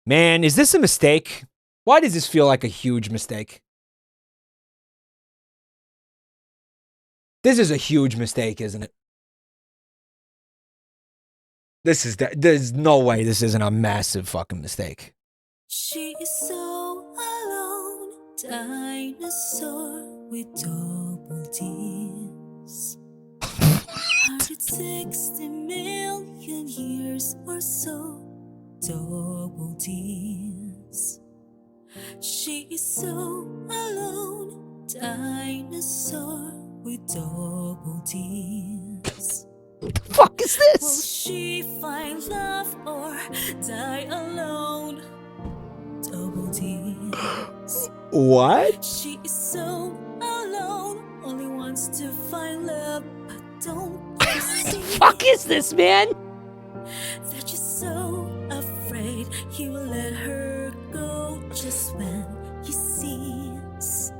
Man, is this a mistake? Why does this feel like a huge mistake? This is a huge mistake, isn't it? There's no way this isn't a massive fucking mistake. She is so alone, dinosaur with double D's. 160 million years or so, double D's. She is so alone, dinosaur with double D's. What the fuck is this? Will she find love or die alone? Double D's. What? She is so alone, only wants to find love, but don't you see? Fuck is this, man? That you're so afraid he will let her go just when he sees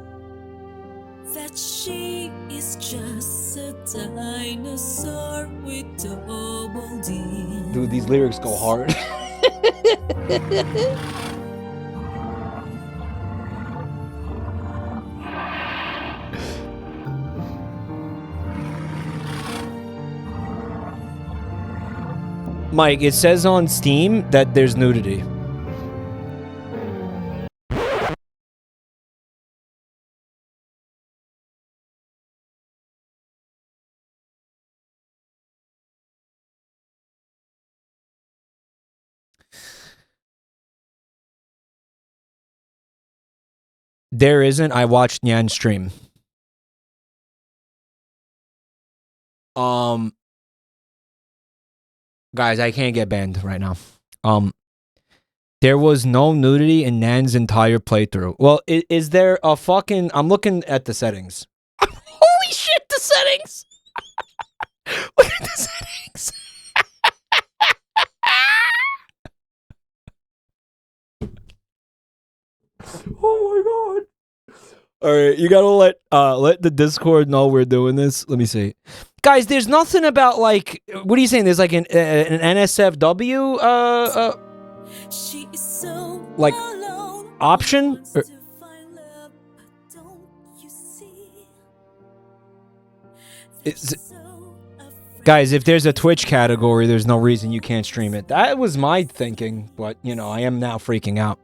that she is just a dinosaur with double D. Dude, these lyrics go hard. Mike, it says on Steam that there's nudity. There isn't. I watched Nyan stream. Guys, I can't get banned right now. There was no nudity in Nan's entire playthrough. Well, is there a fucking... I'm looking at the settings. Holy shit, the settings! Look at the settings! Oh my god. Alright, you gotta let the Discord know we're doing this. Let me see. Guys, there's nothing about, like... What are you saying? There's like an NSFW, She is so like, alone, option? wants to find love, but don't you see? Guys, if there's a Twitch category, there's no reason you can't stream it. That was my thinking, but, you know, I am now freaking out.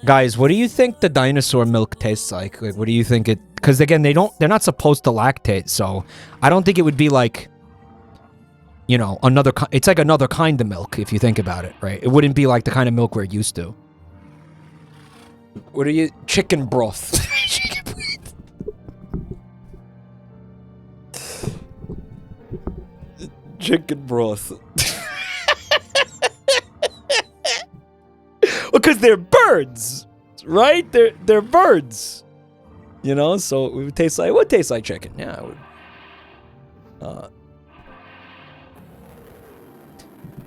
Guys, what do you think the dinosaur milk tastes like? Like, what do you think it... Because, again, they're not supposed to lactate, so I don't think it would be like, you know, it's like another kind of milk, if you think about it, right? It wouldn't be like the kind of milk we're used to. What are you... Chicken broth. Chicken broth. Chicken broth. Because they're birds, right? They're birds, you know. So it would taste like, tastes like chicken. Yeah, it would.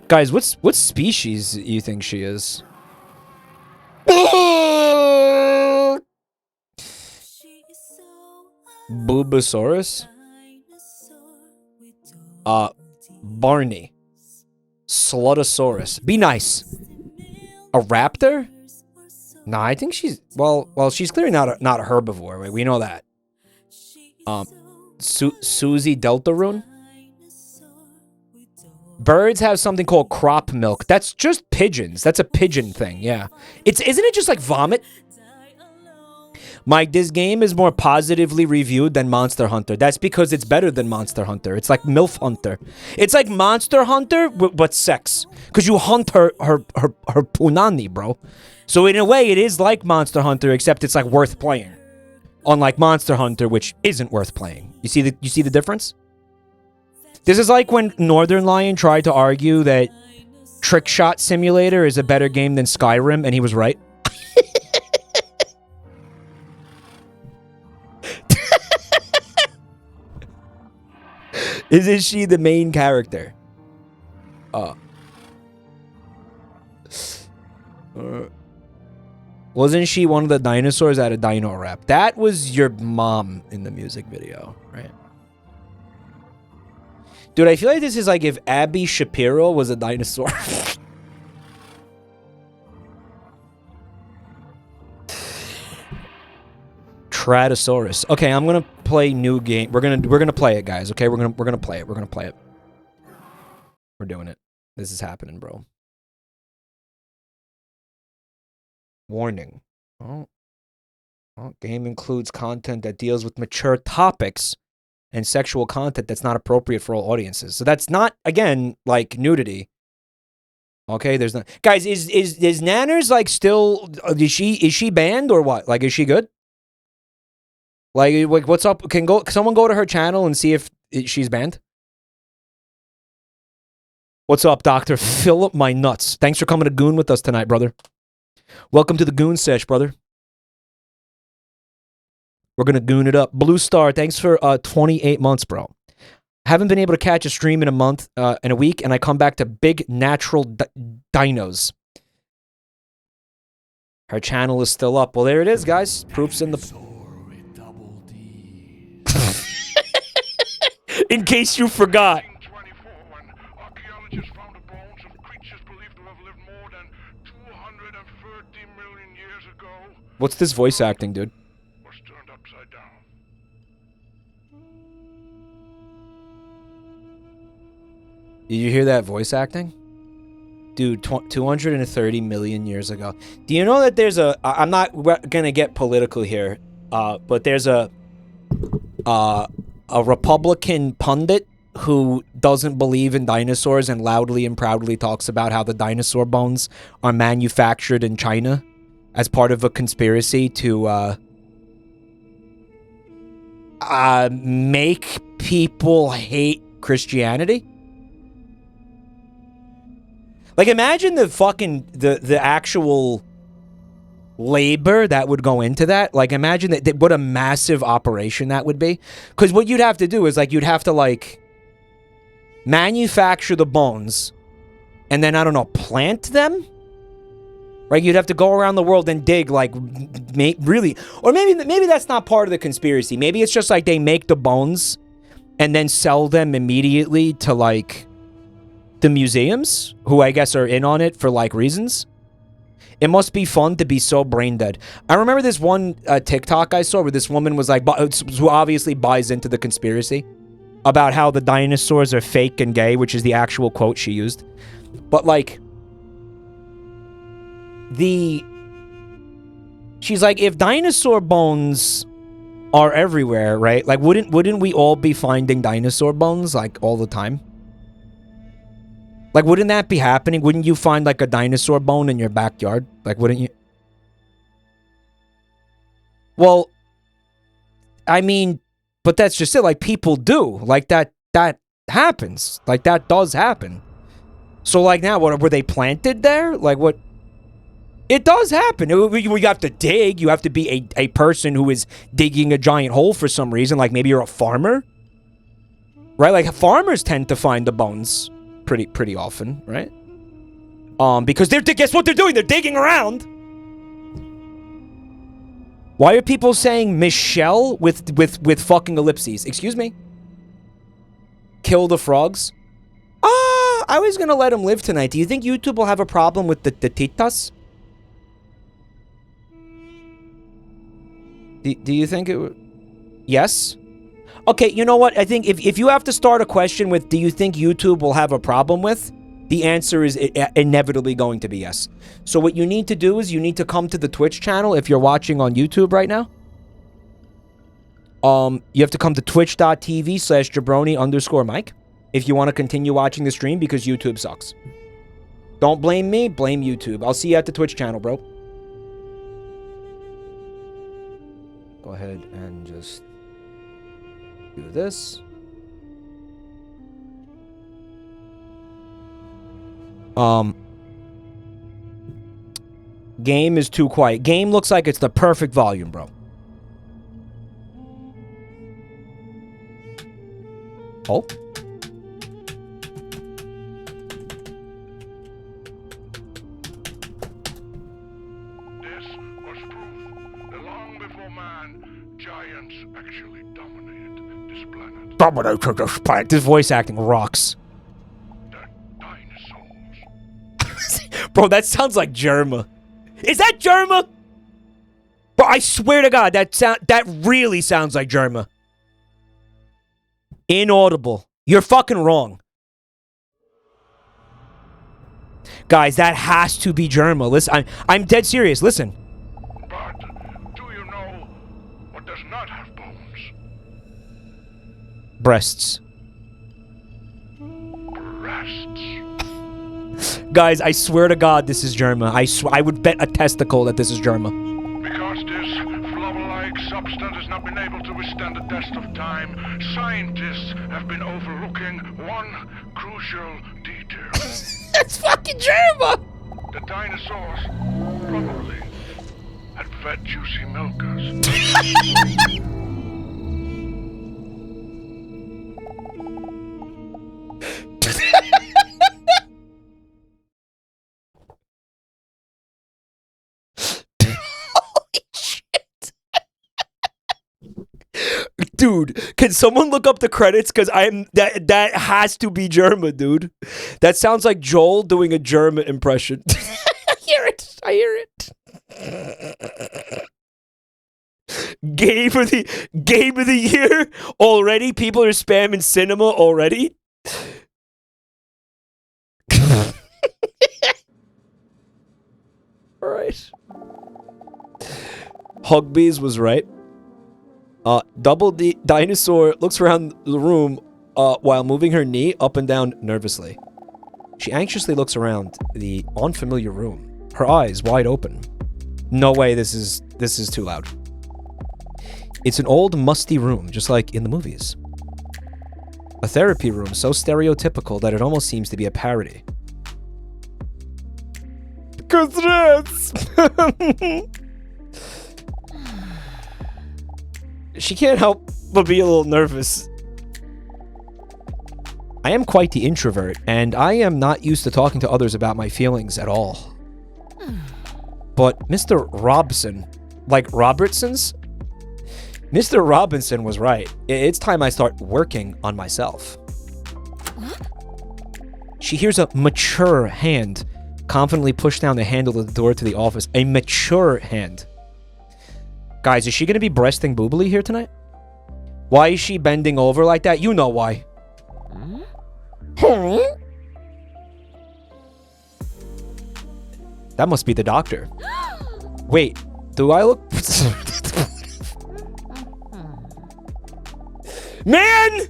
Guys, what species you think she is? Bulbasaurus. Barney. Slotosaurus. Be nice. A raptor? Nah, I think she's... Well, she's clearly not a herbivore. Right? We know that. Susie Deltarune? Birds have something called crop milk. That's just pigeons. That's a pigeon thing, yeah. Isn't it just like vomit? Mike, this game is more positively reviewed than Monster Hunter. That's because it's better than Monster Hunter. It's like MILF Hunter. It's like Monster Hunter, but sex. Because you hunt her punani, bro. So in a way, it is like Monster Hunter, except it's like worth playing. Unlike Monster Hunter, which isn't worth playing. You see the difference? This is like when Northern Lion tried to argue that Trick Shot Simulator is a better game than Skyrim, and he was right. Isn't she the main character? Wasn't she one of the dinosaurs at a dino rap? That was your mom in the music video, right? Dude, I feel like this is like if Abby Shapiro was a dinosaur. Tratosaurus. Okay, I'm gonna play new game. We're gonna play it, guys. Okay, we're gonna play it. We're gonna play it. We're doing it. This is happening, bro. Warning. Oh, game includes content that deals with mature topics and sexual content that's not appropriate for all audiences. So that's not, again, like nudity. Okay, there's not. Guys, is Nyanners like still? Is she banned or what? Like, is she good? Like what's up? Can someone go to her channel and see if she's banned? What's up, Doctor? Fill up my nuts. Thanks for coming to Goon with us tonight, brother. Welcome to the Goon Sesh, brother. We're gonna goon it up. Blue Star, thanks for 28 months, bro. Haven't been able to catch a stream in a week, and I come back to big natural dinos. Her channel is still up. Well, there it is, guys. Proof's in the. In case you forgot. What's this voice acting, dude? Did you hear that voice acting? Dude, 230 million years ago. Do you know that there's a... I'm not gonna get political here, but there's a Republican pundit who doesn't believe in dinosaurs and loudly and proudly talks about how the dinosaur bones are manufactured in China as part of a conspiracy to make people hate Christianity. Like, imagine the fucking the actual labor that would go into that. Like, imagine that what a massive operation that would be. Because what you'd have to do is, like, you'd have to, like, manufacture the bones and then, I don't know, plant them? Right? You'd have to go around the world and dig, like, really... Or maybe that's not part of the conspiracy. Maybe it's just, like, they make the bones and then sell them immediately to, like, the museums, who I guess are in on it for, like, reasons. It must be fun to be so brain dead. I remember this one TikTok I saw where this woman was like, who obviously buys into the conspiracy, about how the dinosaurs are fake and gay, which is the actual quote she used. But, like, she's like, if dinosaur bones are everywhere, right? Like, wouldn't we all be finding dinosaur bones, like, all the time? Like, wouldn't that be happening? Wouldn't you find, like, a dinosaur bone in your backyard? Like, wouldn't you? Well, I mean, but that's just it. Like, people do. Like, that happens. Like, that does happen. So, like, now, what, were they planted there? Like, what? It does happen. You have to dig. You have to be a person who is digging a giant hole for some reason. Like, maybe you're a farmer. Right? Like, farmers tend to find the bones pretty often, right? Because guess what they're doing? They're digging around. Why are people saying Michelle with fucking ellipses? Excuse me? Kill the frogs? I was gonna let him live tonight. Do you think YouTube will have a problem with the titas? Do you think it would? Yes? Okay, you know what? I think if you have to start a question with, do you think YouTube will have a problem with? The answer is inevitably going to be yes. So what you need to do is you need to come to the Twitch channel if you're watching on YouTube right now. You have to come to twitch.tv/Jabroni_Mike if you want to continue watching the stream because YouTube sucks. Don't blame me, blame YouTube. I'll see you at the Twitch channel, bro. Go ahead and just do this. Game is too quiet. Game looks like it's the perfect volume, bro. Oh. This was proof that long before man, giants actually dominated this planet. Dominate this planet. This voice acting rocks. The dinosaurs. Bro, that sounds like Germa. Is that Germa? Bro, I swear to God, that really sounds like Germa. Inaudible. You're fucking wrong. Guys, that has to be Germa. Listen, I'm dead serious. Listen. But do you know what does not have bones? Breasts. Breasts. Guys, I swear to God, this is Germa. I would bet a testicle that this is Germa. Because this flubber-like substance has not been able to withstand the test of time, scientists have been overlooking one crucial detail. That's fucking Germa! The dinosaurs probably had fed juicy milkers. Dude, can someone look up the credits? Because that has to be Germa, dude. That sounds like Joel doing a Germa impression. I hear it. Game of the year already. People are spamming cinema already. All right. Hugbees was right. Double D Dinosaur looks around the room while moving her knee up and down nervously. She anxiously looks around the unfamiliar room, her eyes wide open. No way, this is too loud. It's an old, musty room, just like in the movies. A therapy room so stereotypical that it almost seems to be a parody. She can't help but be a little nervous. I am quite the introvert, and I am not used to talking to others about my feelings at all. But Mr. Robson, like Robertson's? Mr. Robinson was right. It's time I start working on myself. She hears a mature hand confidently push down the handle of the door to the office. A mature hand. Guys, is she going to be breasting boobily here tonight? Why is she bending over like that? You know why. That must be the doctor. Wait, do I look... Man!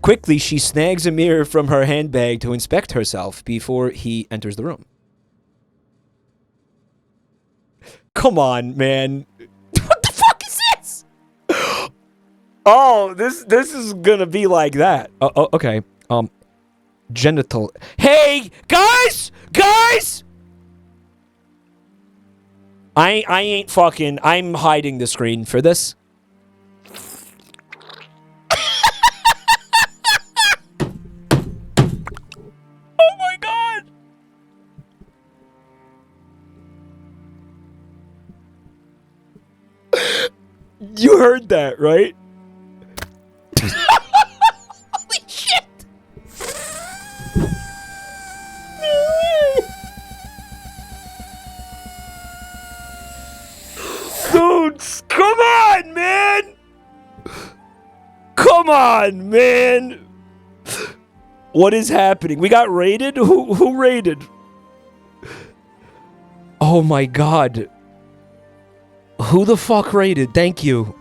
Quickly, she snags a mirror from her handbag to inspect herself before he enters the room. Come on, man. What the fuck is this? Oh, this is gonna be like that. Oh, okay. Genital. Hey, guys! Guys! I ain't fucking... I'm hiding the screen for this. Oh my god! You heard that, right? Holy shit! Dude, come on, man! Come on, man! What is happening? We got raided? Who raided? Oh my god. Who the fuck raided? Thank you.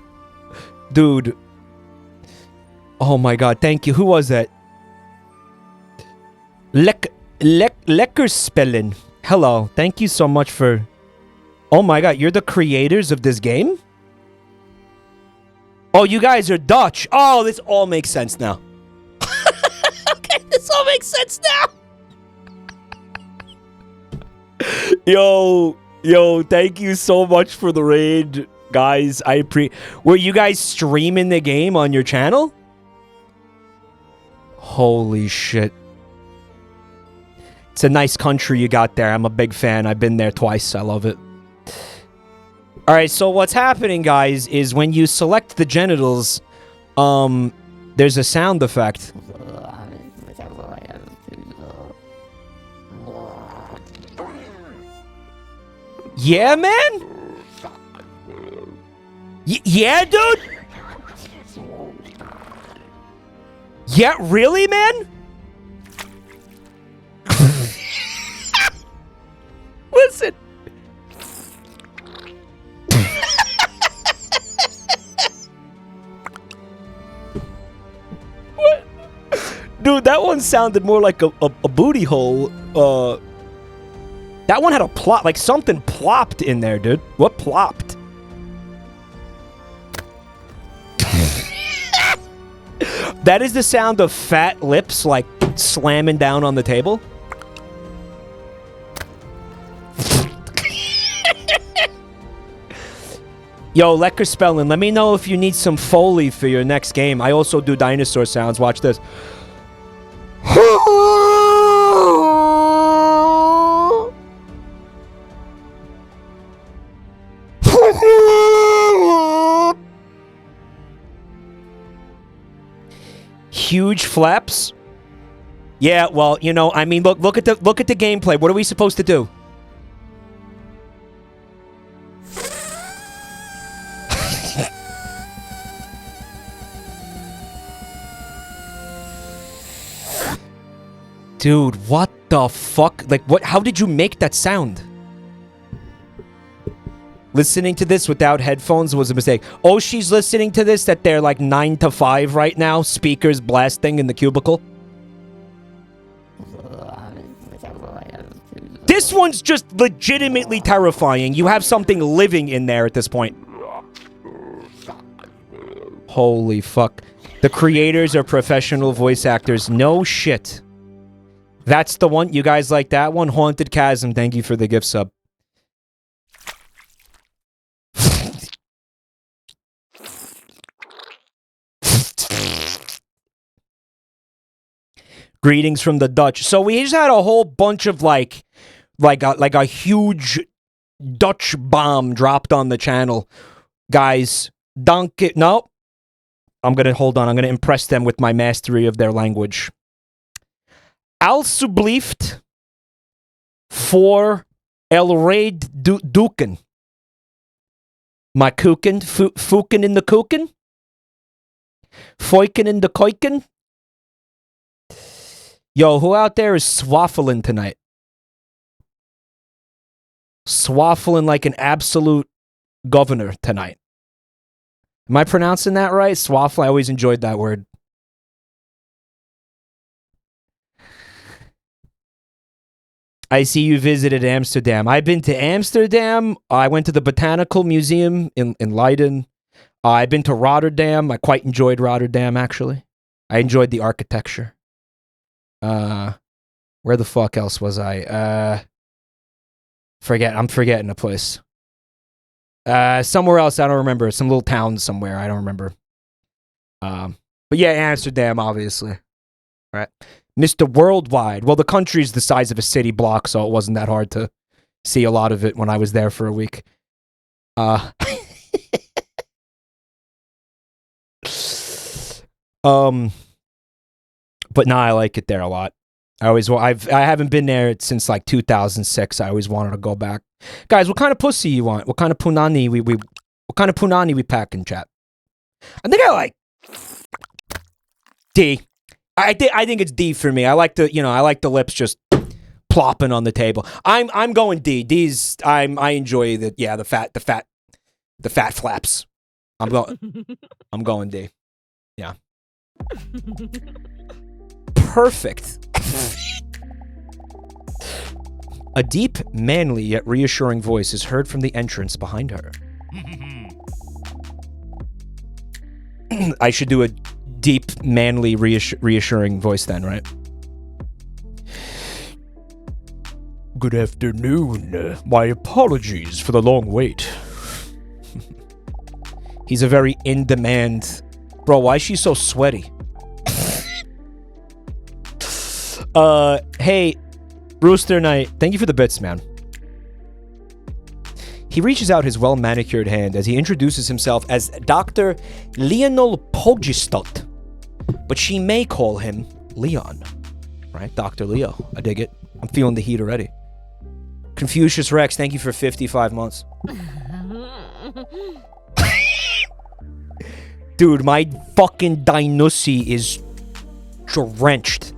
Dude. Oh my god, thank you. Who was that? Leckerspellen. Hello. Thank you so much for... Oh my god, you're the creators of this game? Oh, you guys are Dutch. Oh, this all makes sense now. Okay, this all makes sense now. Yo, thank you so much for the raid, guys. Were you guys streaming the game on your channel? Holy shit. It's a nice country you got there. I'm a big fan. I've been there twice. I love it. Alright, so what's happening, guys, is when you select the genitals There's a sound effect. Yeah, man? Yeah, dude? Yeah, really, man? Listen. What? Dude, that one sounded more like a booty hole. That one had a plop, like something plopped in there, dude. What plopped? That is the sound of fat lips, like, slamming down on the table. Yo, Lecker Spellin, let me know if you need some Foley for your next game. I also do dinosaur sounds. Watch this. Huge flaps. Yeah, well, you know, I mean, look at the gameplay. What are we supposed to do? Dude, what the fuck? Like, what? How did you make that sound? Listening to this without headphones was a mistake. Oh, she's listening to this that they're like 9 to 5 right now, speakers blasting in the cubicle. This one's just legitimately terrifying. You have something living in there at this point. Holy fuck. The creators are professional voice actors. No shit. That's the one. You guys like that one? Haunted Chasm, thank you for the gift sub. Greetings from the Dutch. So we just had a whole bunch of like a huge Dutch bomb dropped on the channel. Guys, dank it. No. I'm going to impress them with my mastery of their language. Alsjeblieft voor el raid doeken. My koeken, fuken in the koeken. Foiken in the koiken. Yo, who out there is swaffling tonight? Swaffling like an absolute governor tonight. Am I pronouncing that right? Swaffle, I always enjoyed that word. I see you visited Amsterdam. I've been to Amsterdam. I went to the Botanical Museum in Leiden. I've been to Rotterdam. I quite enjoyed Rotterdam, actually. I enjoyed the architecture. Where the fuck else was I? I'm forgetting a place. Somewhere else, I don't remember. Some little town somewhere, I don't remember. But yeah, Amsterdam, obviously. Right. Mr. Worldwide. Well, the country's the size of a city block, so it wasn't that hard to see a lot of it when I was there for a week. But nah, I like it there a lot. I haven't been there since like 2006. I always wanted to go back. Guys, what kind of pussy you want? What kind of punani we pack in chat? I think I like D. I think it's D for me. I like the lips just plopping on the table. I'm going D. D's I enjoy the fat flaps. I'm going D. Yeah. Perfect. A deep, manly yet reassuring voice is heard from the entrance behind her. I should do a deep, manly, reassuring voice then, right? Good afternoon. My apologies for the long wait. He's a very in-demand... Bro, why is she so sweaty? Hey, Rooster Knight, thank you for the bits, man. He reaches out his well-manicured hand as he introduces himself as Dr. Leonel Pogistot. But she may call him Leon. Right? Dr. Leo. I dig it. I'm feeling the heat already. Confucius Rex, thank you for 55 months. Dude, my fucking Dinusi is drenched.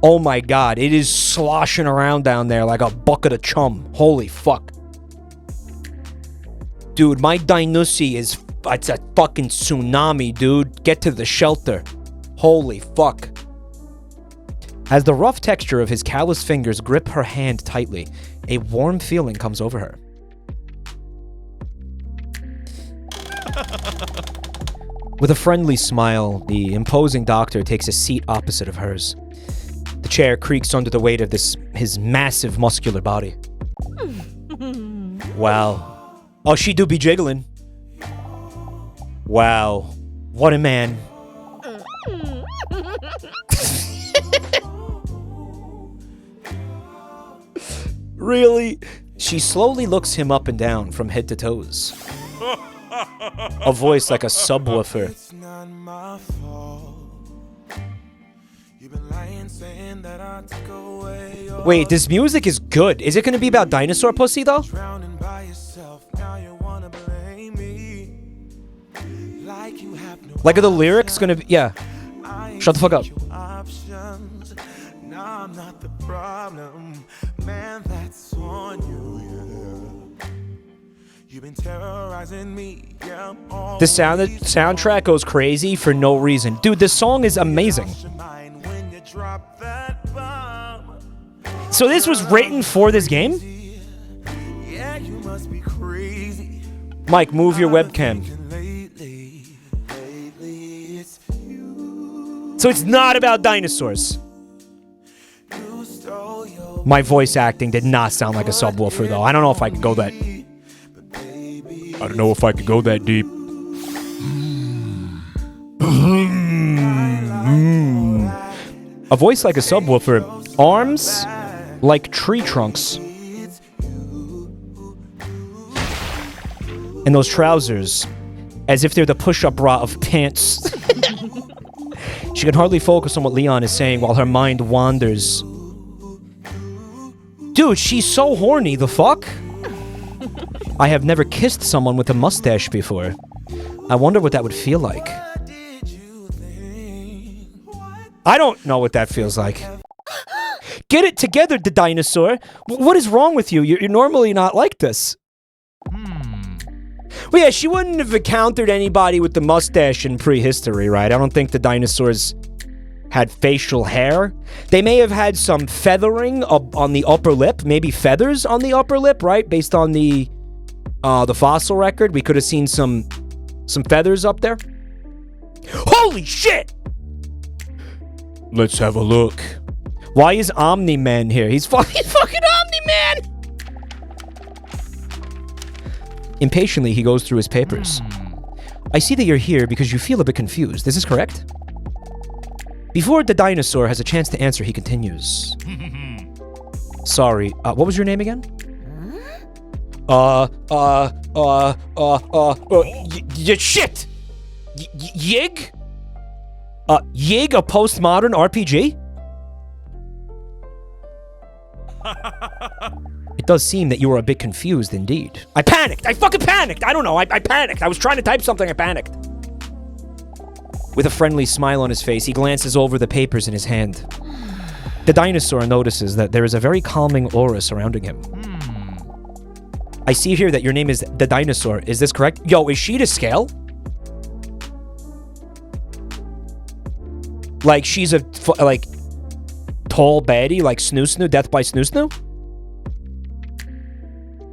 Oh my god, it is sloshing around down there like a bucket of chum. Holy fuck. Dude, my Dinusi is... It's a fucking tsunami, dude. Get to the shelter. Holy fuck. As the rough texture of his callous fingers grip her hand tightly, a warm feeling comes over her. With a friendly smile, the imposing doctor takes a seat opposite of hers. The chair creaks under the weight of his massive muscular body. Wow. Oh, she do be jiggling. Wow. What a man. Really? She slowly looks him up and down from head to toes. A voice like a subwoofer. It's not my fault. You've been lying, saying that I took away your Wait, this music is good. Is it going to be about dinosaur pussy, though? drowning by yourself. Now you wanna blame me. Like you have no Like, are the lyrics going to be... Yeah. Shut the fuck up. options. Now I'm not the problem. Man, that's on you, yeah. You've been terrorizing me, yeah. The soundtrack goes crazy for no reason. Dude, this song is amazing. When you drop that bomb. So this was written for this game? Yeah, you must be crazy. Mike, move your webcam. Lately, it's you. So it's not about dinosaurs. You stole your My voice acting did not sound like a subwoofer, though. I don't know if I could go that... I don't know if I could go that deep. A voice like a subwoofer. Arms like tree trunks. And those trousers, as if they're the push-up bra of pants. She can hardly focus on what Leon is saying while her mind wanders. Dude, she's so horny, the fuck? I have never kissed someone with a mustache before. I wonder what that would feel like. I don't know what that feels like. Get it together, DDinosaur. What is wrong with you? You're normally not like this. Well, yeah, she wouldn't have encountered anybody with the mustache in prehistory, right? I don't think the dinosaurs had facial hair. They may have had some feathering on the upper lip, maybe feathers on the upper lip, right? Based on the fossil record, we could have seen some feathers up there. Holy shit! Let's have a look. Why is Omni-Man here? He's fucking Omni-Man! Impatiently, he goes through his papers. I see that you're here because you feel a bit confused. Is this correct? Before the dinosaur has a chance to answer, he continues. Sorry, what was your name again? Shit! Yig? Yig, a postmodern RPG? It does seem that you were a bit confused indeed. I panicked! I fucking panicked! I don't know, I panicked. I was trying to type something, I panicked. With a friendly smile on his face, he glances over the papers in his hand. The dinosaur notices that there is a very calming aura surrounding him. I see here that your name is the Dinosaur. Is this correct? Yo, is she to scale? Like, she's a, like, tall baddie, like Snoo Snoo, Death by Snoo Snoo?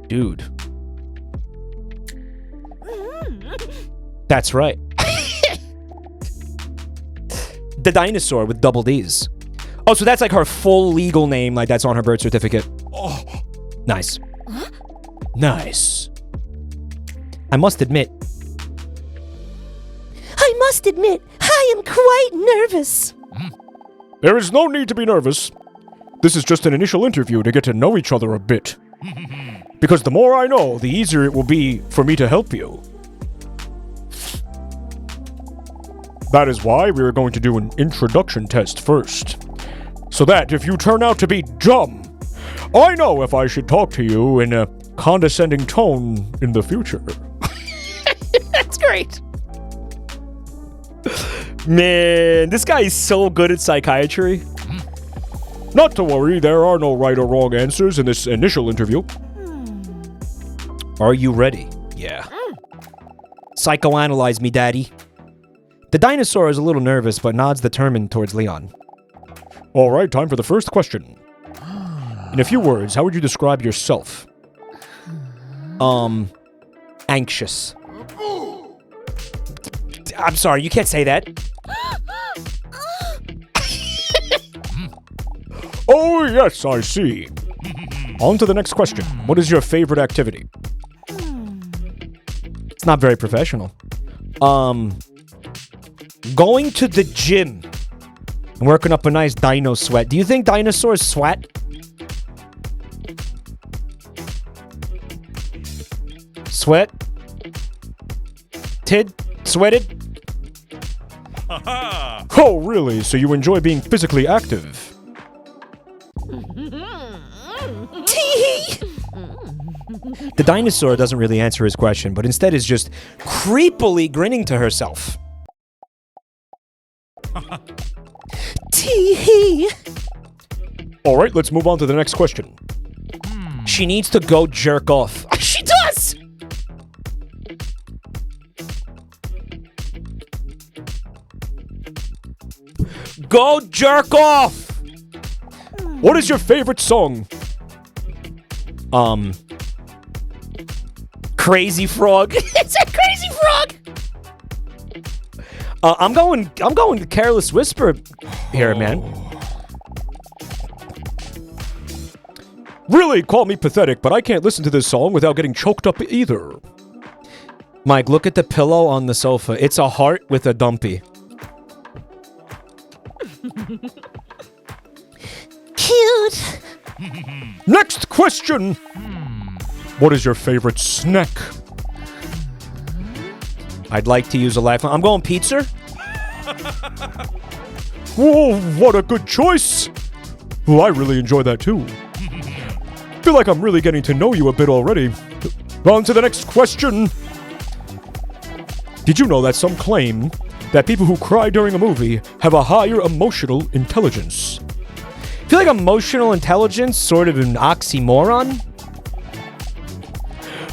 Dude. That's right. The Dinosaur with double D's. Oh, so that's like her full legal name, like that's on her birth certificate. Oh, nice. Nice. I must admit, I am quite nervous. There is no need to be nervous. This is just an initial interview to get to know each other a bit. Because the more I know, the easier it will be for me to help you. That is why we are going to do an introduction test first. So that if you turn out to be dumb, I know if I should talk to you in a condescending tone in the future. That's great. Man, this guy is so good at psychiatry. Not to worry, there are no right or wrong answers in this initial interview. Are you ready? Yeah. Psychoanalyze me, daddy. The dinosaur is a little nervous, but nods determined towards Leon. All right, time for the first question. In a few words, how would you describe yourself? Anxious. I'm sorry, you can't say that. Oh, yes, I see. On to the next question. What is your favorite activity? It's not very professional. Going to the gym and working up a nice dino sweat. Do you think dinosaurs sweat? Sweat? Tid? Sweated? Oh, really? So you enjoy being physically active? The dinosaur doesn't really answer his question, but instead is just creepily grinning to herself. Tee-hee. Alright, let's move on to the next question. She needs to go jerk off. She does! Go jerk off! What is your favorite song? Crazy Frog. It's a Crazy Frog! I'm going to Careless Whisper here, man. Really, call me pathetic, but I can't listen to this song without getting choked up either. Mike, look at the pillow on the sofa. It's a heart with a dumpy. Cute. Next question. What is your favorite snack? I'd like to use a lifeline. I'm going pizza. Whoa, what a good choice. Well, I really enjoy that too. Feel like I'm really getting to know you a bit already. On to the next question. Did you know that some claim that people who cry during a movie have a higher emotional intelligence? I feel like emotional intelligence sort of an oxymoron.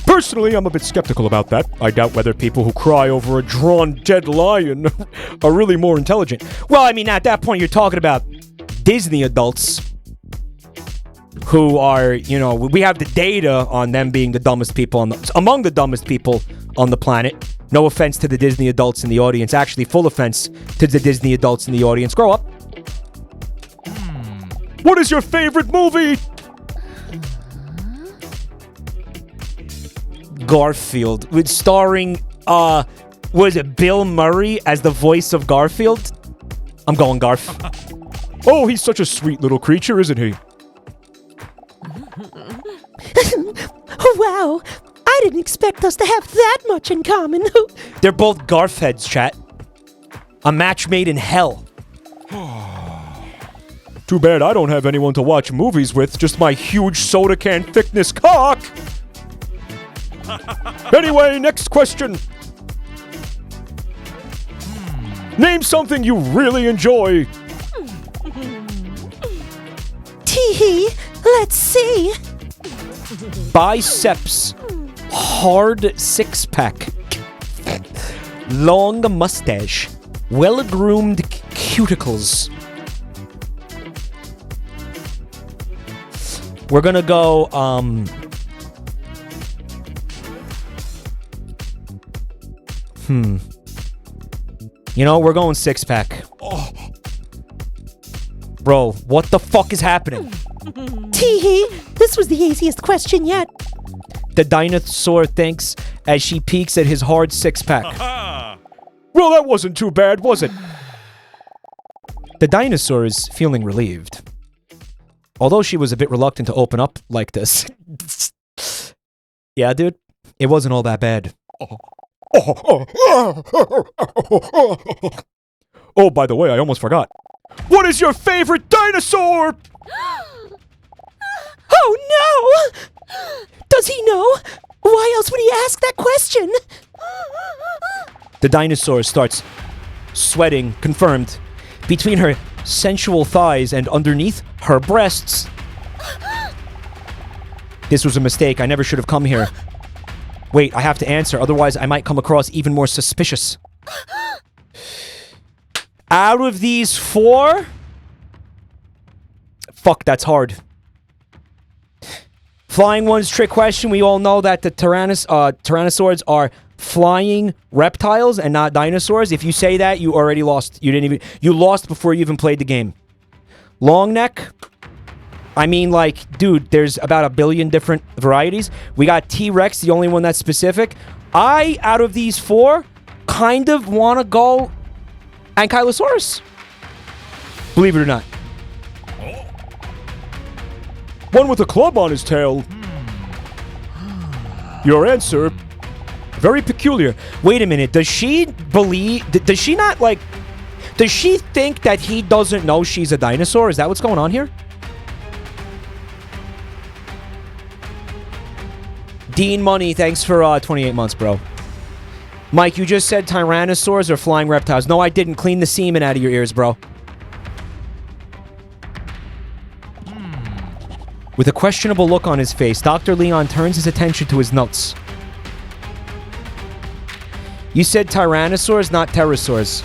Personally, I'm a bit skeptical about that. I doubt whether people who cry over a drawn dead lion are really more intelligent. Well, I mean, at that point, you're talking about Disney adults who are, you know, we have the data on them being the dumbest people among the dumbest people on the planet. No offense to the Disney adults in the audience. Actually, full offense to the Disney adults in the audience. Grow up. What is your favorite movie? Garfield, with starring, was it Bill Murray as the voice of Garfield? I'm going Garf. Oh, he's such a sweet little creature, isn't he? Wow, I didn't expect us to have that much in common. They're both Garf heads, chat. A match made in hell. Too bad I don't have anyone to watch movies with, just my huge soda can thickness cock. Anyway, next question. Name something you really enjoy. Tee-hee, let's see. Biceps. Hard six-pack. Long mustache. Well-groomed cuticles. We're gonna go, You know, we're going six-pack. Oh. Bro, what the fuck is happening? Tee-hee, this was the easiest question yet. The dinosaur thinks as she peeks at his hard six-pack. Well, that wasn't too bad, was it? The dinosaur is feeling relieved. Although she was a bit reluctant to open up like this. Yeah, dude, it wasn't all that bad. Oh, by the way, I almost forgot. What is your favorite dinosaur? Oh no! Does he know? Why else would he ask that question? The dinosaur starts sweating, confirmed, between her sensual thighs and underneath her breasts. This was a mistake. I never should have come here. Wait, I have to answer, otherwise I might come across even more suspicious. Out of these 4... Fuck, that's hard. Flying one's trick question. We all know that the tyrannosaurs are flying reptiles and not dinosaurs. If you say that, you already lost. You lost before you even played the game. Long neck. I mean, like, dude, there's about 1 billion different varieties. We got T-Rex, the only one that's specific. Out of these 4, kind of want to go Ankylosaurus. Believe it or not. One with a club on his tail. Your answer, very peculiar. Wait a minute, does she believe... Does she not, like... Does she think that he doesn't know she's a dinosaur? Is that what's going on here? Dean Money, thanks for 28 months, bro. Mike, you just said tyrannosaurs are flying reptiles. No, I didn't. Clean the semen out of your ears, bro. With a questionable look on his face, Dr. Leon turns his attention to his notes. You said tyrannosaurs, not pterosaurs.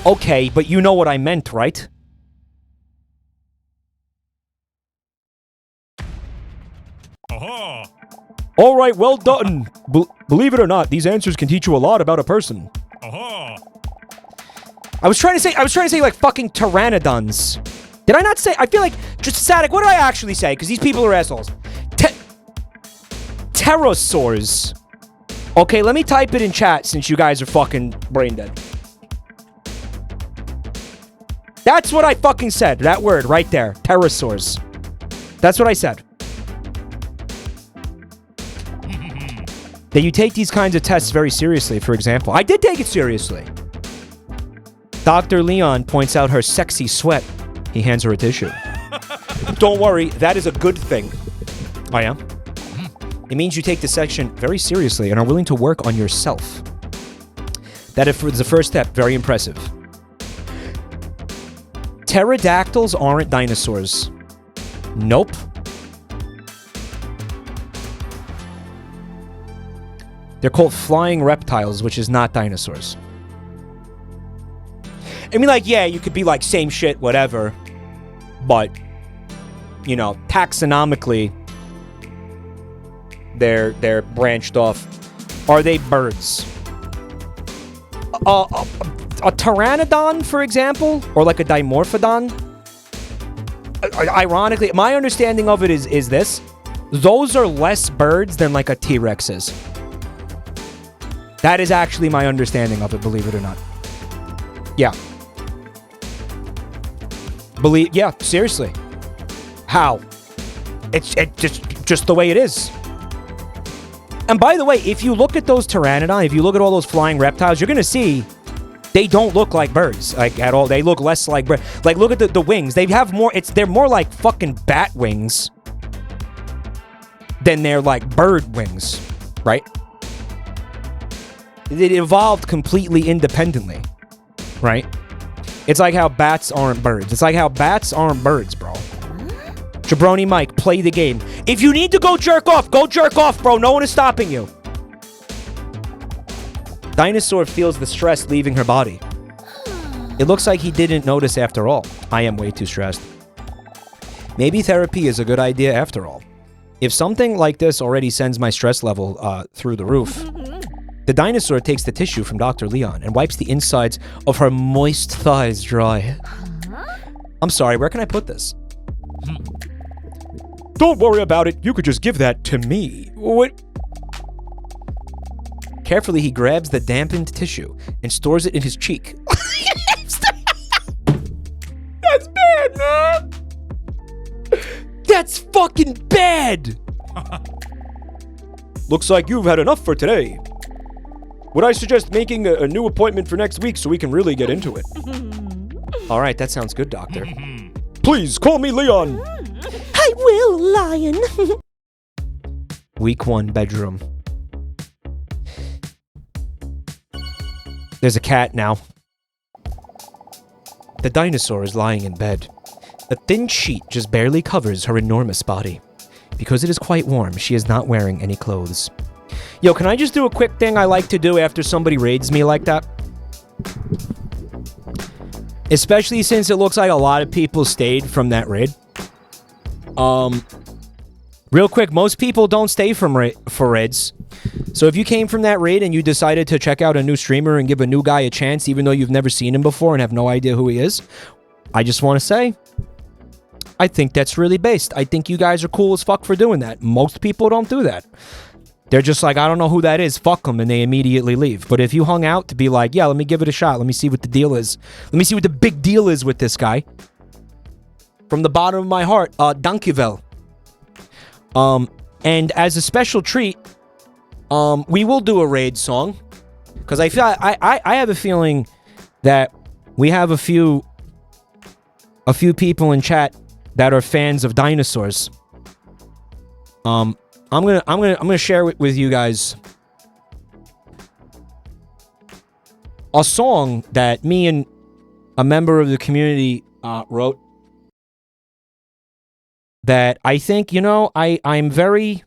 Okay, but you know what I meant, right? All right, well done. Believe it or not, these answers can teach you a lot about a person. I was trying to say like fucking pteranodons. Did I not say? I feel like just static. What did I actually say? Because these people are assholes. Pterosaurs. Okay, let me type it in chat since you guys are fucking brain dead. That's what I fucking said. That word right there. Pterosaurs. That's what I said. That you take these kinds of tests very seriously, for example. I did take it seriously. Dr. Leon points out her sexy sweat. He hands her a tissue. Don't worry, that is a good thing. I am. It means you take this section very seriously and are willing to work on yourself. That is the first step. Very impressive. Pterodactyls aren't dinosaurs. Nope. They're called flying reptiles, which is not dinosaurs. I mean, like, yeah, you could be like, same shit, whatever. But, you know, taxonomically, they're branched off. Are they birds? A pteranodon, for example? Or like a dimorphodon? Ironically, my understanding of it is this. Those are less birds than like a T-Rex is. That is actually my understanding of it, believe it or not. Yeah. Yeah, seriously. How? It's just the way it is. And by the way, if you look at those pteranodon, if you look at all those flying reptiles, you're gonna see they don't look like birds, like, at all. They look less like birds. Like, look at the wings. They have more, they're more like fucking bat wings than they're like bird wings, right? It evolved completely independently, right? It's like how bats aren't birds. It's like how bats aren't birds, bro. JabroniMike, play the game. If you need to go jerk off, bro. No one is stopping you. Dinosaur feels the stress leaving her body. It looks like he didn't notice after all. I am way too stressed. Maybe therapy is a good idea after all. If something like this already sends my stress level through the roof... The dinosaur takes the tissue from Dr. Leon and wipes the insides of her moist thighs dry. I'm sorry, where can I put this? Don't worry about it. You could just give that to me. What? Carefully, he grabs the dampened tissue and stores it in his cheek. fucking bad! Looks like you've had enough for today. Would I suggest making a new appointment for next week so we can really get into it? Alright, that sounds good, doctor. Please, call me Leon! I will, Lion. Week 1, bedroom. There's a cat now. The dinosaur is lying in bed. A thin sheet just barely covers her enormous body. Because it is quite warm, she is not wearing any clothes. Yo, can I just do a quick thing I like to do after somebody raids me like that? Especially since it looks like a lot of people stayed from that raid. Real quick, most people don't stay for raids. So if you came from that raid and you decided to check out a new streamer and give a new guy a chance, even though you've never seen him before and have no idea who he is, I just want to say, I think that's really based. I think you guys are cool as fuck for doing that. Most people don't do that. They're just like, I don't know who that is, fuck them, and they immediately leave. But if you hung out to be like, yeah, let me give it a shot, let me see what the deal is. Let me see what the big deal is with this guy. From the bottom of my heart, dankjewel. And as a special treat, we will do a raid song. Because I feel I have a feeling that we have a few people in chat that are fans of dinosaurs. I'm gonna share with you guys a song that me and a member of the community wrote. That I think, you know, I'm very...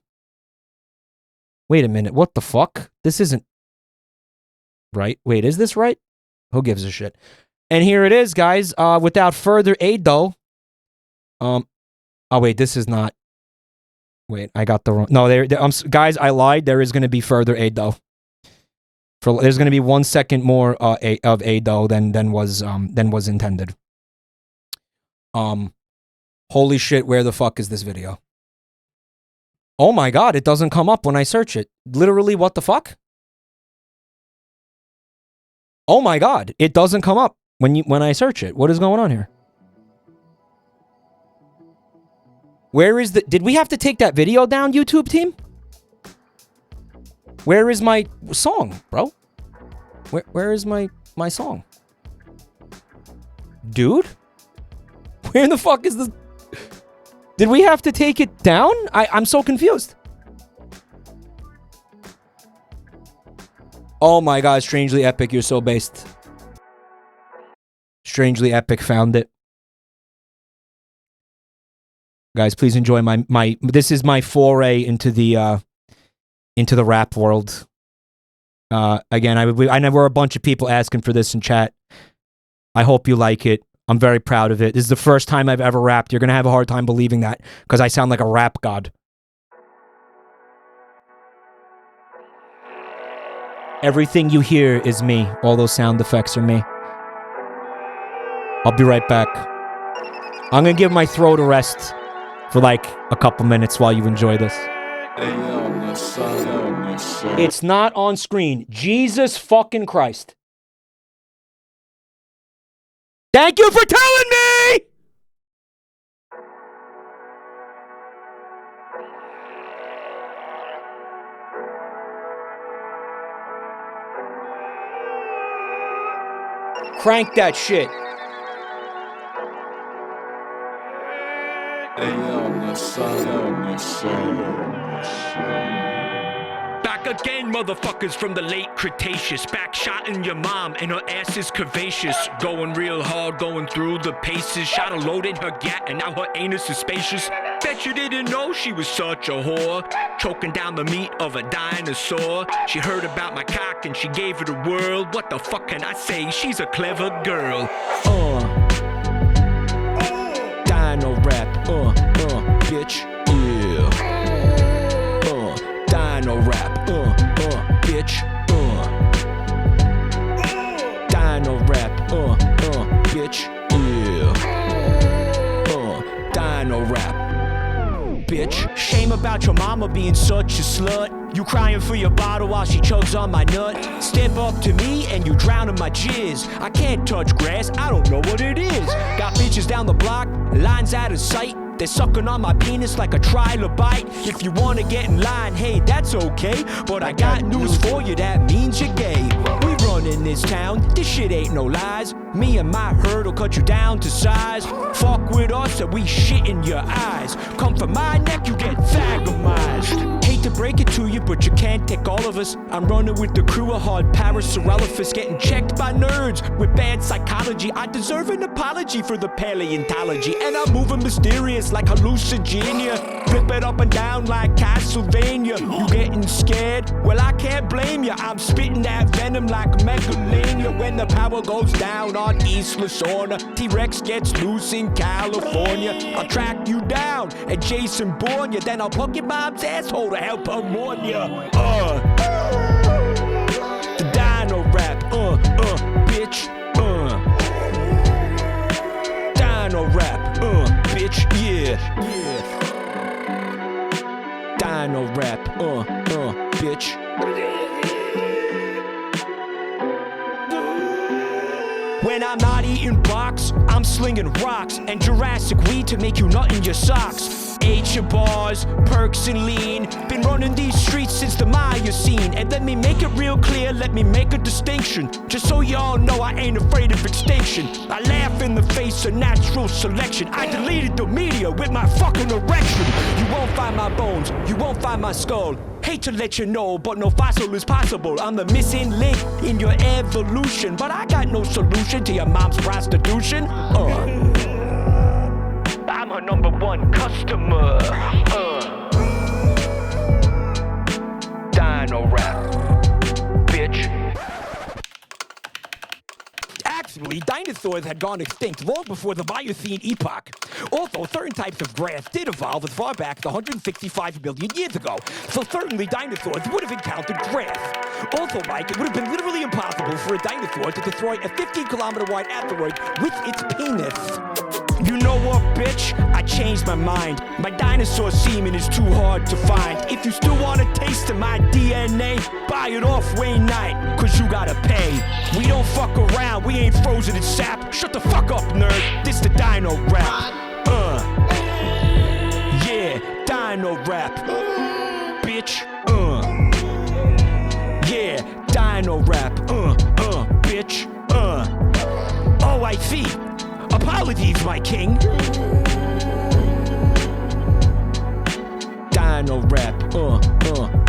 Wait a minute, what the fuck? This isn't right. Wait, is this right? Who gives a shit? And here it is, guys. Without further ado, oh wait, this is not. Wait, I got the wrong. No, guys, I lied. There is going to be further ado. There's going to be 1 second more of ado than was intended. Holy shit! Where the fuck is this video? Oh my god! It doesn't come up when I search it. Literally, what the fuck? Oh my god! It doesn't come up when I search it. What is going on here? Where is the... Did we have to take that video down, YouTube team? Where is my song, bro? Where is my song? Dude? Where the fuck is the... Did we have to take it down? I'm so confused. Oh my god, Strangely Epic, you're so based. Strangely Epic found it. Guys, please enjoy my this is my foray into the rap world. Again, I know we're a bunch of people asking for this in chat. I hope you like it. I'm very proud of it. This is the first time I've ever rapped. You're gonna have a hard time believing that because I sound like a rap god. Everything you hear is me. All those sound effects are me. I'll be right back. I'm gonna give my throat a rest for like a couple minutes while you enjoy this. It's not on screen. Jesus fucking Christ. Thank you for telling me! Crank that shit. Back again, motherfuckers from the late Cretaceous. Back shotting your mom and her ass is curvaceous. Going real hard, going through the paces. Shot a load in her gat and now her anus is spacious. Bet you didn't know she was such a whore. Choking down the meat of a dinosaur. She heard about my cock and she gave it a whirl. What the fuck can I say? She's a clever girl. Dino rap, bitch, yeah. Dino rap, bitch, Dino rap, bitch, yeah. Dino rap, bitch. Shame about your mama being such a slut. You crying for your bottle while she chokes on my nut. Step up to me and you drown in my jizz. I can't touch grass, I don't know what it is. Got bitches down the block, lines out of sight. They're sucking on my penis like a trilobite. If you wanna get in line, hey, that's okay. But I got news for you, that means you're gay. We run in this town, this shit ain't no lies. Me and my herd will cut you down to size. Fuck with us and we shit in your eyes. Come for my neck, you get thagamized. Hate to break it to you, but you can't take all of us. I'm running with the crew of hard Parasaurolophus, getting checked by nerds with bad psychology. I deserve an apology for the paleontology. And I'm moving mysterious like hallucinogen. Flip it up and down like Castlevania. You getting scared? Well, I can't blame you. I'm spitting that venom like Megalania. When the power goes down on East Lasorna, T-Rex gets loose in California. I'll track you down and Jason Bourne you. Then I'll poke your mom's asshole to help her mourn you. The Dino rap, bitch, Dino rap, bitch, yeah. Dino rap, bitch. When I'm not eating box, I'm slinging rocks and Jurassic weed to make you nut in your socks. Ate your bars, perks and lean. Been running these streets since the Miocene. And let me make it real clear, let me make a distinction. Just so y'all know I ain't afraid of extinction. I laugh in the face of natural selection. I deleted the media with my fucking erection. You won't find my bones, you won't find my skull. Hate to let you know, but no fossil is possible. I'm the missing link in your evolution. But I got no solution to your mom's prostitution. I'm her #1 customer. Dino rap, bitch. Actually, dinosaurs had gone extinct long before the Miocene epoch. Also, certain types of grass did evolve as far back as 165 million years ago. So certainly dinosaurs would have encountered grass. Also, Mike, it would have been literally impossible for a dinosaur to destroy a 15-kilometer wide asteroid with its penis. You know what, bitch? I changed my mind. My dinosaur semen is too hard to find. If you still want a taste of my DNA, buy it off Wayne Knight, cause you gotta pay. We don't fuck around, we ain't frozen in sap. Shut the fuck up, nerd. This the Dino rap. Yeah, Dino rap. Bitch. Yeah, Dino rap. Bitch. Oh, I see. Apologies, my king. Dino rap,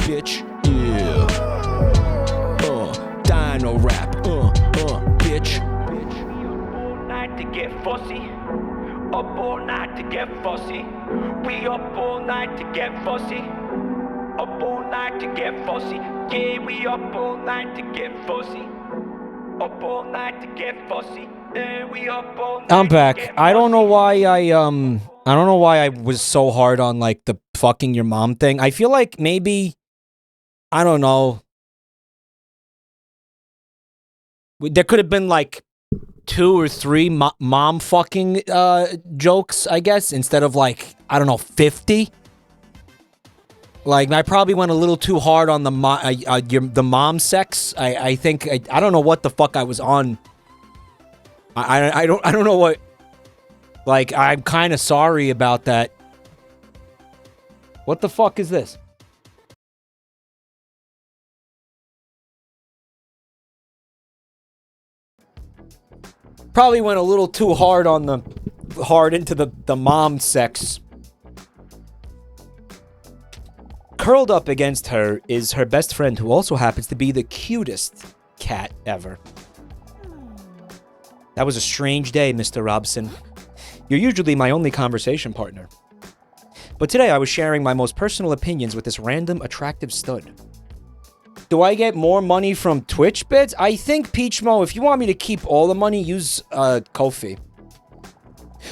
bitch, yeah. Dino rap, bitch. All night to get fussy. Up all night to get fussy. We up all night to get fussy. Up all night to get fussy. Yeah, we up all night to get fussy. Up all night to get fussy. I'm back. I don't know why I don't know why I was so hard on like the fucking your mom thing. I feel like maybe I don't know. There could have been like 2 or 3 mom fucking jokes, I guess, instead of like I don't know 50. Like I probably went a little too hard on the mom sex. I think I don't know what the fuck I was on. I don't know what. Like I'm kind of sorry about that. What the fuck is this? Probably went a little too hard on into the mom sex. Curled up against her is her best friend, who also happens to be the cutest cat ever. That was a strange day, Mr. Robson. You're usually my only conversation partner. But today I was sharing my most personal opinions with this random attractive stud. Do I get more money from Twitch bits? I think, Peachmo, if you want me to keep all the money, use Ko-fi.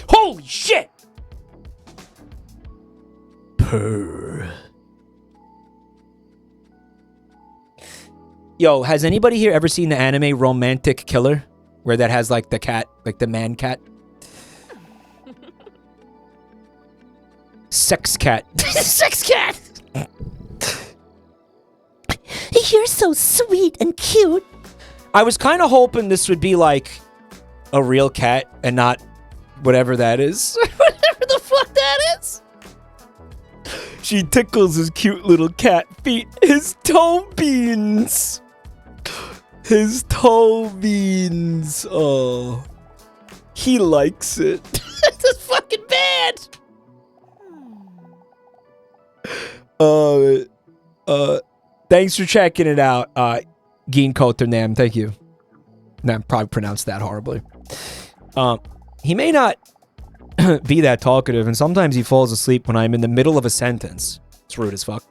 Holy shit! Purr. Yo, has anybody here ever seen the anime Romantic Killer? Where that has, like, the cat, like the man cat? Sex cat. Sex cat! You're so sweet and cute. I was kind of hoping this would be, like, a real cat and not whatever that is. Whatever the fuck that that is? She tickles his cute little cat feet. His toe beans. His toe beans. Oh. He likes it. This is fucking bad. Thanks for checking it out, Geen Koternam. Thank you. Nah, I probably pronounced that horribly. He may not be that talkative, and sometimes he falls asleep when I'm in the middle of a sentence. It's rude as fuck.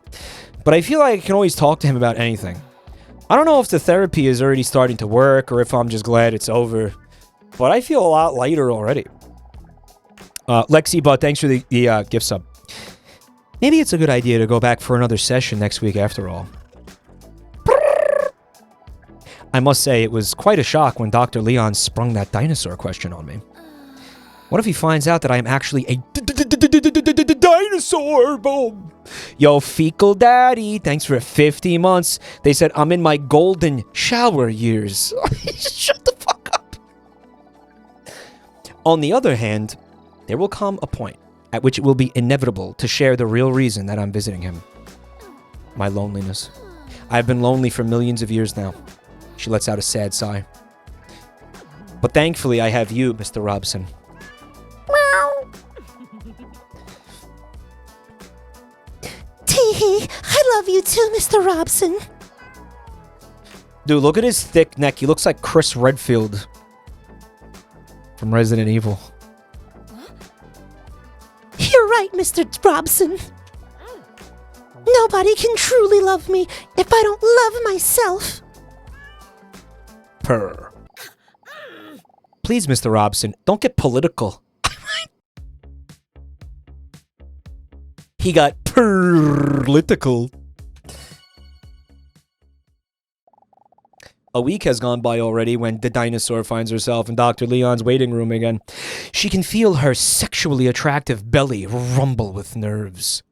But I feel like I can always talk to him about anything. I don't know if the therapy is already starting to work, or if I'm just glad it's over. But I feel a lot lighter already. Lexi Butt, thanks for the gift sub. Maybe it's a good idea to go back for another session next week after all. I must say, it was quite a shock when Dr. Leon sprung that dinosaur question on me. What if he finds out that I am actually a dinosaur? Boom. Yo, Fecal Daddy, thanks for 50 months. They said I'm in my golden shower years. Shut the fuck up. On the other hand, there will come a point at which it will be inevitable to share the real reason that I'm visiting him. My loneliness. I've been lonely for millions of years now. She lets out a sad sigh. But thankfully, I have you, Mr. Robson. Tee-hee, I love you too, Mr. Robson. Dude, look at his thick neck. He looks like Chris Redfield from Resident Evil. You're right, Mr. Robson. Nobody can truly love me if I don't love myself. Purr. Please, Mr. Robson, don't get political. He got political. A week has gone by already when the dinosaur finds herself in Dr. Leon's waiting room again. She can feel her sexually attractive belly rumble with nerves.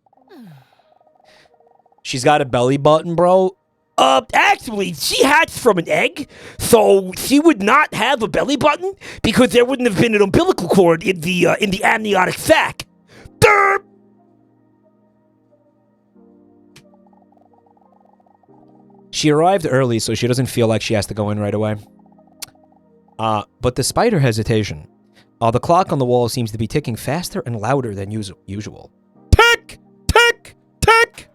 She's got a belly button, bro. Actually, she hatched from an egg, so she would not have a belly button because there wouldn't have been an umbilical cord in the amniotic sac. Derp! She arrived early, so she doesn't feel like she has to go in right away. But despite her hesitation, the clock on the wall seems to be ticking faster and louder than usual. Tick! Tick! Tick!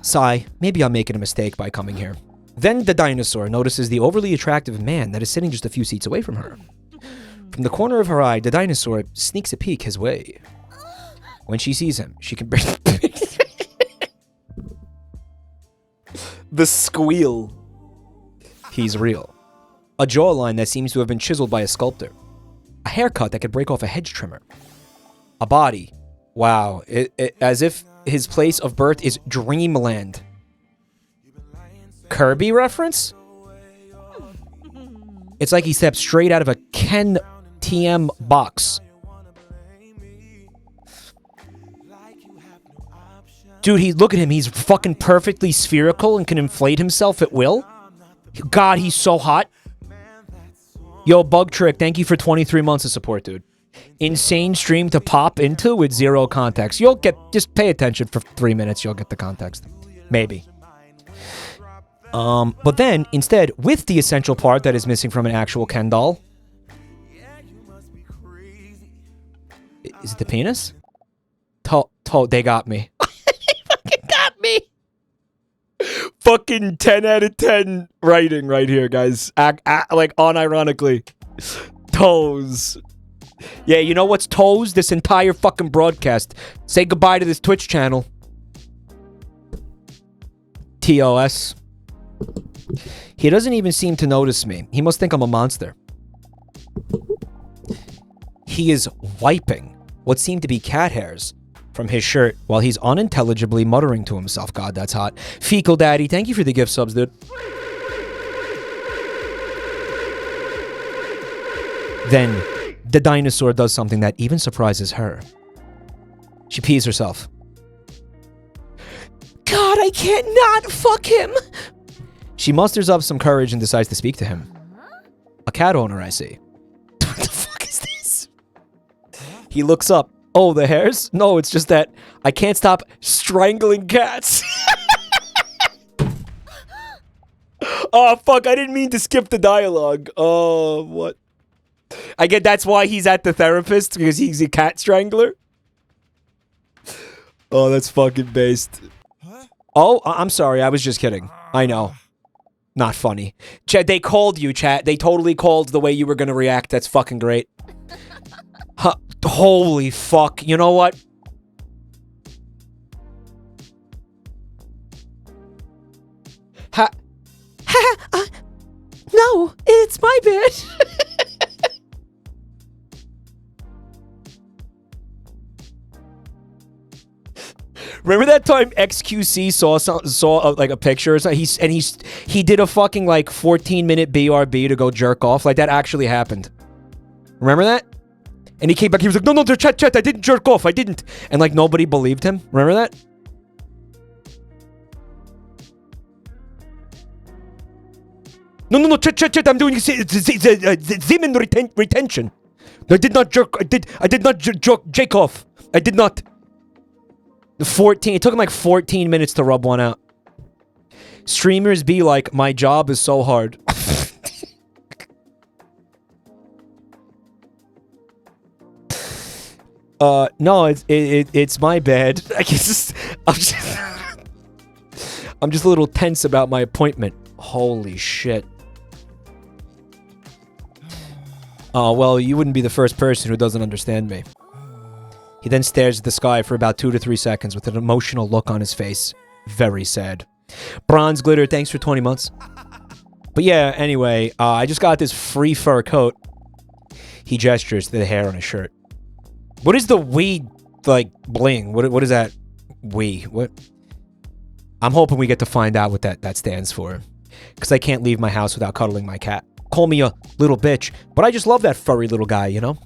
Sigh, maybe I'm making a mistake by coming here. Then the dinosaur notices the overly attractive man that is sitting just a few seats away from her. From the corner of her eye, the dinosaur sneaks a peek his way. When she sees him, she can barely... The squeal. He's real. A jawline that seems to have been chiseled by a sculptor. A haircut that could break off a hedge trimmer. A body. Wow. As if his place of birth is Dreamland. Kirby reference? It's like he stepped straight out of a Ken TM box. Dude, look at him. He's fucking perfectly spherical and can inflate himself at will. God, he's so hot. Yo, Bug Trick, thank you for 23 months of support, dude. Insane stream to pop into with zero context. You'll get, just pay attention for 3 minutes. You'll get the context. Maybe. But then, instead, with the essential part that is missing from an actual Ken doll. Is it the penis? They got me. Got me. Fucking 10 out of 10 writing right here, guys. Like, unironically. Toes. Yeah, you know what's toes? This entire fucking broadcast. Say goodbye to this Twitch channel. TOS. He doesn't even seem to notice me. He must think I'm a monster. He is wiping what seem to be cat hairs from his shirt while he's unintelligibly muttering to himself. God, that's hot. Fecal Daddy, thank you for the gift subs, dude. Then, the dinosaur does something that even surprises her. She pees herself. God, I can't not fuck him. She musters up some courage and decides to speak to him. A cat owner, I see. What the fuck is this? He looks up, Oh, the hairs? No, it's just that I can't stop strangling cats. Oh, fuck, I didn't mean to skip the dialogue. Oh, what? I get that's why he's at the therapist, because he's a cat strangler. Oh, that's fucking based. Oh, I'm sorry, I was just kidding. I know. Not funny. Chat, they called you, chat. They totally called the way you were gonna react. That's fucking great. Huh. Holy fuck. You know what? Ha. No, it's my bed. Remember that time XQC saw like a picture or something? He did a fucking like 14-minute BRB to go jerk off. Like that actually happened. Remember that? And he came back. He was like, no, chat, I didn't jerk off. I didn't. And like nobody believed him. Remember that? No, chat. I'm doing semen retention. I did not jerk. I did not jerk off. I did not. 14. It took him like 14 minutes to rub one out. Streamers be like, my job is so hard. No, it's my bad. I'm just a little tense about my appointment. Holy shit. Oh, well, you wouldn't be the first person who doesn't understand me. He then stares at the sky for about 2 to 3 seconds with an emotional look on his face. Very sad. Bronze Glitter, thanks for 20 months. But yeah, anyway, I just got this free fur coat. He gestures to the hair on his shirt. What is the we, like, bling? What is that? We? What? I'm hoping we get to find out what that stands for. Because I can't leave my house without cuddling my cat. Call me a little bitch, but I just love that furry little guy, you know?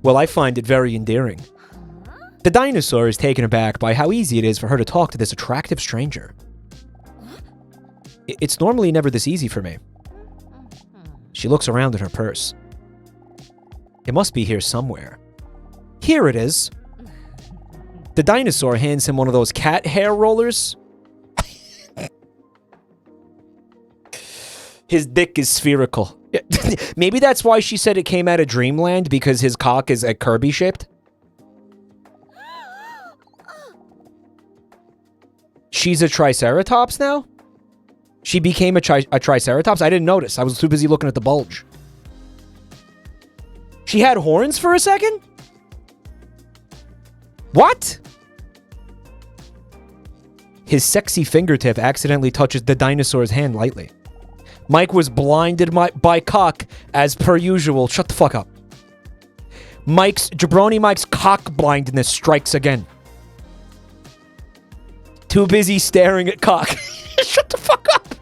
Well, I find it very endearing. The dinosaur is taken aback by how easy it is for her to talk to this attractive stranger. It's normally never this easy for me. She looks around in her purse. It must be here somewhere. Here it is. The dinosaur hands him one of those cat hair rollers. His dick is spherical. Maybe that's why she said it came out of Dreamland, because his cock is Kirby shaped. She's a Triceratops now? She became a Triceratops? I didn't notice. I was too busy looking at the bulge. She had horns for a second? What? His sexy fingertip accidentally touches the dinosaur's hand lightly. Mike was blinded by cock as per usual. Shut the fuck up. JabroniMike's cock blindness strikes again. Too busy staring at cock. Shut the fuck up.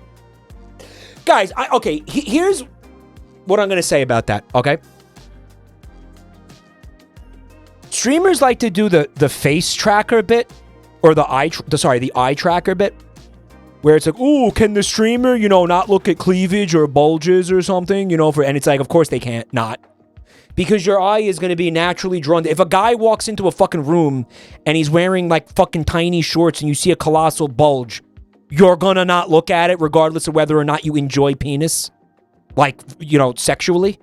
Guys, okay, here's what I'm going to say about that, okay? Streamers like to do the face tracker bit, or the eye tracker bit. Where it's like, ooh, can the streamer, you know, not look at cleavage or bulges or something, you know, and it's like, of course they can't not. Because your eye is going to be naturally drawn to, if a guy walks into a fucking room and he's wearing like fucking tiny shorts and you see a colossal bulge, you're going to not look at it regardless of whether or not you enjoy penis. Like, you know, sexually.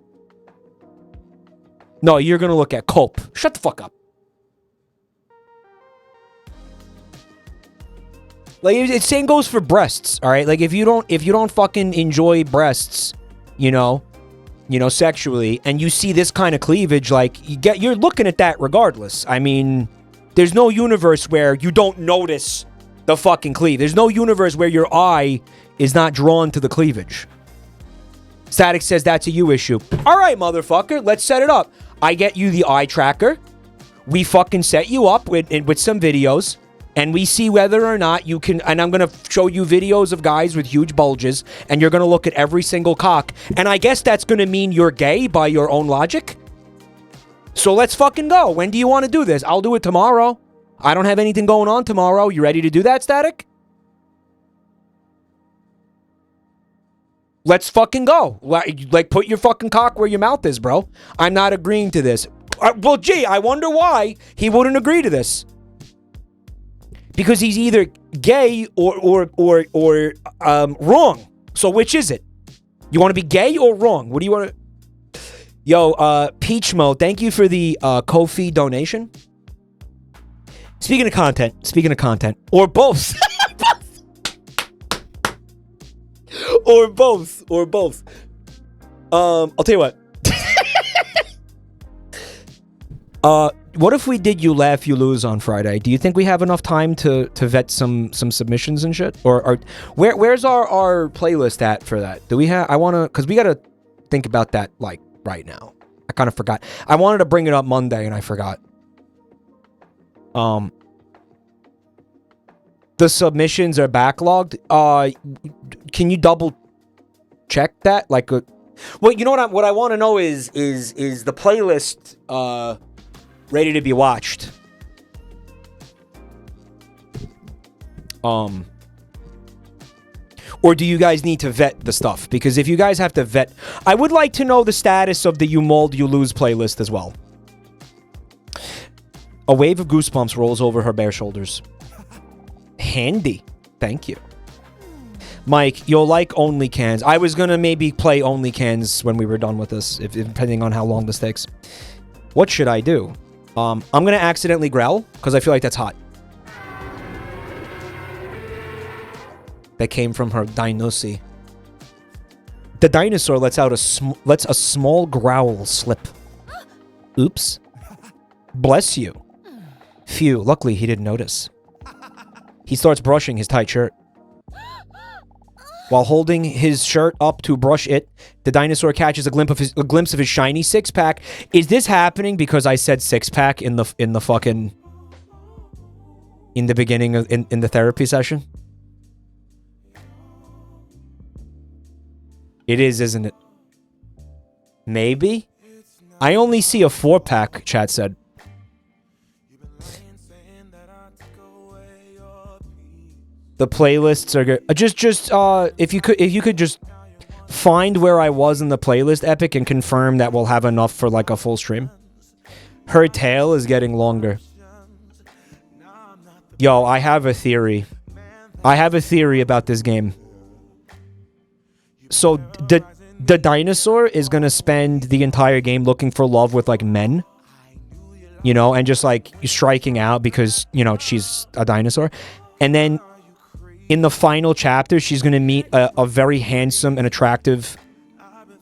No, you're going to look at cope. Shut the fuck up. Like, the same goes for breasts, all right? Like, if you don't fucking enjoy breasts, you know, sexually, and you see this kind of cleavage, like, you're looking at that regardless. I mean, there's no universe where you don't notice the fucking cleave. There's no universe where your eye is not drawn to the cleavage. Static says that's a you issue. All right, motherfucker, let's set it up. I get you the eye tracker. We fucking set you up with some videos. And we see whether or not you can, and I'm going to show you videos of guys with huge bulges, and you're going to look at every single cock. And I guess that's going to mean you're gay by your own logic. So let's fucking go. When do you want to do this? I'll do it tomorrow. I don't have anything going on tomorrow. You ready to do that, Static? Let's fucking go. Like, put your fucking cock where your mouth is, bro. I'm not agreeing to this. Well, gee, I wonder why he wouldn't agree to this. Because he's either gay or wrong. So which is it? You want to be gay or wrong? What do you want to... Yo, Peachmo, thank you for the Ko-fi donation. Speaking of content, or both. or both. I'll tell you what. What if we did You Laugh, You Lose on Friday? Do you think we have enough time to vet some submissions and shit? Or where's our playlist at for that? Do we have... I want to... Because we got to think about that, like, right now. I kind of forgot. I wanted to bring it up Monday, and I forgot. The submissions are backlogged. Can you double check that? Like, well, you know what I want to know is the playlist ready to be watched? Or do you guys need to vet the stuff? Because if you guys have to vet, I would like to know the status of the You Mold, You Lose playlist as well. A wave of goosebumps rolls over her bare shoulders. Handy. Thank you. Mike, you'll like Only Cans. I was gonna maybe play Only Cans when we were done with this, depending on how long this takes. What should I do? I'm gonna accidentally growl, because I feel like that's hot. That came from her Dinosaur. The dinosaur lets a small growl slip. Oops. Bless you. Phew, luckily he didn't notice. He starts brushing his tight shirt. While holding his shirt up to brush it, the dinosaur catches a glimpse of his shiny six-pack. Is this happening because I said six-pack in the beginning of in the therapy session? It is, isn't it? Maybe? I only see a 4-pack, chat said. The playlists are good. Just if you could just find where I was in the playlist, Epic, and confirm that we'll have enough for like a full stream. Her tail is getting longer. Yo, I have a theory. I have a theory about this game. So the dinosaur is gonna spend the entire game looking for love with like men, you know, and just like striking out because, you know, she's a dinosaur. And then in the final chapter, she's going to meet a very handsome and attractive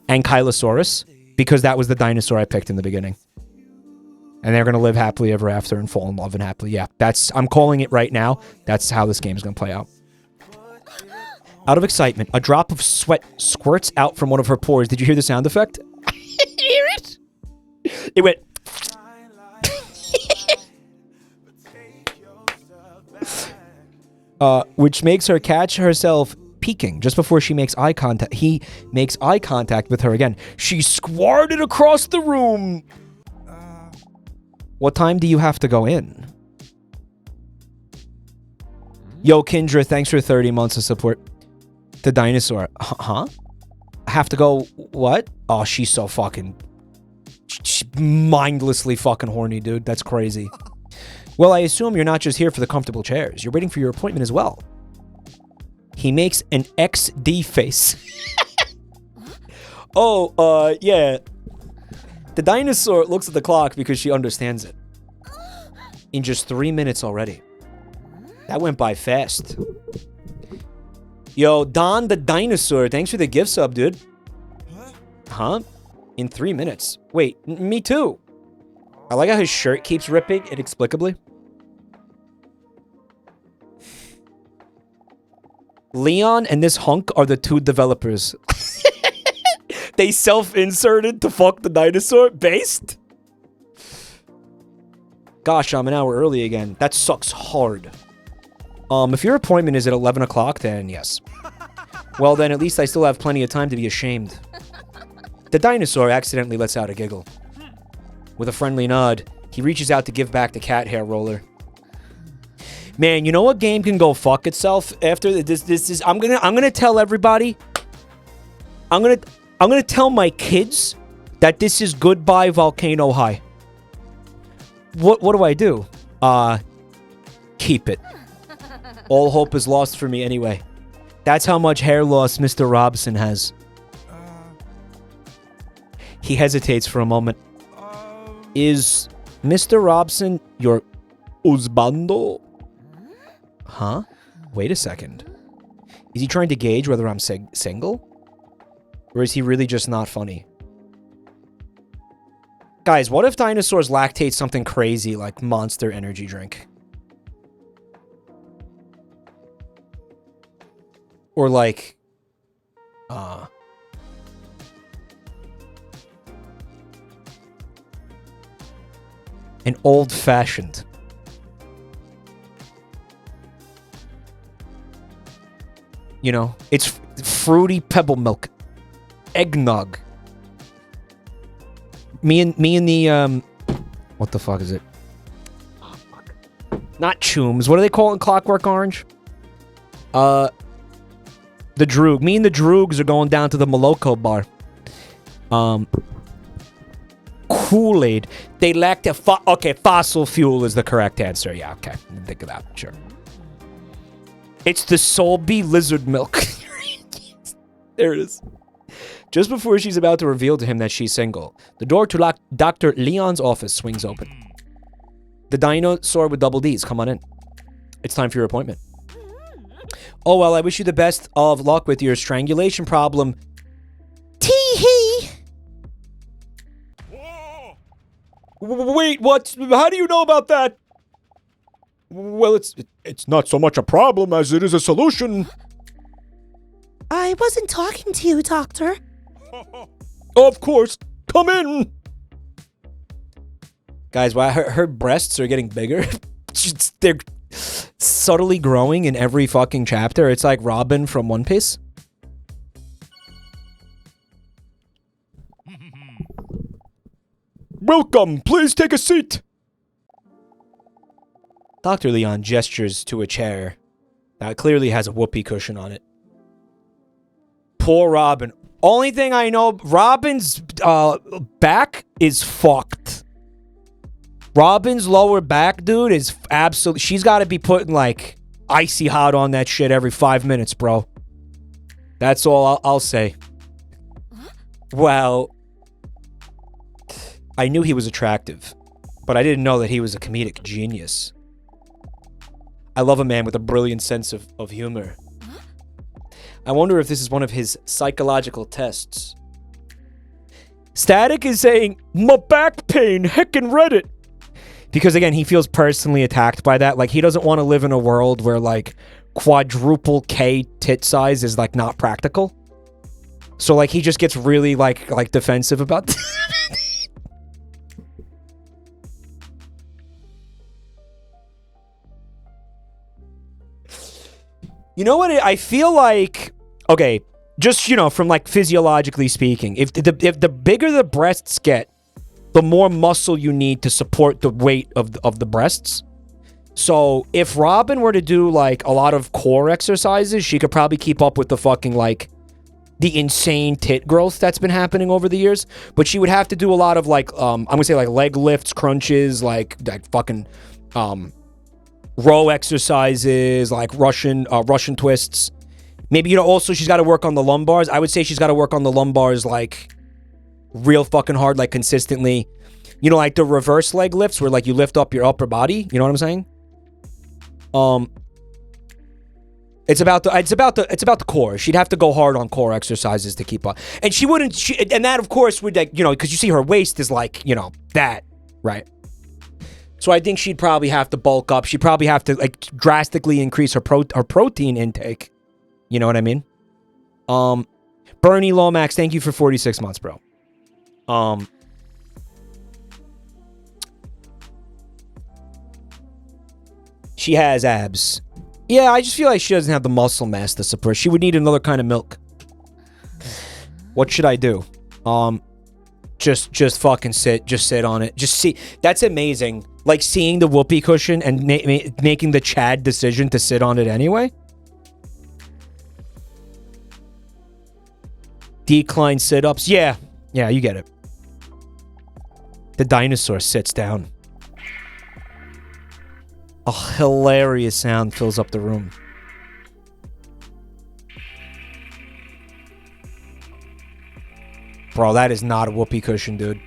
Ankylosaurus, because that was the dinosaur I picked in the beginning. And they're going to live happily ever after and fall in love and happily. Yeah, I'm calling it right now. That's how this game is going to play out. Out of excitement, a drop of sweat squirts out from one of her pores. Did you hear the sound effect? Did you hear it? It went... which makes her catch herself peeking just before she makes eye contact. He makes eye contact with her again. She squirted across the room. What time do you have to go in? Yo, Kindra, thanks for 30 months of support. The dinosaur. Huh? I have to go... What? Oh, she's so fucking... She's mindlessly fucking horny, dude. That's crazy. Well, I assume you're not just here for the comfortable chairs. You're waiting for your appointment as well. He makes an XD face. Oh, yeah. The dinosaur looks at the clock because she understands it. In just 3 minutes already. That went by fast. Yo, Don the Dinosaur, thanks for the gift sub, dude. Huh? In 3 minutes. Wait, me too. I like how his shirt keeps ripping inexplicably. Leon and this hunk are the two developers. They self-inserted to fuck the dinosaur? Based? Gosh, I'm an hour early again. That sucks hard. If your appointment is at 11 o'clock, then yes. Well, then at least I still have plenty of time to be ashamed. The dinosaur accidentally lets out a giggle. With a friendly nod, he reaches out to give back the cat hair roller. Man, you know what game can go fuck itself after this? I'm gonna tell everybody. I'm gonna tell my kids that this is Goodbye Volcano High. what do I do? Keep it. All hope is lost for me anyway. That's how much hair loss Mr. Robson has. He hesitates for a moment. Is Mr. Robson your husbando? Huh? Wait a second. Is he trying to gauge whether I'm single? Or is he really just not funny? Guys, what if dinosaurs lactate something crazy like Monster energy drink? Or like... an old-fashioned. You know, it's fruity pebble milk. Eggnog. Me and the, what the fuck is it? Oh, fuck. Not Chooms. What do they call it in Clockwork Orange? The Droog. Me and the Droogs are going down to the Moloko bar. Kool-Aid. They lack the okay, fossil fuel is the correct answer. Yeah, okay. Didn't think of that. Sure. It's the Solby lizard milk. There it is. Just before she's about to reveal to him that she's single, the door to Dr. Leon's office swings open. The dinosaur with double D's. Come on in. It's time for your appointment. Oh, well, I wish you the best of luck with your strangulation problem. Tee-hee! Wait, what? How do you know about that? Well, it's not so much a problem as it is a solution. I wasn't talking to you, Doctor. Of course. Come in. Guys, wow, her breasts are getting bigger. They're subtly growing in every fucking chapter. It's like Robin from One Piece. Welcome. Please take a seat. Dr. Leon gestures to a chair that clearly has a whoopee cushion on it. Poor Robin. Only thing I know, Robin's back is fucked. Robin's lower back, dude, is absolutely... She's got to be putting, like, icy hot on that shit every 5 minutes, bro. That's all I'll say. Well, I knew he was attractive, but I didn't know that he was a comedic genius. I love a man with a brilliant sense of humor. I wonder if this is one of his psychological tests. Static is saying, my back pain, heckin' Reddit. Because, again, he feels personally attacked by that. Like, he doesn't want to live in a world where, like, quadruple K tit size is, like, not practical. So, like, he just gets really, like defensive about You know what? I feel like... Okay, just, you know, from, like, physiologically speaking, if the bigger the breasts get, the more muscle you need to support the weight of the breasts. So, if Robin were to do, like, a lot of core exercises, she could probably keep up with the fucking, like, the insane tit growth that's been happening over the years. But she would have to do a lot of, like, I'm gonna say, like, leg lifts, crunches, like fucking, row exercises, like Russian twists. Maybe, you know, also she's got to work on the lumbars. I would say she's got to work on the lumbars, like, real fucking hard, like, consistently. You know, like the reverse leg lifts where, like, you lift up your upper body. You know what I'm saying? It's about the core. She'd have to go hard on core exercises to keep up. And she wouldn't, and that, of course, would, like, you know, because you see her waist is, like, you know, that, right? So I think she'd probably have to bulk up. She'd probably have to, like, drastically increase her protein intake. You know what I mean? Bernie Lomax, thank you for 46 months, bro. She has abs. Yeah, I just feel like she doesn't have the muscle mass to support. She would need another kind of milk. What should I do? Just fucking sit. Just sit on it. Just see. That's amazing. Like, seeing the whoopee cushion and making the Chad decision to sit on it anyway. Decline sit-ups. Yeah, you get it. The dinosaur sits down. A hilarious sound fills up the room. Bro, that is not a whoopee cushion, dude.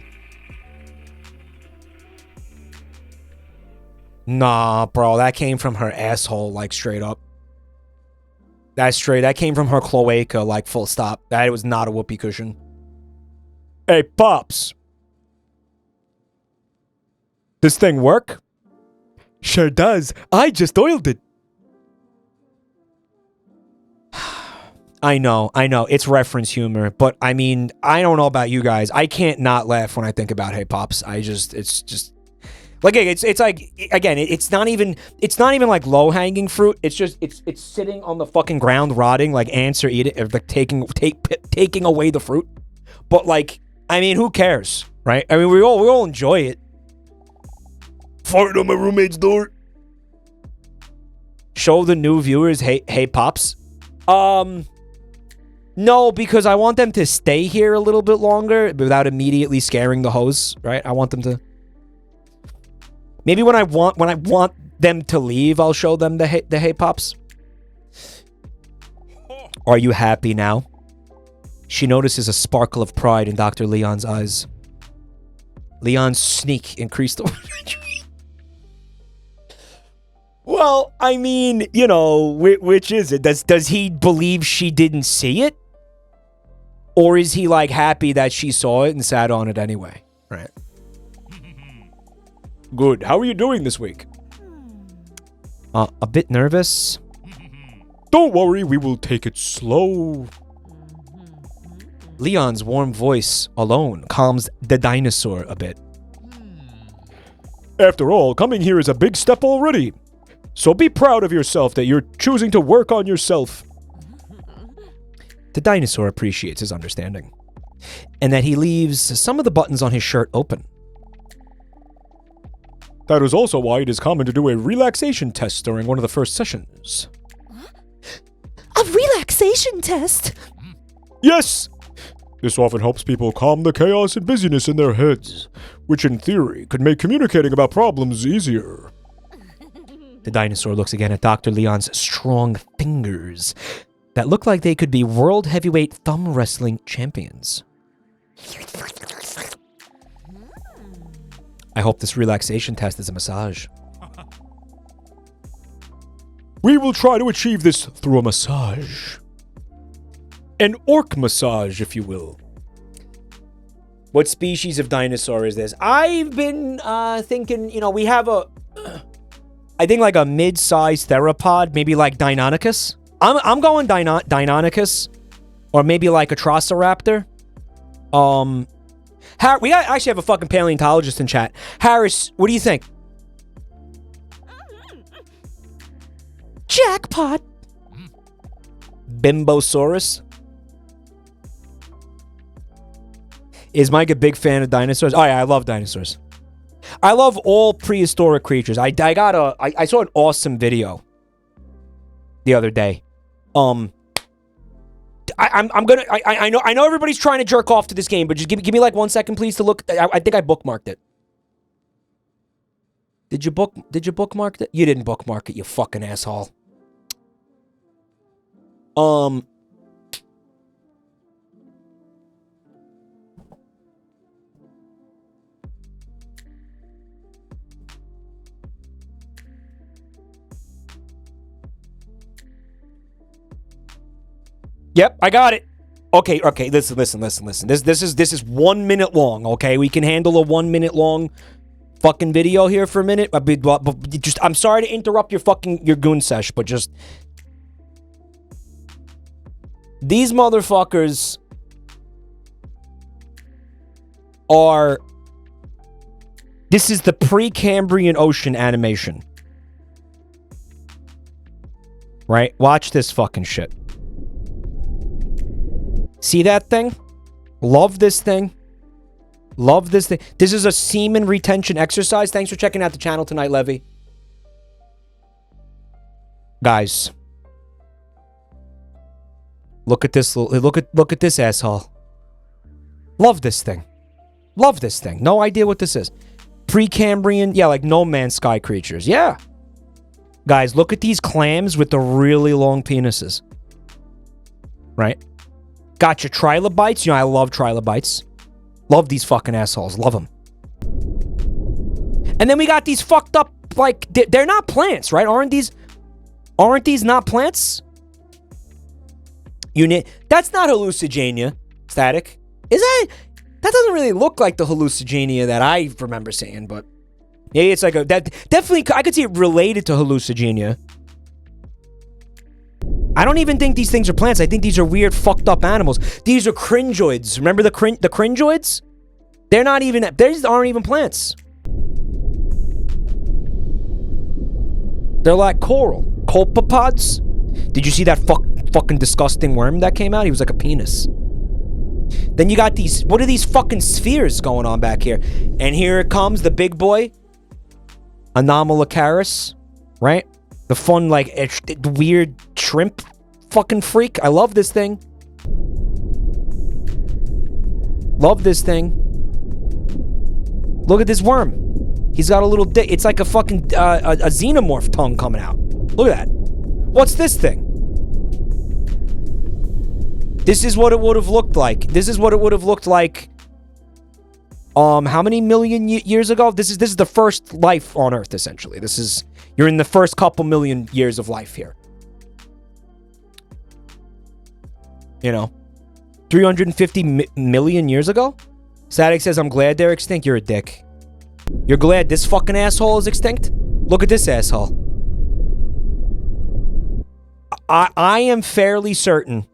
Nah, bro, that came from her asshole, like, straight up. That came from her cloaca, like, full stop. That was not a whoopee cushion. Hey, Pops. This thing work? Sure does. I just oiled it. I know. It's reference humor, but I mean, I don't know about you guys. I can't not laugh when I think about Hey Pops. It's just like it's like again, it's not even like low hanging fruit. It's just it's sitting on the fucking ground rotting like ants are eating, like taking away the fruit. But like, I mean, who cares, right? I mean, we all enjoy it. Fart on my roommate's door. Show the new viewers Hey Pops. No, because I want them to stay here a little bit longer without immediately scaring the host, right? I want them to. Maybe when I want them to leave, I'll show them the Hey Pops. Are you happy now? She notices a sparkle of pride in Dr. Leon's eyes. Leon's sneak increased the. Well, I mean, you know, which is it? Does he believe she didn't see it? Or is he, like, happy that she saw it and sat on it anyway? Right. Good. How are you doing this week? A bit nervous. Don't worry, we will take it slow. Leon's warm voice alone calms the dinosaur a bit. After all, coming here is a big step already. So be proud of yourself that you're choosing to work on yourself. The dinosaur appreciates his understanding, and that he leaves some of the buttons on his shirt open. That is also why it is common to do a relaxation test during one of the first sessions. A relaxation test? Yes! This often helps people calm the chaos and busyness in their heads, which in theory could make communicating about problems easier. The dinosaur looks again at Dr. Leon's strong fingers that look like they could be world heavyweight thumb wrestling champions. I hope this relaxation test is a massage. We will try to achieve this through a massage. An orc massage, if you will. What species of dinosaur is this? I've been thinking, you know, we have I think like a mid-sized theropod, maybe like Deinonychus. I'm going Deinonychus, or maybe like a Troceraptor. We actually have a fucking paleontologist in chat. Harris, what do you think? Jackpot. Bimbosaurus. Is Mike a big fan of dinosaurs? Oh yeah, I love dinosaurs. I love all prehistoric creatures. I saw an awesome video the other day. I know everybody's trying to jerk off to this game, but just give me like 1 second, please, to look. I think I bookmarked it. Did you bookmark it? You didn't bookmark it, you fucking asshole. Yep, I got it. Okay, listen. This is 1 minute long, okay? We can handle a 1 minute long fucking video here for a minute. I'm sorry to interrupt your goon sesh, but just these motherfuckers are. This is the Precambrian ocean animation. Right? Watch this fucking shit. See that thing? Love this thing. Love this thing. This is a semen retention exercise. Thanks for checking out the channel tonight, Levy. Guys. Look at this. Look at this asshole. Love this thing. Love this thing. No idea what this is. Precambrian. Yeah, like No Man's Sky creatures. Yeah. Guys, look at these clams with the really long penises. Right? Got your trilobites. You know, I love trilobites. Love these fucking assholes. Love them. And then we got these fucked up, like, they're not plants, right? Aren't these not plants? That's not hallucigenia, Static. Is that? That doesn't really look like the hallucigenia that I remember seeing, but yeah, it's like that definitely, I could see it related to hallucigenia. I don't even think these things are plants. I think these are weird, fucked up animals. These are cringoids. Remember the cringoids? They're not even, these aren't even plants. They're like coral. Copepods? Did you see that fucking disgusting worm that came out? He was like a penis. Then you got these, what are these fucking spheres going on back here? And here it comes, the big boy. Anomalocaris, right? The fun, like, weird shrimp fucking freak. I love this thing. Love this thing. Look at this worm. He's got a little dick. It's like a fucking, a xenomorph tongue coming out. Look at that. What's this thing? This is what it would have looked like. This is what it would have looked like. How many million years ago? This is the first life on Earth, essentially. You're in the first couple million years of life here. You know, 350 million years ago? Static says, I'm glad they're extinct. You're a dick. You're glad this fucking asshole is extinct? Look at this asshole. I am fairly certain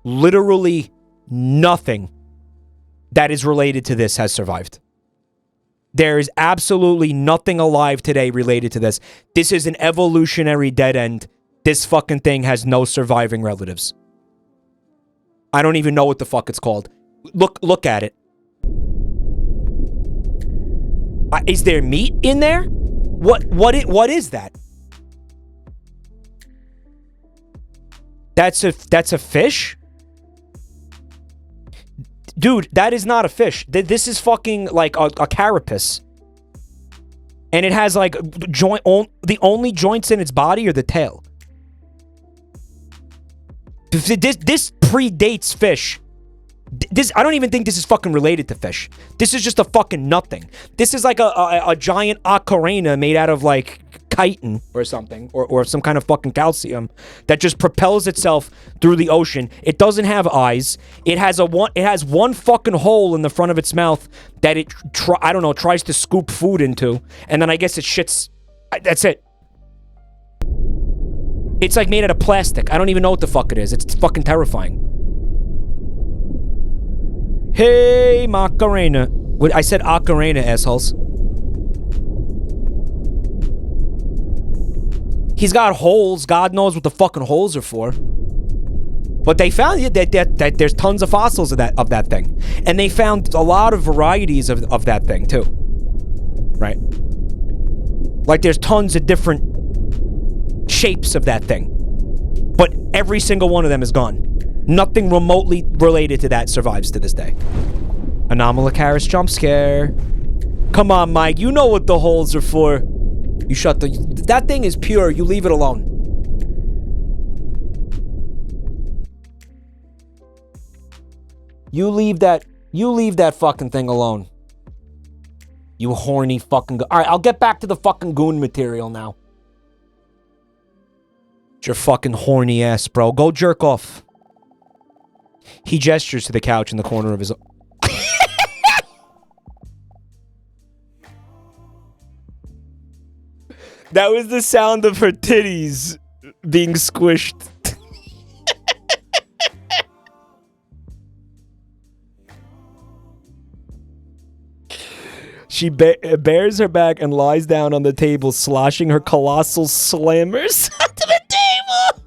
literally nothing that is related to this has survived. There is absolutely nothing alive today related to this. This is an evolutionary dead end. This fucking thing has no surviving relatives. I don't even know what the fuck it's called. Look at it. Is there meat in there? What is that? That's a fish? Dude, that is not a fish. This is fucking like a carapace. And it has like the only joints in its body are the tail. This predates fish. I don't even think this is fucking related to fish. This is just a fucking nothing. This is like a giant ocarina made out of like chitin or something, or some kind of fucking calcium that just propels itself through the ocean. It doesn't have eyes. It has one fucking hole in the front of its mouth that it tries to scoop food into, and then I guess it shits. That's it. It's like made out of plastic. I don't even know what the fuck it is. It's fucking terrifying. Hey, Macarena. I said ocarina, assholes. He's got holes. God knows what the fucking holes are for. But they found that there's tons of fossils of that thing. And they found a lot of varieties of that thing, too. Right? Like, there's tons of different shapes of that thing. But every single one of them is gone. Nothing remotely related to that survives to this day. Anomalocaris jump scare. Come on, Mike. You know what the holes are for. You shut the... That thing is pure. You leave it alone. You leave that fucking thing alone. You horny fucking... Alright, I'll get back to the fucking goon material now. It's your fucking horny ass, bro. Go jerk off. He gestures to the couch in the corner of his... That was the sound of her titties being squished. She bares her back and lies down on the table, sloshing her colossal slammers onto the table.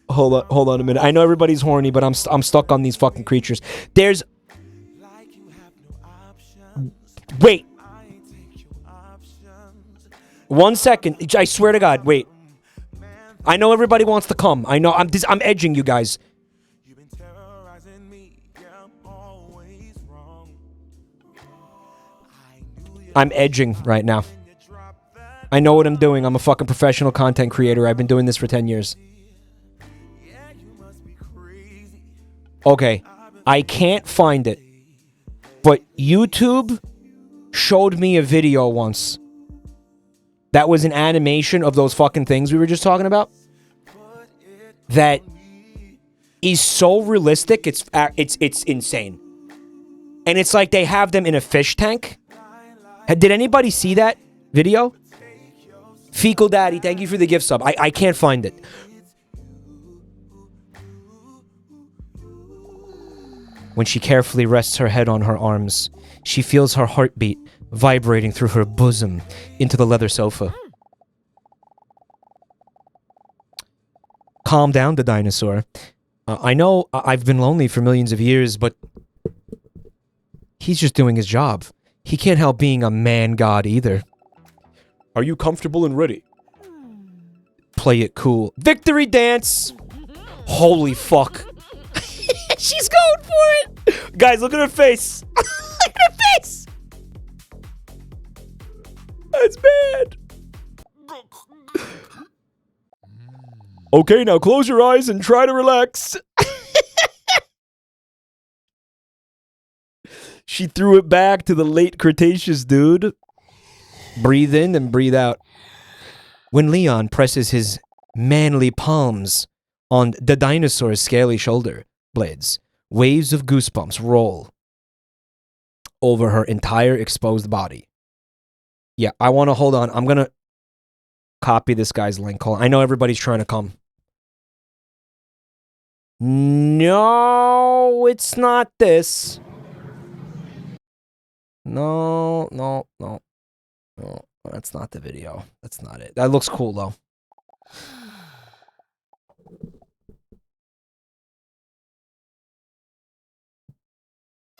Hold on a minute. I know everybody's horny, but I'm stuck on these fucking creatures. There's... Wait. 1 second. I swear to God. Wait. I know everybody wants to come. I know. I'm edging you guys. I'm edging right now. I know what I'm doing. I'm a fucking professional content creator. I've been doing this for 10 years. Okay, I can't find it. But YouTube showed me a video once. That was an animation of those fucking things we were just talking about. That is so realistic, it's insane. And it's like they have them in a fish tank. Did anybody see that video? Fecal Daddy, thank you for the gift sub. I can't find it. When she carefully rests her head on her arms, she feels her heartbeat vibrating through her bosom into the leather sofa. Calm down, the dinosaur. I know I've been lonely for millions of years, but he's just doing his job. He can't help being a man god either. Are you comfortable and ready? Play it cool. Victory dance! Holy fuck. She's going for it! Guys, look at her face. Look at her face! That's bad. Okay, now close your eyes and try to relax. She threw it back to the late Cretaceous, dude. Breathe in and breathe out. When Leon presses his manly palms on the dinosaur's scaly shoulder blades, waves of goosebumps roll over her entire exposed body. Yeah, I want to hold on. I'm going to copy this guy's link. I know everybody's trying to come. No, it's not this. No, that's not the video. That's not it. That looks cool, though.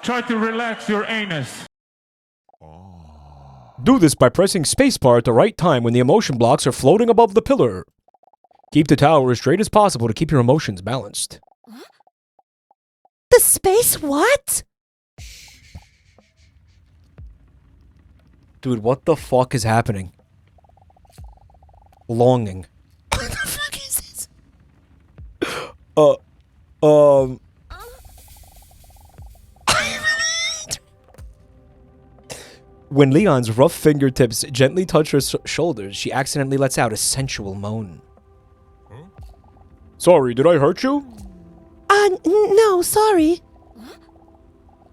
Try to relax your anus. Do this by pressing spacebar at the right time when the emotion blocks are floating above the pillar. Keep the tower as straight as possible to keep your emotions balanced. The space what? Dude, what the fuck is happening? Longing. What the fuck is this? When Leon's rough fingertips gently touch her shoulders, she accidentally lets out a sensual moan. Sorry, did I hurt you? No, sorry.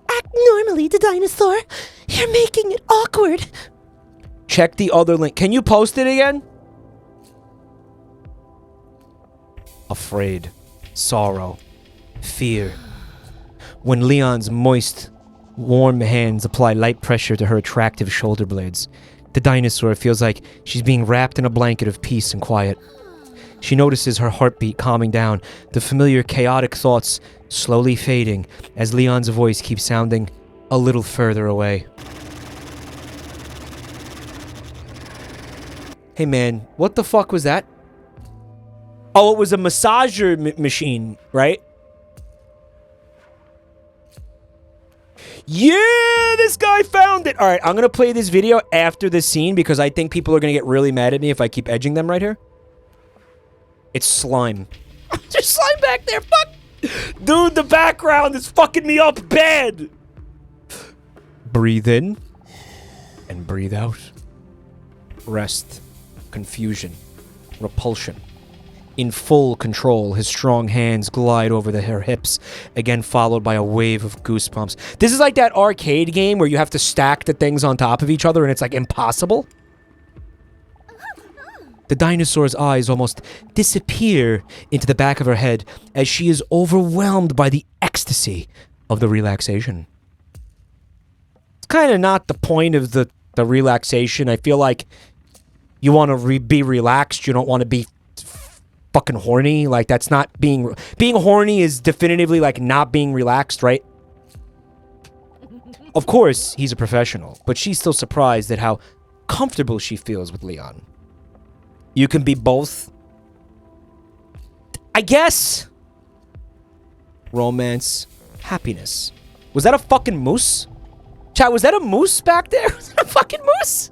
Act normally, the dinosaur. You're making it awkward. Check the other link. Can you post it again? Afraid, sorrow, fear. When Leon's moist, warm hands apply light pressure to her attractive shoulder blades, the dinosaur feels like she's being wrapped in a blanket of peace and quiet. She notices her heartbeat calming down, the familiar chaotic thoughts slowly fading as Leon's voice keeps sounding a little further away. Hey man, what the fuck was that? Oh, it was a massager machine, right? Yeah, this guy found it. All right, I'm going to play this video after this scene because I think people are going to get really mad at me if I keep edging them right here. It's slime. There's slime back there. Fuck. Dude, the background is fucking me up bad. Breathe in and breathe out. Rest, confusion, repulsion. In full control, his strong hands glide over her hips, again followed by a wave of goosebumps. This is like that arcade game where you have to stack the things on top of each other and it's like impossible. The dinosaur's eyes almost disappear into the back of her head as she is overwhelmed by the ecstasy of the relaxation. It's kind of not the point of the relaxation. I feel like you want to be relaxed. You don't want to be fucking horny. Like, that's not being horny is definitively like not being relaxed, right? Of course, he's a professional, but she's still surprised at how comfortable she feels with Leon. You can be both, I guess. Romance, happiness. Was that a fucking moose? Chat, was that a moose back there? Was that a fucking moose?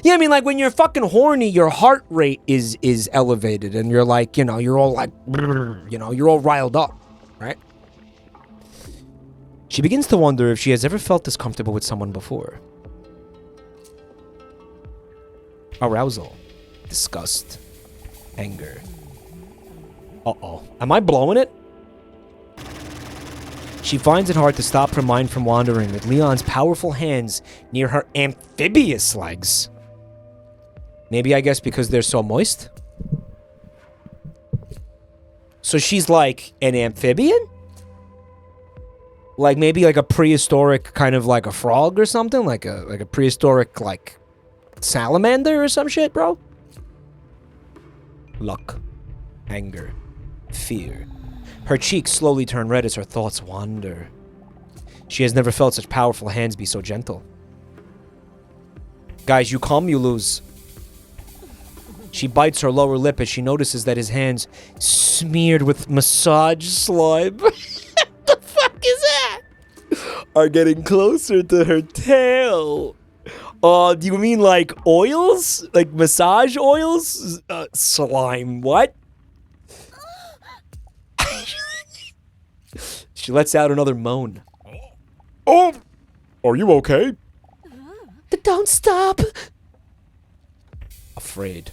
Yeah, I mean, like, when you're fucking horny, your heart rate is elevated, and you're like, you know, you're all like, you know, you're all riled up, right? She begins to wonder if she has ever felt this comfortable with someone before. Arousal, disgust, anger. Uh-oh. Am I blowing it? She finds it hard to stop her mind from wandering with Leon's powerful hands near her amphibious legs. Maybe, I guess, because they're so moist? So she's like an amphibian? Like maybe like a prehistoric kind of like a frog or something? Like a prehistoric like salamander or some shit, bro? Luck. Anger. Fear. Her cheeks slowly turn red as her thoughts wander. She has never felt such powerful hands be so gentle. Guys, you come, you lose. She bites her lower lip as she notices that his hands smeared with massage slime. What the fuck is that? Are getting closer to her tail. Do you mean like oils? Like massage oils? Slime, what? She lets out another moan. Oh! Are you okay? Don't stop! Afraid.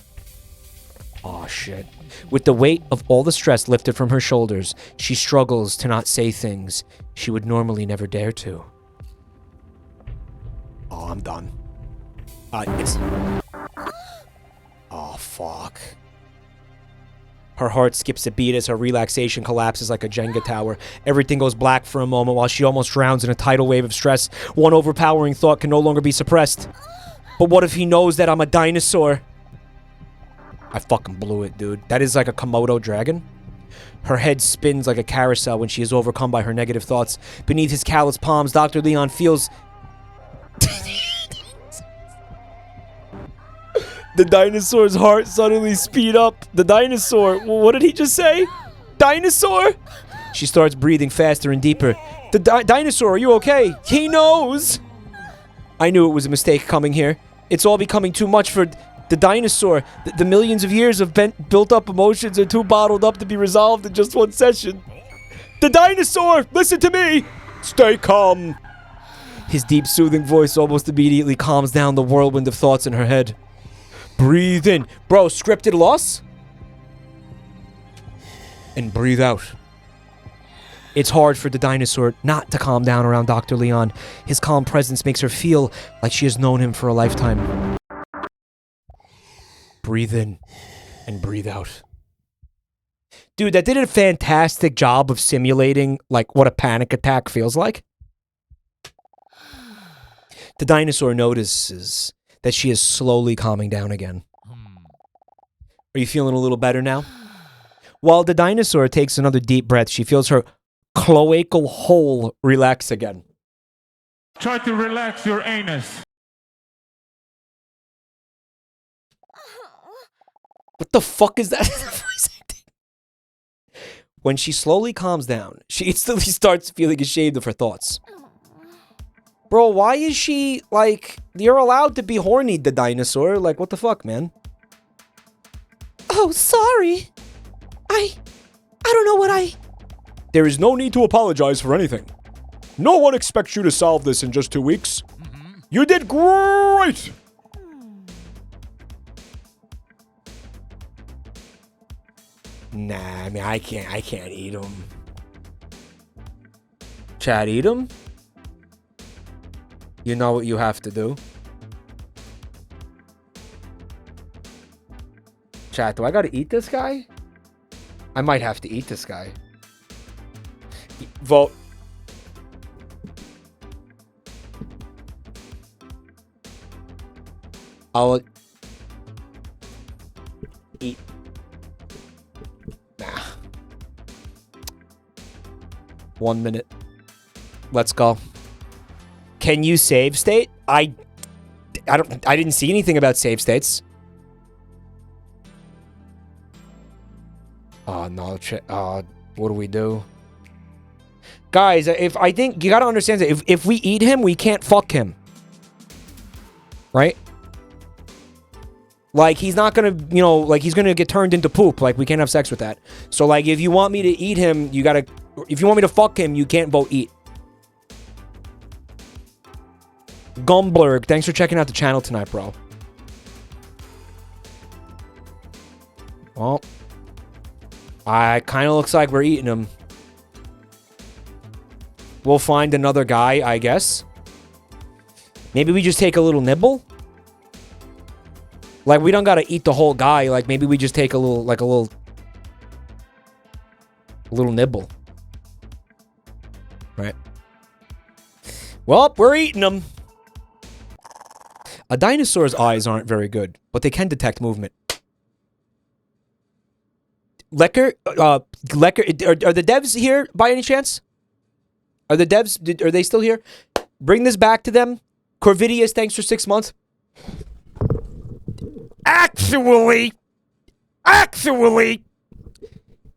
Aw, shit. With the weight of all the stress lifted from her shoulders, she struggles to not say things she would normally never dare to. Oh, I'm done. Oh, fuck. Her heart skips a beat as her relaxation collapses like a Jenga tower. Everything goes black for a moment while she almost drowns in a tidal wave of stress. One overpowering thought can no longer be suppressed. But what if he knows that I'm a dinosaur? I fucking blew it, dude. That is like a Komodo dragon. Her head spins like a carousel when she is overcome by her negative thoughts. Beneath his calloused palms, Dr. Leon feels... The dinosaur's heart suddenly speed up. The dinosaur... What did he just say? Dinosaur? She starts breathing faster and deeper. The dinosaur, are you okay? He knows! I knew it was a mistake coming here. It's all becoming too much for... The dinosaur, the millions of years of built-up emotions are too bottled up to be resolved in just one session. The dinosaur! Listen to me! Stay calm. His deep, soothing voice almost immediately calms down the whirlwind of thoughts in her head. Breathe in. Bro, scripted loss? And breathe out. It's hard for the dinosaur not to calm down around Dr. Leon. His calm presence makes her feel like she has known him for a lifetime. Breathe in and breathe out. Dude, that did a fantastic job of simulating like what a panic attack feels like. The dinosaur notices that she is slowly calming down again. Are you feeling a little better now? While the dinosaur takes another deep breath, she feels her cloacal hole relax again. Try to relax your anus. What the fuck is that? When she slowly calms down, she instantly starts feeling ashamed of her thoughts. Bro, why is she, like, you're allowed to be horny, the dinosaur. Like, what the fuck, man? Oh, sorry. I don't know what I... There is no need to apologize for anything. No one expects you to solve this in just 2 weeks. You did great! Nah, I mean, I can't eat them. Chad, eat them? You know what you have to do. Chat, do I gotta eat this guy? I might have to eat this guy. Vote. I'll eat. Nah. 1 minute. Let's go. Can you save state? I didn't see anything about save states. Oh no, what do we do? Guys, I think you gotta understand that if we eat him, we can't fuck him. right? Like, he's not gonna, you know, like, he's gonna get turned into poop. Like, we can't have sex with that. So, like, if you want me to eat him, you gotta... If you want me to fuck him, you can't vote eat. Gumblurg, thanks for checking out the channel tonight, bro. Well, kind of looks like we're eating him. We'll find another guy, I guess. Maybe we just take a little nibble? Like, we don't gotta eat the whole guy. Like, maybe we just take a little, like, a little nibble. Right. Well, we're eating them. A dinosaur's eyes aren't very good, but they can detect movement. Lecker, are the devs here by any chance? Are the devs, are they still here? Bring this back to them. Corvidius, thanks for 6 months. Actually,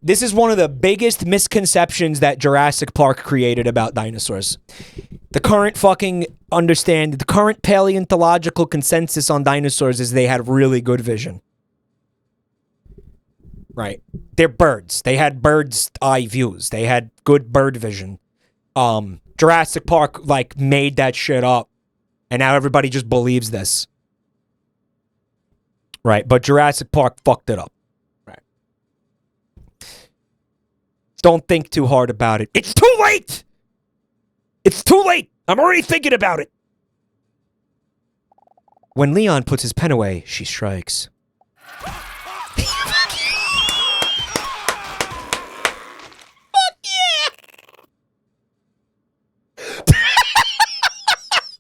this is one of the biggest misconceptions that Jurassic Park created about dinosaurs. The current the current paleontological consensus on dinosaurs is they had really good vision. Right. They're birds. They had bird's eye views. They had good bird vision. Jurassic Park, like, made that shit up. And now everybody just believes this. Right. But Jurassic Park fucked it up. Right. Don't think too hard about it. It's too late! It's too late! I'm already thinking about it! When Leon puts his pen away, she strikes.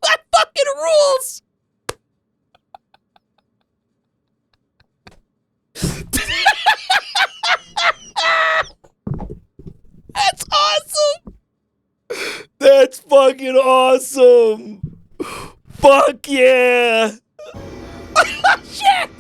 That fucking rules! That's awesome! That's fucking awesome! Fuck yeah! Shit!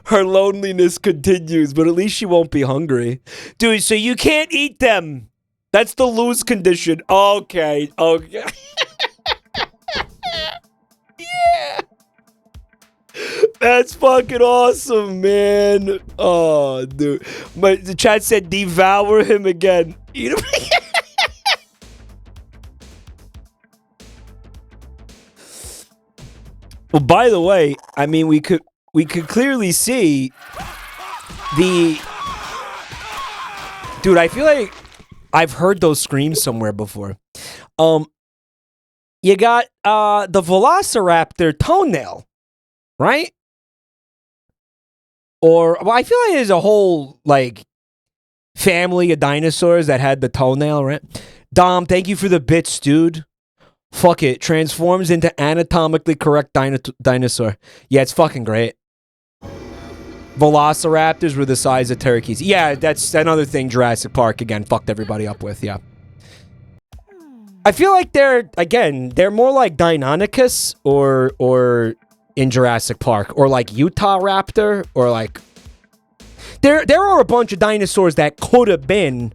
Her loneliness continues, but at least she won't be hungry. Dude, so you can't eat them. That's the lose condition. Okay. Yeah. That's fucking awesome, man. Oh, dude. The chat said devour him again. Eat him again. Well, by the way, I mean, we could clearly see the... Dude, I feel like I've heard those screams somewhere before. You got the Velociraptor toenail, right? Or, well, I feel like there's a whole, like, family of dinosaurs that had the toenail, right? Dom, thank you for the bits, dude. Fuck it. Transforms into anatomically correct dinosaur. Yeah, it's fucking great. Velociraptors were the size of turkeys. Yeah, that's another thing Jurassic Park, again, fucked everybody up with, yeah. I feel like they're more like Deinonychus or in Jurassic Park, or like Utah Raptor, or like... There are a bunch of dinosaurs that could have been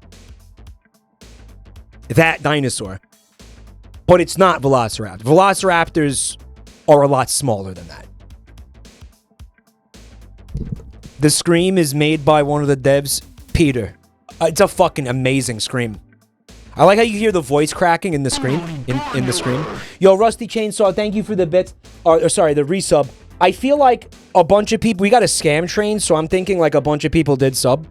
that dinosaur. But it's not Velociraptor. Velociraptors are a lot smaller than that. The scream is made by one of the devs, Peter. It's a fucking amazing scream. I like how you hear the voice cracking in the scream. In the scream. Yo, Rusty Chainsaw, thank you for the bits. Or sorry, the resub. I feel like a bunch of people... We got a scam train, so I'm thinking like a bunch of people did sub.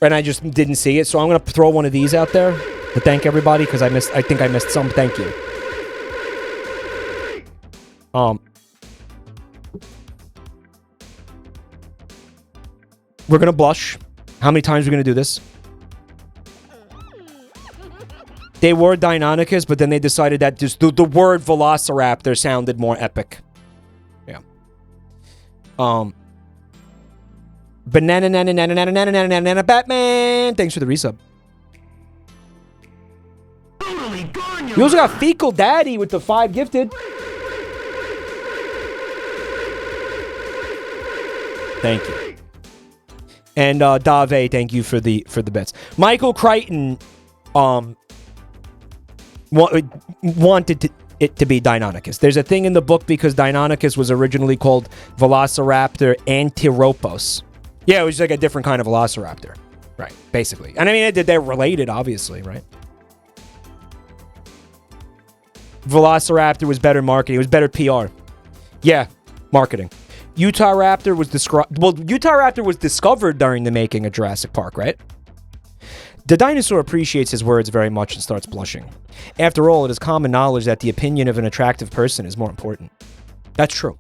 And I just didn't see it, so I'm going to throw one of these out there to thank everybody, because I think I missed some. Thank you. We're going to blush. How many times are we going to do this? They were Deinonychus, but then they decided that just the word Velociraptor sounded more epic. Yeah. Banana Batman. Thanks for the resub. You also got Fecal Daddy with the 5 gifted. Thank you. And Dave, thank you for the bits. Michael Crichton wanted it to be Deinonychus. There's a thing in the book because Deinonychus was originally called Velociraptor antiropos. Yeah, it was like a different kind of velociraptor. Right, basically. And I mean, they're related, obviously, right? Velociraptor was better marketing. It was better PR. Yeah, marketing. Utah Raptor was discovered during the making of Jurassic Park, right? The dinosaur appreciates his words very much and starts blushing. After all, it is common knowledge that the opinion of an attractive person is more important. That's true.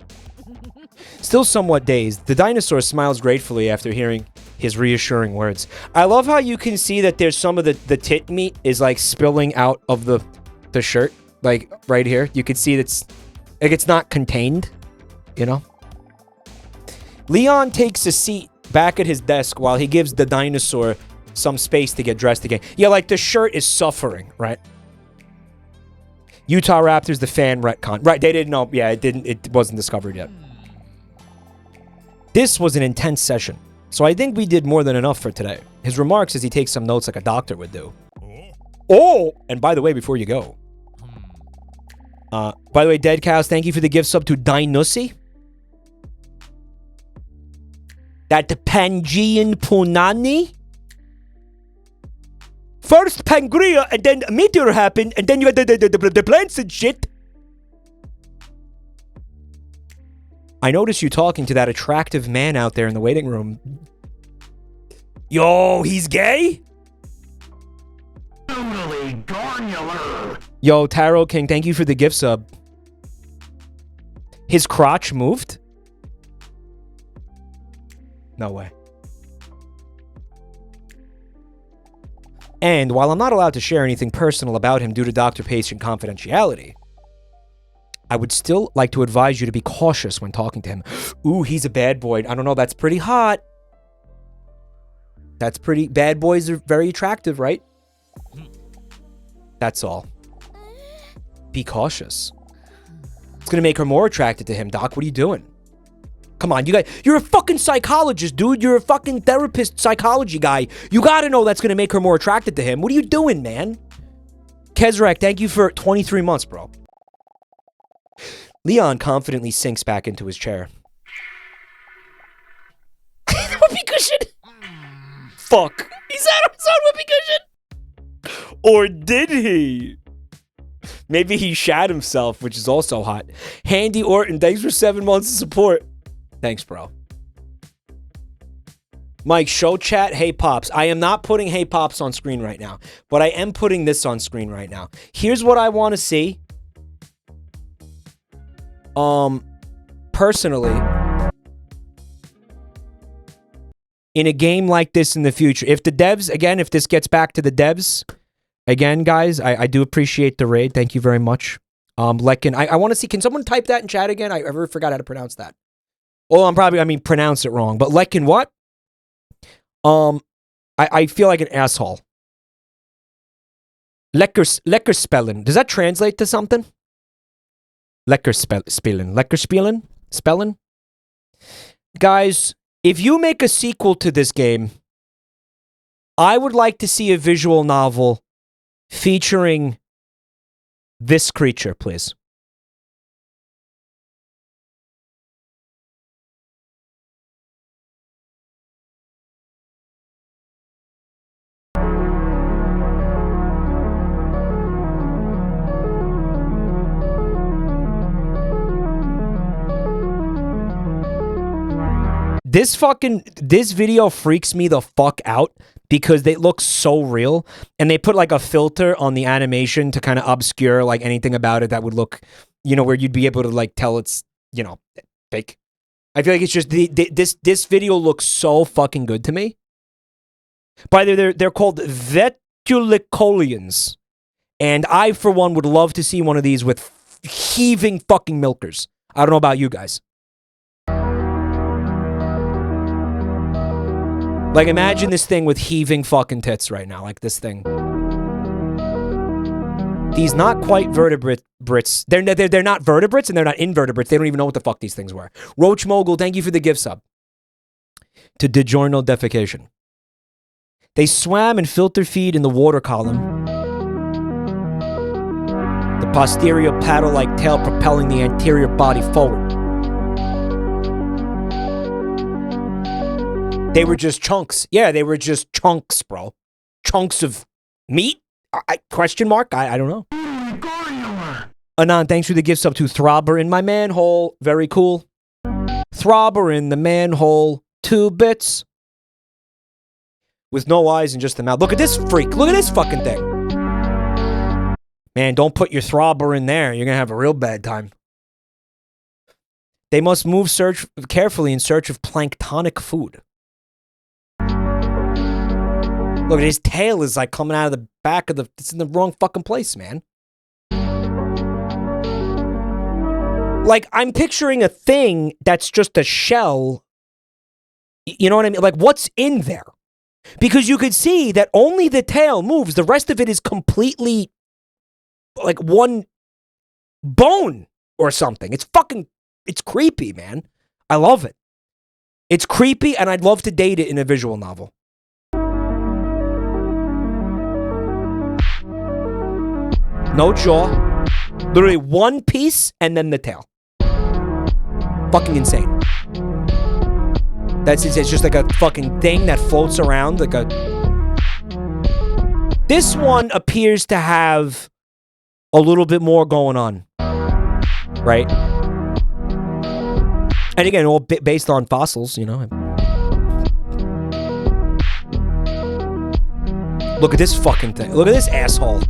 Still somewhat dazed, the dinosaur smiles gratefully after hearing his reassuring words. I love how you can see that there's some of the tit meat is like spilling out of the shirt. Like right here. You can see that's like it's not contained, you know? Leon takes a seat back at his desk while he gives the dinosaur some space to get dressed again. Yeah, like the shirt is suffering, right? Utah Raptors, the fan retcon. Right, they didn't know. Yeah, it wasn't discovered yet. This was an intense session, so I think we did more than enough for today. His remarks as he takes some notes like a doctor would do. Oh! And by the way, before you go. By the way, Dead Cows, thank you for the gift sub to Dinussy. That Pangean Punani. First Pangria, and then a meteor happened, and then you had the plants and shit. I noticed you talking to that attractive man out there in the waiting room. Yo, he's gay? Totally granular. Yo, Tarot King, thank you for the gift sub. His crotch moved? No way. And while I'm not allowed to share anything personal about him due to doctor-patient confidentiality, I would still like to advise you to be cautious when talking to him. Ooh, he's a bad boy. I don't know, that's pretty hot. That's pretty... Bad boys are very attractive, right? That's all. Be cautious. It's gonna make her more attracted to him, Doc. What are you doing? Come on, you guys. You're a fucking psychologist, dude. You're a fucking therapist, psychology guy. You gotta know that's gonna make her more attracted to him. What are you doing, man? Kezrak, thank you for 23 months, bro. Leon confidently sinks back into his chair. Whoopee cushion? Fuck. He sat on his own whoopee cushion? Or did he? Maybe he shat himself, which is also hot. Handy Orton, thanks for 7 months of support. Thanks, bro. Mike, show chat Hey Pops. I am not putting Hey Pops on screen right now, but I am putting this on screen right now. Here's what I want to see. Personally, in a game like this in the future, if the devs, again, if this gets back to the devs, again, guys, I do appreciate the raid. Thank you very much. Lekin, I want to see, can someone type that in chat again? I ever forgot how to pronounce that. Well, pronounce it wrong, but Lekin what? I feel like an asshole. Lekker spelling. Does that translate to something? Lekker spelling. Lekker spelling? Spelling? Guys, if you make a sequel to this game, I would like to see a visual novel featuring this creature, please. This video freaks me the fuck out because they look so real, and they put like a filter on the animation to kind of obscure like anything about it that would look, you know, where you'd be able to like tell it's, you know, fake. I feel like it's just this video looks so fucking good to me. By the way, they're called Vetulicolians, and I for one would love to see one of these with heaving fucking milkers. I don't know about you guys. Like, imagine this thing with heaving fucking tits right now, like this thing. These not quite vertebrates. They're not vertebrates and they're not invertebrates. They don't even know what the fuck these things were. Roach Mogul, thank you for the gift sub. to diurnal defecation. They swam and filter feed in the water column. The posterior paddle-like tail propelling the anterior body forward. They were just chunks. Yeah, they were just chunks, bro. Chunks of meat? Question mark? I don't know. Anand, thanks for the gift sub to Throbber in my manhole. Very cool. Throbber in the manhole. 2 bits. With no eyes and just the mouth. Look at this freak. Look at this fucking thing. Man, don't put your Throbber in there. You're going to have a real bad time. They must move carefully in search of planktonic food. Look at his tail is like coming out of the back of the... It's in the wrong fucking place, man. Like, I'm picturing a thing that's just a shell. You know what I mean? Like, what's in there? Because you could see that only the tail moves. The rest of it is completely like one bone or something. It's creepy, man. I love it. It's creepy, and I'd love to date it in a visual novel. No jaw. Literally one piece and then the tail. Fucking insane. It's just like a fucking thing that floats around like a... This one appears to have a little bit more going on. Right? And again, all based on fossils, you know. Look at this fucking thing. Look at this asshole.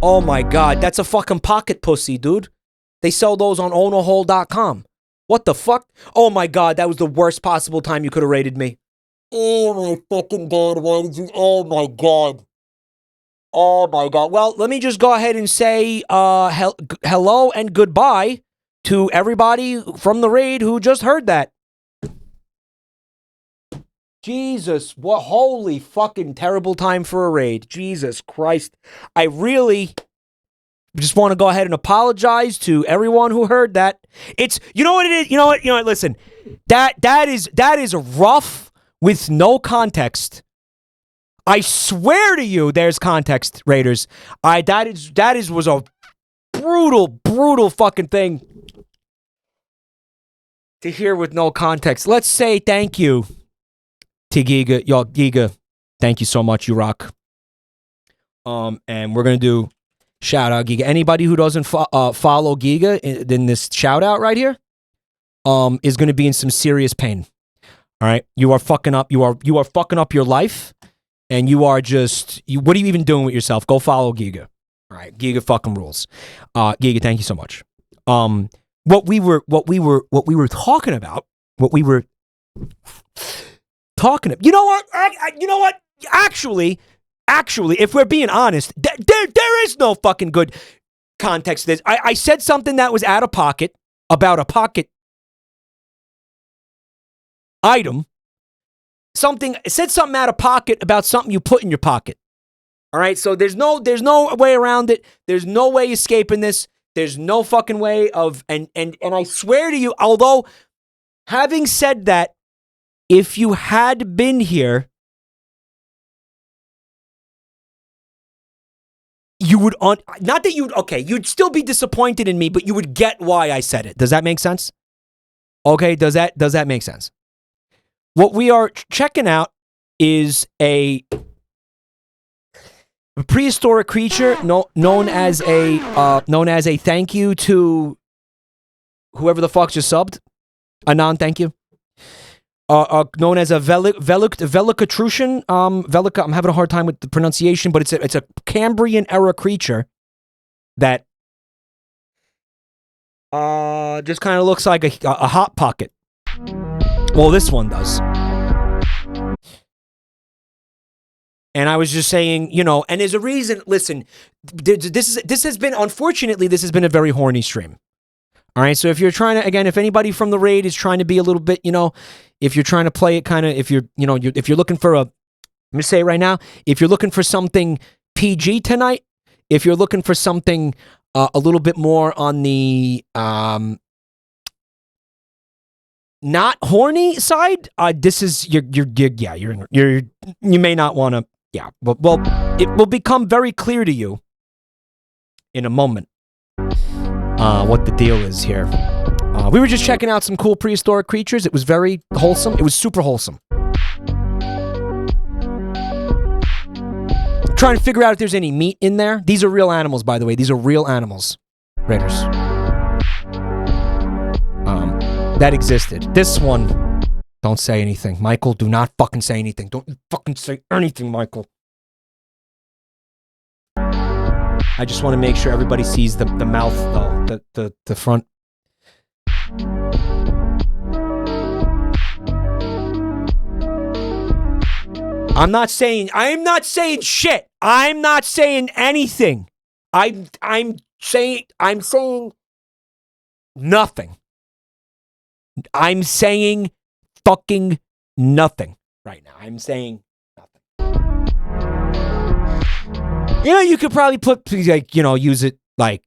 Oh my god, that's a fucking pocket pussy, dude. They sell those on ownerhole.com. What the fuck? Oh my god, that was the worst possible time you could have rated me. Oh my fucking god, why did you... Oh my god. Oh my god. Well, let me just go ahead and say hello and goodbye to everybody from the raid who just heard that. Jesus, what holy fucking terrible time for a raid. Jesus Christ. I really just want to go ahead and apologize to everyone who heard that. It's, you know what it is? You know what, listen. That is rough with no context. I swear to you there's context, Raiders. That was a brutal fucking thing to hear with no context. Let's say thank you to Giga. Y'all, Giga, thank you so much. You rock. And we're going to do shout out Giga. Anybody who doesn't follow Giga in this shout out right here is going to be in some serious pain. All right? You are fucking up. You are fucking up your life, and you are just what are you even doing with yourself? Go follow Giga. All right? Giga fucking rules. Giga, thank you so much. What we were talking about, you know what? You know what? Actually, if we're being honest, there is no fucking good context to this. I said something that was out of pocket about a pocket item. Said something out of pocket about something you put in your pocket. All right, so there's no way around it. There's no way escaping this. There's no fucking way of and I swear to you, although having said that, if you had been here, you would you'd still be disappointed in me, but you would get why I said it. Does that make sense? Okay, does that make sense? What we are checking out is a prehistoric creature known as a thank you to whoever the fuck just subbed. Anand, thank you. Known as a Velicatrucian. Velica, I'm having a hard time with the pronunciation, but it's a Cambrian era creature that just kind of looks like a hot pocket. Well, this one does. And I was just saying, and there's a reason. Listen, this has been a very horny stream. All right, so if you're trying to, again, if anybody from the raid is trying to be a little bit, if you're trying to play it kind of, if you're looking for let me say it right now, if you're looking for something PG tonight, if you're looking for something a little bit more on the not horny side, this is you may not want to. Yeah, well, it will become very clear to you in a moment what the deal is here. We were just checking out some cool prehistoric creatures. It was very wholesome. It was super wholesome. Trying to figure out if there's any meat in there. These are real animals, by the way. These are real animals, Raiders. That existed. This one, don't say anything. Michael, do not fucking say anything. Don't you fucking say anything, Michael. I just want to make sure everybody sees the mouth, though. The front. I'm not saying shit. I'm not saying anything. I'm saying nothing. I'm saying fucking nothing right now. I'm saying nothing. You know, you could probably put, like, you know, use it like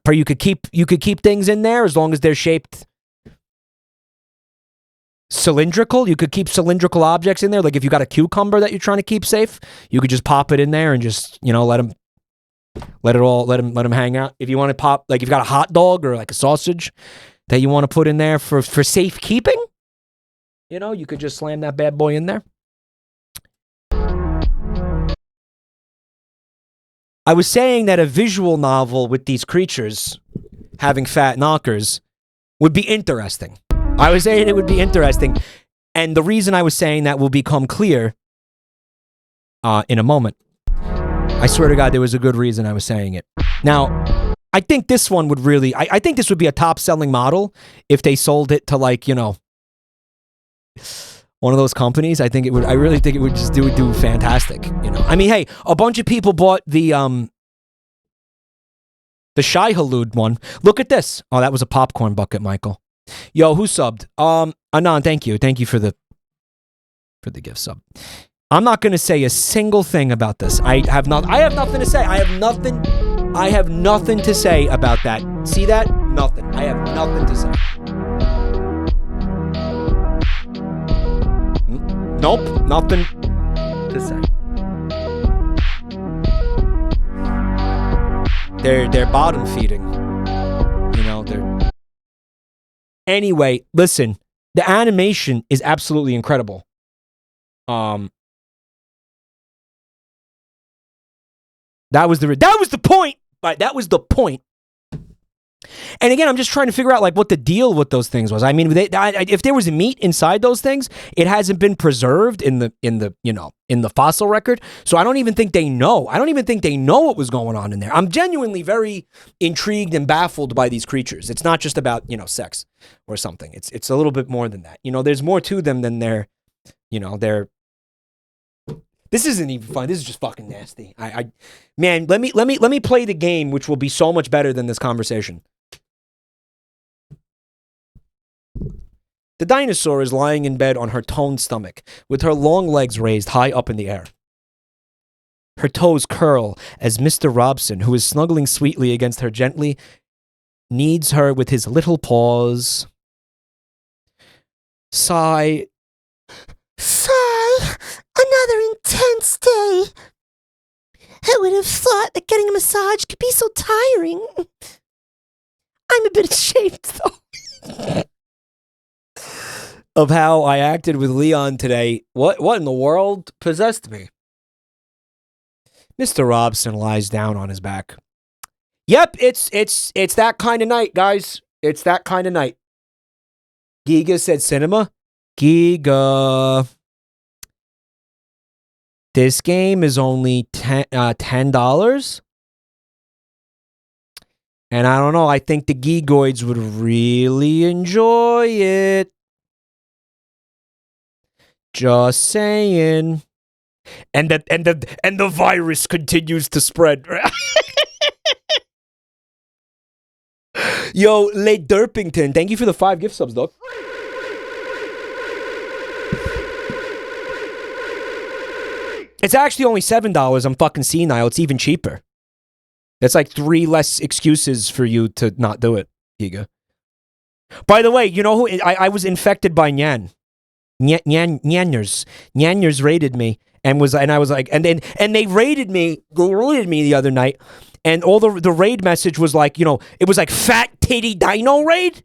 you could keep things in there as long as they're shaped cylindrical. You could keep cylindrical objects in there. Like if you got a cucumber that you're trying to keep safe, you could just pop it in there and just, you know, let them hang out. If you want to pop, like if you've got a hot dog or like a sausage that you want to put in there for safekeeping, you know, you could just slam that bad boy in there. I was saying that a visual novel with these creatures having fat knockers would be interesting. I was saying it would be interesting. And the reason I was saying that will become clear in a moment. I swear to God, there was a good reason I was saying it. Now, I think this one would really, I think this would be a top-selling model if they sold it to, like, you know, one of those companies. I really think it would just do fantastic, you know. I mean, hey, a bunch of people bought the Shai Halud one. Look at this. Oh, that was a popcorn bucket, Michael. Yo, who subbed? Anon, thank you. Thank you for the gift sub. I'm not going to say a single thing about this. I have nothing to say. I have nothing to say about that. See that? Nothing. I have nothing to say. Nope, nothing to say. They're bottom feeding. You know, they're... Anyway, listen. The animation is absolutely incredible. That was the point. Right, that was the point. And again, I'm just trying to figure out like what the deal with those things was. I mean, if there was meat inside those things, it hasn't been preserved in the fossil record. So I don't even think they know. I don't even think they know what was going on in there. I'm genuinely very intrigued and baffled by these creatures. It's not just about, you know, sex or something. It's a little bit more than that. You know, there's more to them than they're. This isn't even fun. This is just fucking nasty. Man, let me play the game, which will be so much better than this conversation. The dinosaur is lying in bed on her toned stomach, with her long legs raised high up in the air. Her toes curl as Mr. Robson, who is snuggling sweetly against her gently, kneads her with his little paws. Sigh. Another intense day. I would have thought that getting a massage could be so tiring. I'm a bit ashamed, though. Of how I acted with Leon today. What in the world possessed me? Mr. Robson lies down on his back. Yep, it's that kind of night, guys. It's that kind of night. Giga said cinema. Giga. This game is only $10. And I don't know, I think the Gigoids would really enjoy it. Just saying. And the virus continues to spread. Yo, Le Derpington, thank you for the 5 gift subs, dog. It's actually only $7. I'm fucking senile. It's even cheaper. That's like 3 less excuses for you to not do it, Giga. By the way, you know who I was infected by Nyanners. Nyanners raided me and I was like, and they raided me the other night, and all the raid message was like, you know, it was like fat titty dino raid,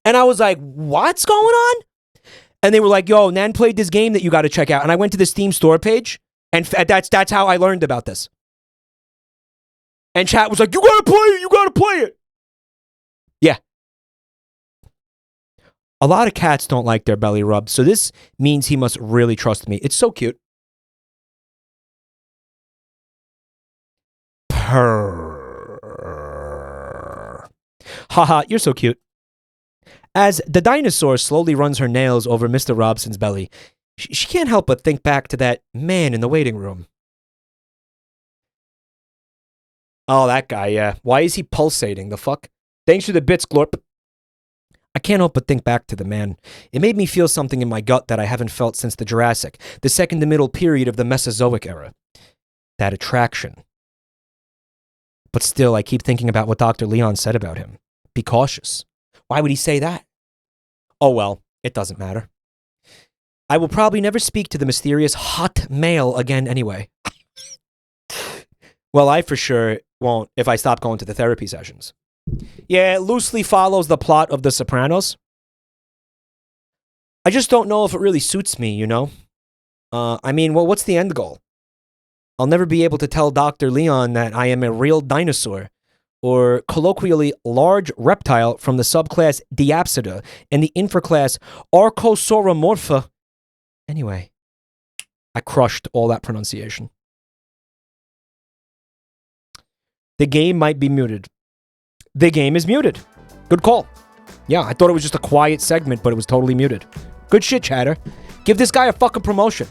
and I was like, what's going on? And they were like, yo, Nan played this game that you got to check out, and I went to the Steam store page, and that's how I learned about this. And chat was like, you gotta play it. Yeah. A lot of cats don't like their belly rubbed, so this means he must really trust me. It's so cute. Purr. Haha, you're so cute. As the dinosaur slowly runs her nails over Mr. Robson's belly, she can't help but think back to that man in the waiting room. Oh, that guy, yeah. Why is he pulsating? The fuck? Thanks for the bits, Glorp. I can't help but think back to the man. It made me feel something in my gut that I haven't felt since the Jurassic, the second to middle period of the Mesozoic era. That attraction. But still, I keep thinking about what Dr. Leon said about him. Be cautious. Why would he say that? Oh well, it doesn't matter. I will probably never speak to the mysterious hot male again anyway. Well, I for sure won't if I stop going to the therapy sessions. Yeah, it loosely follows the plot of The Sopranos. I just don't know if it really suits me, you know? I mean, well, what's the end goal? I'll never be able to tell Dr. Leon that I am a real dinosaur, or colloquially large reptile from the subclass Diapsida and the infraclass Archosauromorpha. Anyway, I crushed all that pronunciation. The game might be muted. The game is muted. Good call. Yeah, I thought it was just a quiet segment, but it was totally muted. Good shit, chatter. Give this guy a fucking promotion.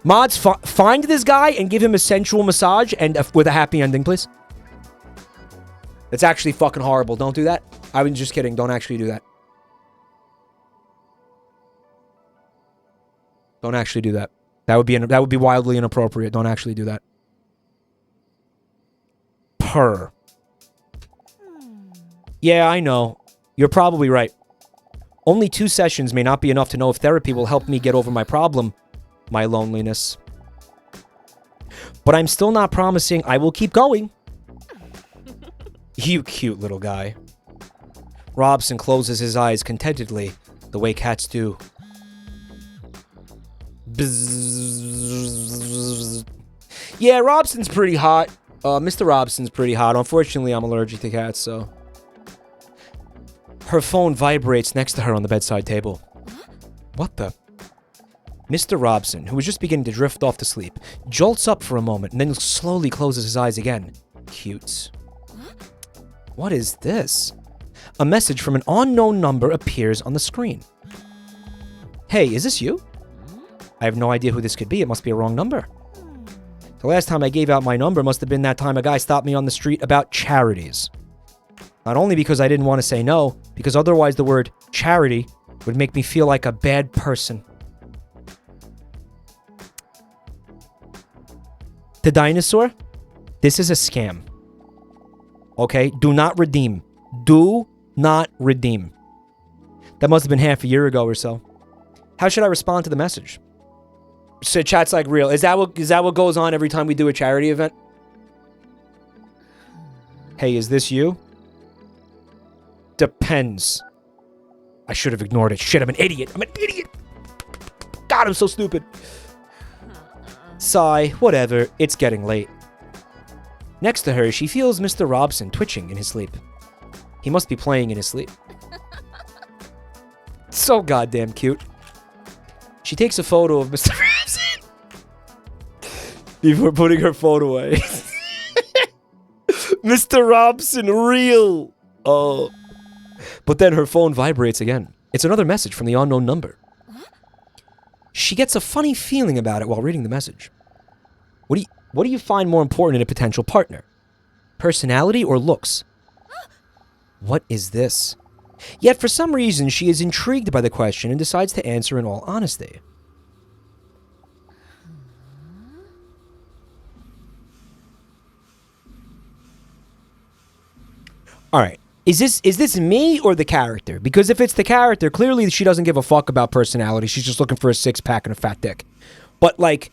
Mods, find this guy and give him a sensual massage and with a happy ending, please. That's actually fucking horrible. Don't do that. I was just kidding. Don't actually do that. Don't actually do that. That would be wildly inappropriate. Don't actually do that. Purr. Yeah, I know. You're probably right. Only 2 sessions may not be enough to know if therapy will help me get over my problem, my loneliness. But I'm still not promising I will keep going. You cute little guy. Robson closes his eyes contentedly, the way cats do. Bzzz. Yeah, Robson's pretty hot. Mr. Robson's pretty hot. Unfortunately, I'm allergic to cats, so... Her phone vibrates next to her on the bedside table. What the? Mr. Robson, who was just beginning to drift off to sleep, jolts up for a moment and then slowly closes his eyes again. Cutes. What is this? A message from an unknown number appears on the screen. Hey, is this you? I have no idea who this could be. It must be a wrong number. The last time I gave out my number must have been that time a guy stopped me on the street about charities. Not only because I didn't want to say no, because otherwise the word charity would make me feel like a bad person. The dinosaur? This is a scam. Okay? Do not redeem. Do not redeem. That must have been half a year ago or so. How should I respond to the message? So chat's like real. Is that what goes on every time we do a charity event? Hey, is this you? Depends. I should have ignored it. Shit, I'm an idiot. I'm an idiot. God, I'm so stupid. Sigh, whatever. It's getting late. Next to her, she feels Mr. Robson twitching in his sleep. He must be playing in his sleep. So goddamn cute. She takes a photo of Mr. Robson before putting her phone away. Mr. Robson, real. Oh. But then her phone vibrates again. It's another message from the unknown number. She gets a funny feeling about it while reading the message. What do you find more important in a potential partner? Personality or looks? What is this? Yet for some reason she is intrigued by the question and decides to answer in all honesty. Alright. Is this me or the character? Because if it's the character, clearly she doesn't give a fuck about personality. She's just looking for a six-pack and a fat dick. But, like,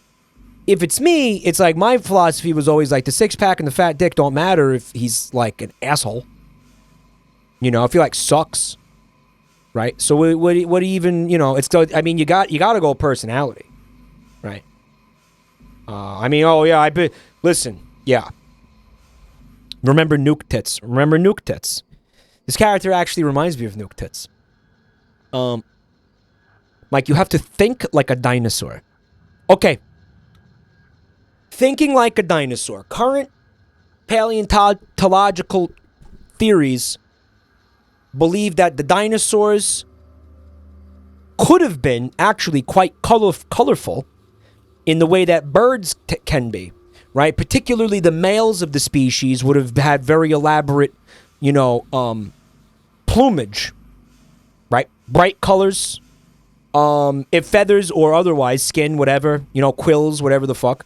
if it's me, it's like my philosophy was always like the six-pack and the fat dick don't matter if he's, like, an asshole. You know, if he, like, sucks. Right? So what do you even, you know, it's, I mean, you got to go personality. Right? I mean, oh, yeah, listen, yeah. Remember Nuke Tits. Remember Nuke Tits. This character actually reminds me of Nuke Tits. Mike, you have to think like a dinosaur. Okay. Thinking like a dinosaur. Current paleontological theories believe that the dinosaurs could have been actually quite colorful in the way that birds can be, right? Particularly the males of the species would have had very elaborate, you know, plumage, right? Bright colors, if feathers or otherwise, skin, whatever, you know, quills, whatever the fuck.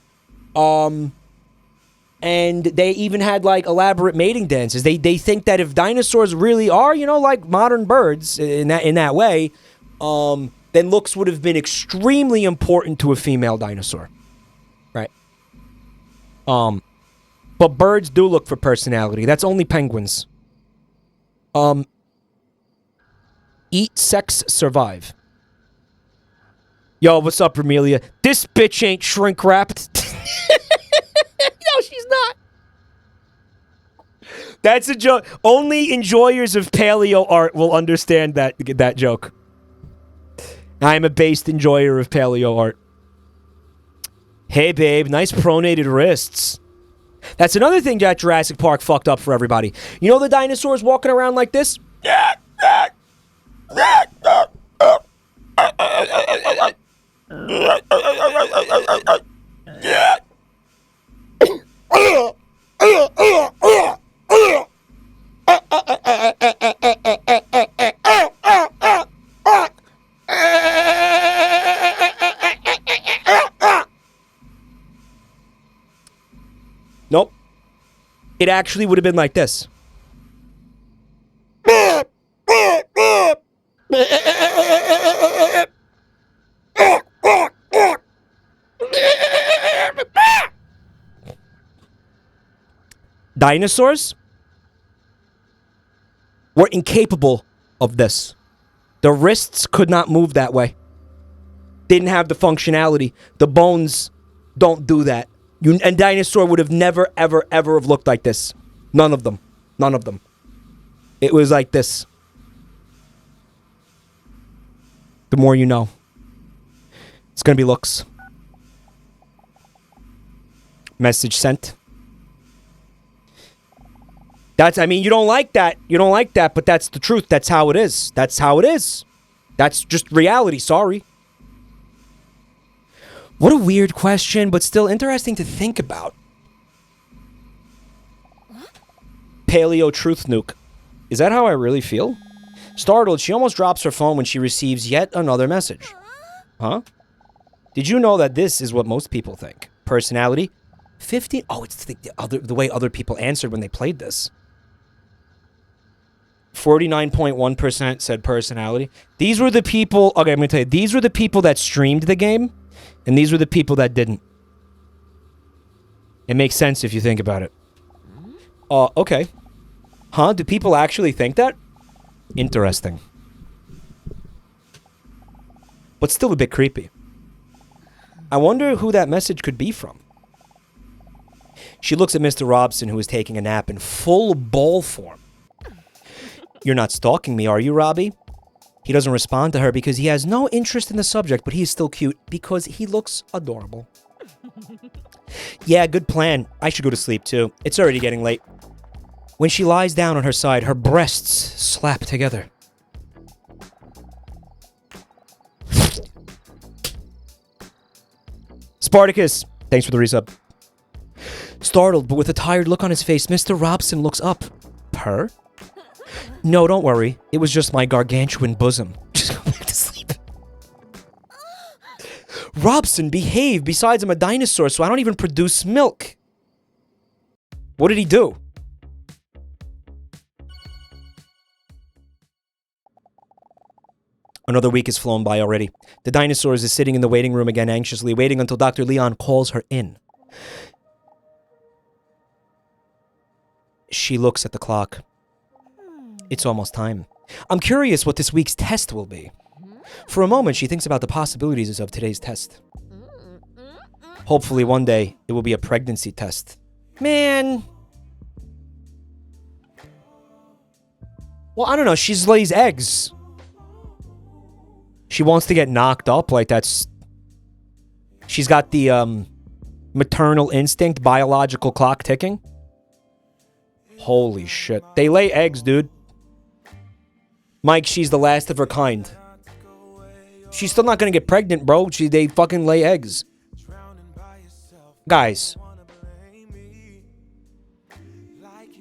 And they even had, like, elaborate mating dances. They think that if dinosaurs really are, you know, like modern birds in that way, then looks would have been extremely important to a female dinosaur. Right? But birds do look for personality. That's only penguins. Eat, sex, survive. Yo, what's up, Amelia? This bitch ain't shrink wrapped. No, she's not. That's a joke. Only enjoyers of paleo art will understand that joke. I'm a based enjoyer of paleo art. Hey, babe, nice pronated wrists. That's another thing that Jurassic Park fucked up for everybody. You know the dinosaurs walking around like this? Nope. It actually would have been like this. Dinosaurs were incapable of this. The wrists could not move that way. Didn't have the functionality. The bones don't do that. And dinosaur would have never, ever, ever have looked like this. None of them. None of them. It was like this. The more you know. It's going to be looks. Message sent. I mean, you don't like that. You don't like that, but that's the truth. That's how it is. That's how it is. That's just reality. Sorry. What a weird question, but still interesting to think about. Paleo truth nuke. Is that how I really feel? Startled, she almost drops her phone when she receives yet another message. Huh? Did you know that this is what most people think? Personality? 50? Oh, it's the way other people answered when they played this. 49.1% said personality. These were the people... Okay, I'm going to tell you. These were the people that streamed the game, and these were the people that didn't. It makes sense if you think about it. Okay. Huh? Do people actually think that? Interesting. But still a bit creepy. I wonder who that message could be from. She looks at Mr. Robson, who is taking a nap in full ball form. You're not stalking me, are you, Robbie? He doesn't respond to her because he has no interest in the subject, but he's still cute because he looks adorable. Yeah, good plan. I should go to sleep, too. It's already getting late. When she lies down on her side, her breasts slap together. Spartacus, thanks for the resub. Startled, but with a tired look on his face, Mr. Robson looks up. Her? No, don't worry. It was just my gargantuan bosom. Just go back to sleep. Robson, behave. Besides, I'm a dinosaur, so I don't even produce milk. What did he do? Another week has flown by already. The Dinosaurs is sitting in the waiting room again, anxiously waiting until Dr. Leon calls her in. She looks at the clock. It's almost time. I'm curious what this week's test will be. For a moment, she thinks about the possibilities of today's test. Hopefully one day, it will be a pregnancy test. Man. Well, I don't know. She lays eggs. She wants to get knocked up. Like, that's... She's got the, maternal instinct, biological clock ticking. Holy shit. They lay eggs, dude. Mike, she's the last of her kind. She's still not gonna get pregnant, bro. They fucking lay eggs. Guys.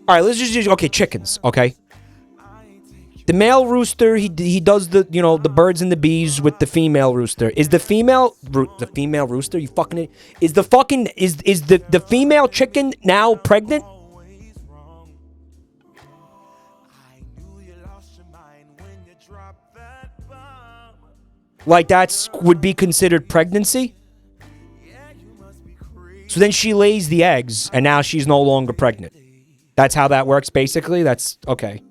Alright, let's just use... Okay, chickens, okay? The male rooster, he does the, you know, the birds and the bees with the female rooster. Is the female... the female rooster? You fucking... Is the fucking... Is the female chicken now pregnant? Like, that's... Would be considered pregnancy? So then she lays the eggs, and now she's no longer pregnant. That's how that works, basically? That's... Okay.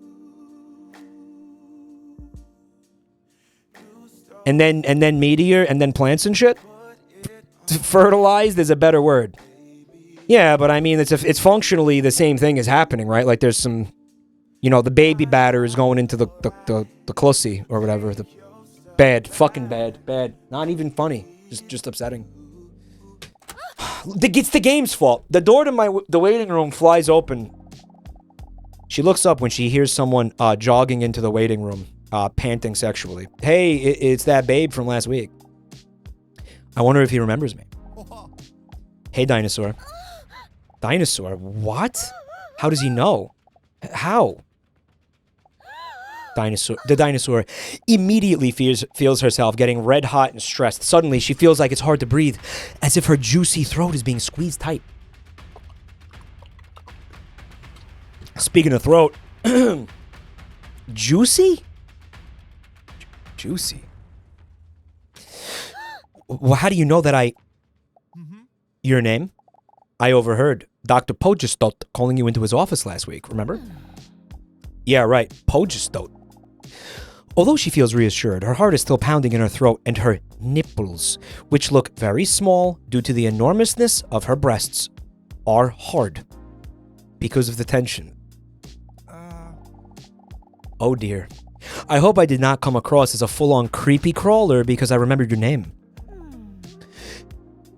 And then meteor, and then plants and shit? Fertilized is a better word. Yeah, but I mean, it's functionally the same thing is happening, right? Like, there's some... You know, the baby batter is going into the clussy, or whatever. The bad. Fucking bad. Bad. Not even funny. Just upsetting. It's the game's fault. The door to the waiting room flies open. She looks up when she hears someone jogging into the waiting room, panting sexually. Hey, it's that babe from last week. I wonder if he remembers me. Hey, Dinosaur. Dinosaur? What? How does he know? How? The dinosaur immediately feels herself getting red hot and stressed. Suddenly, she feels like it's hard to breathe, as if her juicy throat is being squeezed tight. Speaking of throat, juicy? Juicy? Well, how do you know that I... Your name? I overheard Dr. Pogestot calling you into his office last week, remember? Yeah, right, Pogestot. Although she feels reassured, her heart is still pounding in her throat, and her nipples, which look very small due to the enormousness of her breasts, are hard because of the tension. Oh dear. I hope I did not come across as a full-on creepy crawler because I remembered your name.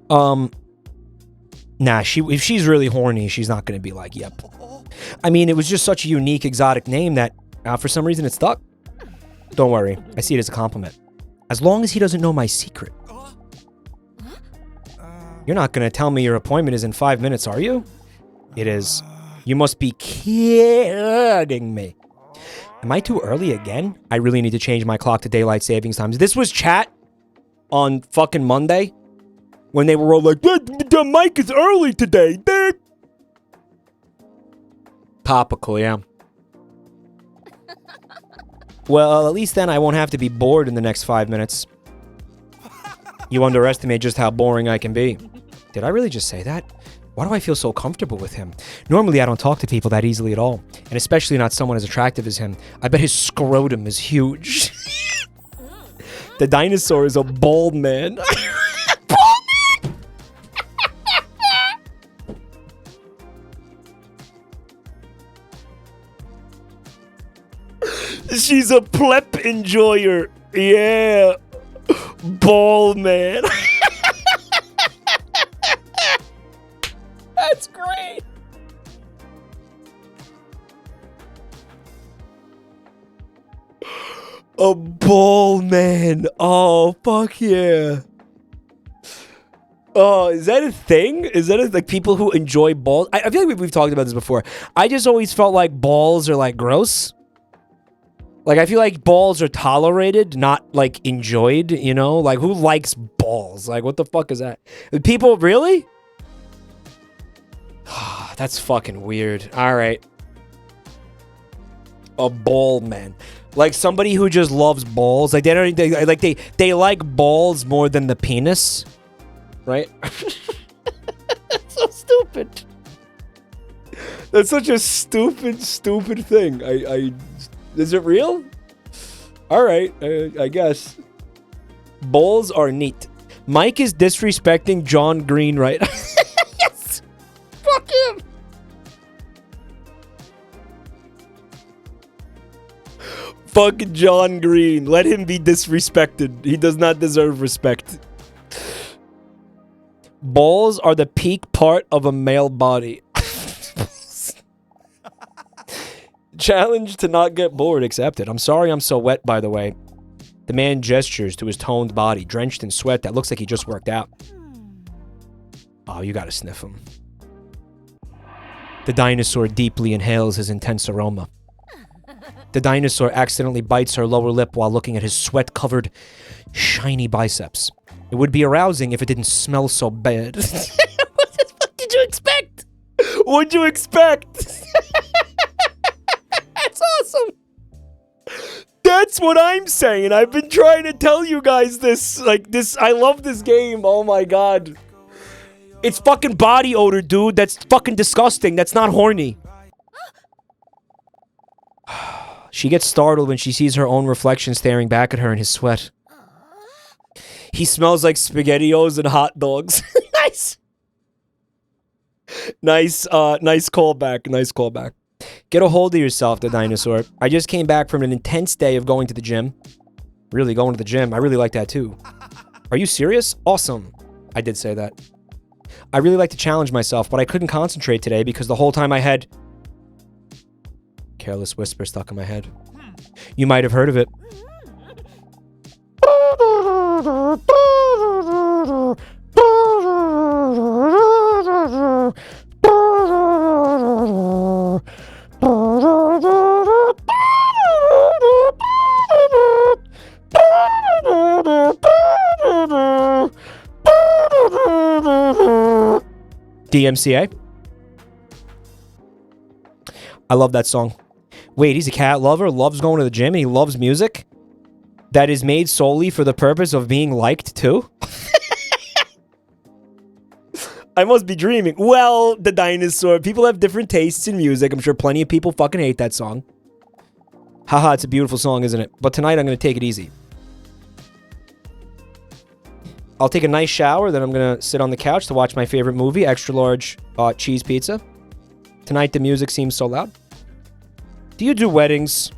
Nah, if she's really horny, she's not gonna be like, yep. I mean, it was just such a unique, exotic name that, for some reason, it stuck. Don't worry, I see it as a compliment. As long as he doesn't know my secret. You're not gonna tell me your appointment is in 5 minutes, are you? It is. You must be kidding me. Am I too early again? I really need to change my clock to daylight savings times. This was chat on fucking Monday when they were all like, the mic is early today. Topical, yeah. Well, at least then I won't have to be bored in the next 5 minutes. You underestimate just how boring I can be. Did I really just say that? Why do I feel so comfortable with him? Normally, I don't talk to people that easily at all. And especially not someone as attractive as him. I bet his scrotum is huge. The dinosaur is a bald man. Bald man! She's a plep enjoyer. Yeah. Bald man. That's great. A bald man. Oh, fuck yeah. Oh, is that a thing? Is that like people who enjoy balls? I feel like we've talked about this before. I just always felt like balls are like gross. Like, I feel like balls are tolerated, not, like, enjoyed, you know? Like, who likes balls? Like, what the fuck is that? People, really? That's fucking weird. All right. A bald man. Like somebody who just loves balls. Like they like balls more than the penis. Right? That's so stupid. That's such a stupid thing. Is it real? All right, I guess. Balls are neat. Mike is disrespecting John Green, right? Yes. Fuck him. Fuck John Green. Let him be disrespected. He does not deserve respect. Balls are the peak part of a male body. Challenge to not get bored accepted. I'm sorry I'm so wet, by the way. The man gestures to his toned body, drenched in sweat that looks like he just worked out. Oh, you gotta sniff him. The dinosaur deeply inhales his intense aroma. The dinosaur accidentally bites her lower lip while looking at his sweat-covered, shiny biceps. It would be arousing if it didn't smell so bad. What the fuck did you expect? What'd you expect? That's awesome. That's what I'm saying. I've been trying to tell you guys this. Like, this, I love this game. Oh my god. It's fucking body odor, dude. That's fucking disgusting. That's not horny. She gets startled when she sees her own reflection staring back at her in his sweat. He smells like SpaghettiOs and hot dogs. Nice. Nice callback. Nice callback. Get a hold of yourself, the dinosaur. I just came back from an intense day of going to the gym. Really, going to the gym. I really like that too. Are you serious? Awesome. I did say that. I really like to challenge myself, but I couldn't concentrate today because the whole time I had... Careless whisper stuck in my head. You might have heard of it. DMCA. I love that song. Wait, he's a cat lover, loves going to the gym, and he loves music that is made solely for the purpose of being liked too? I must be dreaming. Well, the dinosaur. People have different tastes in music. I'm sure plenty of people fucking hate that song. Haha, it's a beautiful song, isn't it? But tonight I'm going to take it easy. I'll take a nice shower, then I'm going to sit on the couch to watch my favorite movie, extra large cheese pizza. Tonight the music seems so loud. Do you do weddings?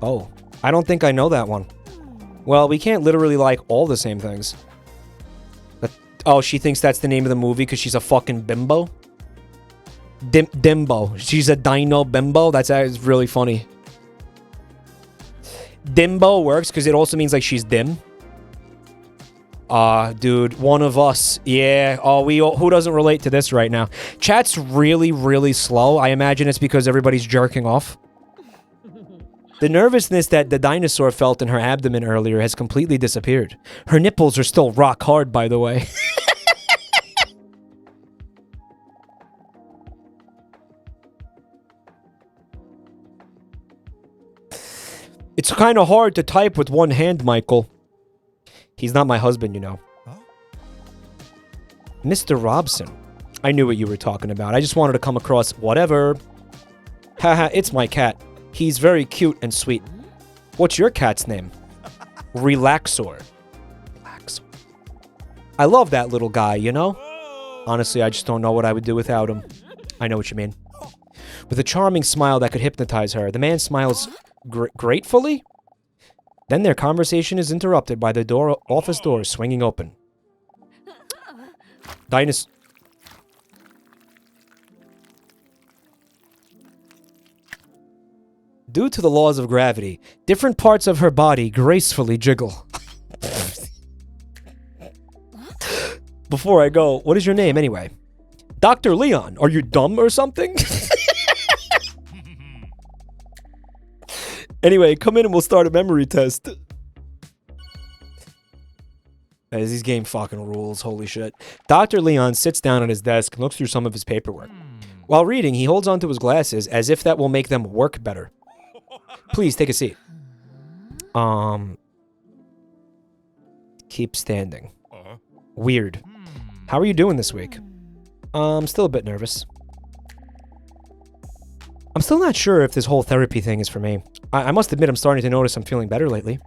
Oh, I don't think I know that one. Well, we can't literally like all the same things. But, oh, she thinks that's the name of the movie because she's a fucking bimbo? Dimbo. She's a dino bimbo? That's really funny. Dimbo works because it also means like she's dim. Dude, one of us. Yeah. Oh, who doesn't relate to this right now? Chat's really, really slow. I imagine it's because everybody's jerking off. The nervousness that the dinosaur felt in her abdomen earlier has completely disappeared. Her nipples are still rock hard, by the way. It's kind of hard to type with one hand, Michael. He's not my husband, you know. Mr. Robson. I knew what you were talking about. I just wanted to come across whatever. Haha, it's my cat. He's very cute and sweet. What's your cat's name? Relaxor. Relaxor. I love that little guy, you know? Honestly, I just don't know what I would do without him. I know what you mean. With a charming smile that could hypnotize her, the man smiles gratefully. Then their conversation is interrupted by the office door swinging open. Due to the laws of gravity, different parts of her body gracefully jiggle. Before I go, what is your name anyway? Dr. Leon, are you dumb or something? Anyway, come in and we'll start a memory test. This game fucking rules, holy shit. Dr. Leon sits down at his desk and looks through some of his paperwork. While reading, he holds onto his glasses as if that will make them work better. Please take a seat. Keep standing. Weird. How are you doing this week? I'm still a bit nervous. I'm still not sure if this whole therapy thing is for me. I must admit I'm starting to notice I'm feeling better lately.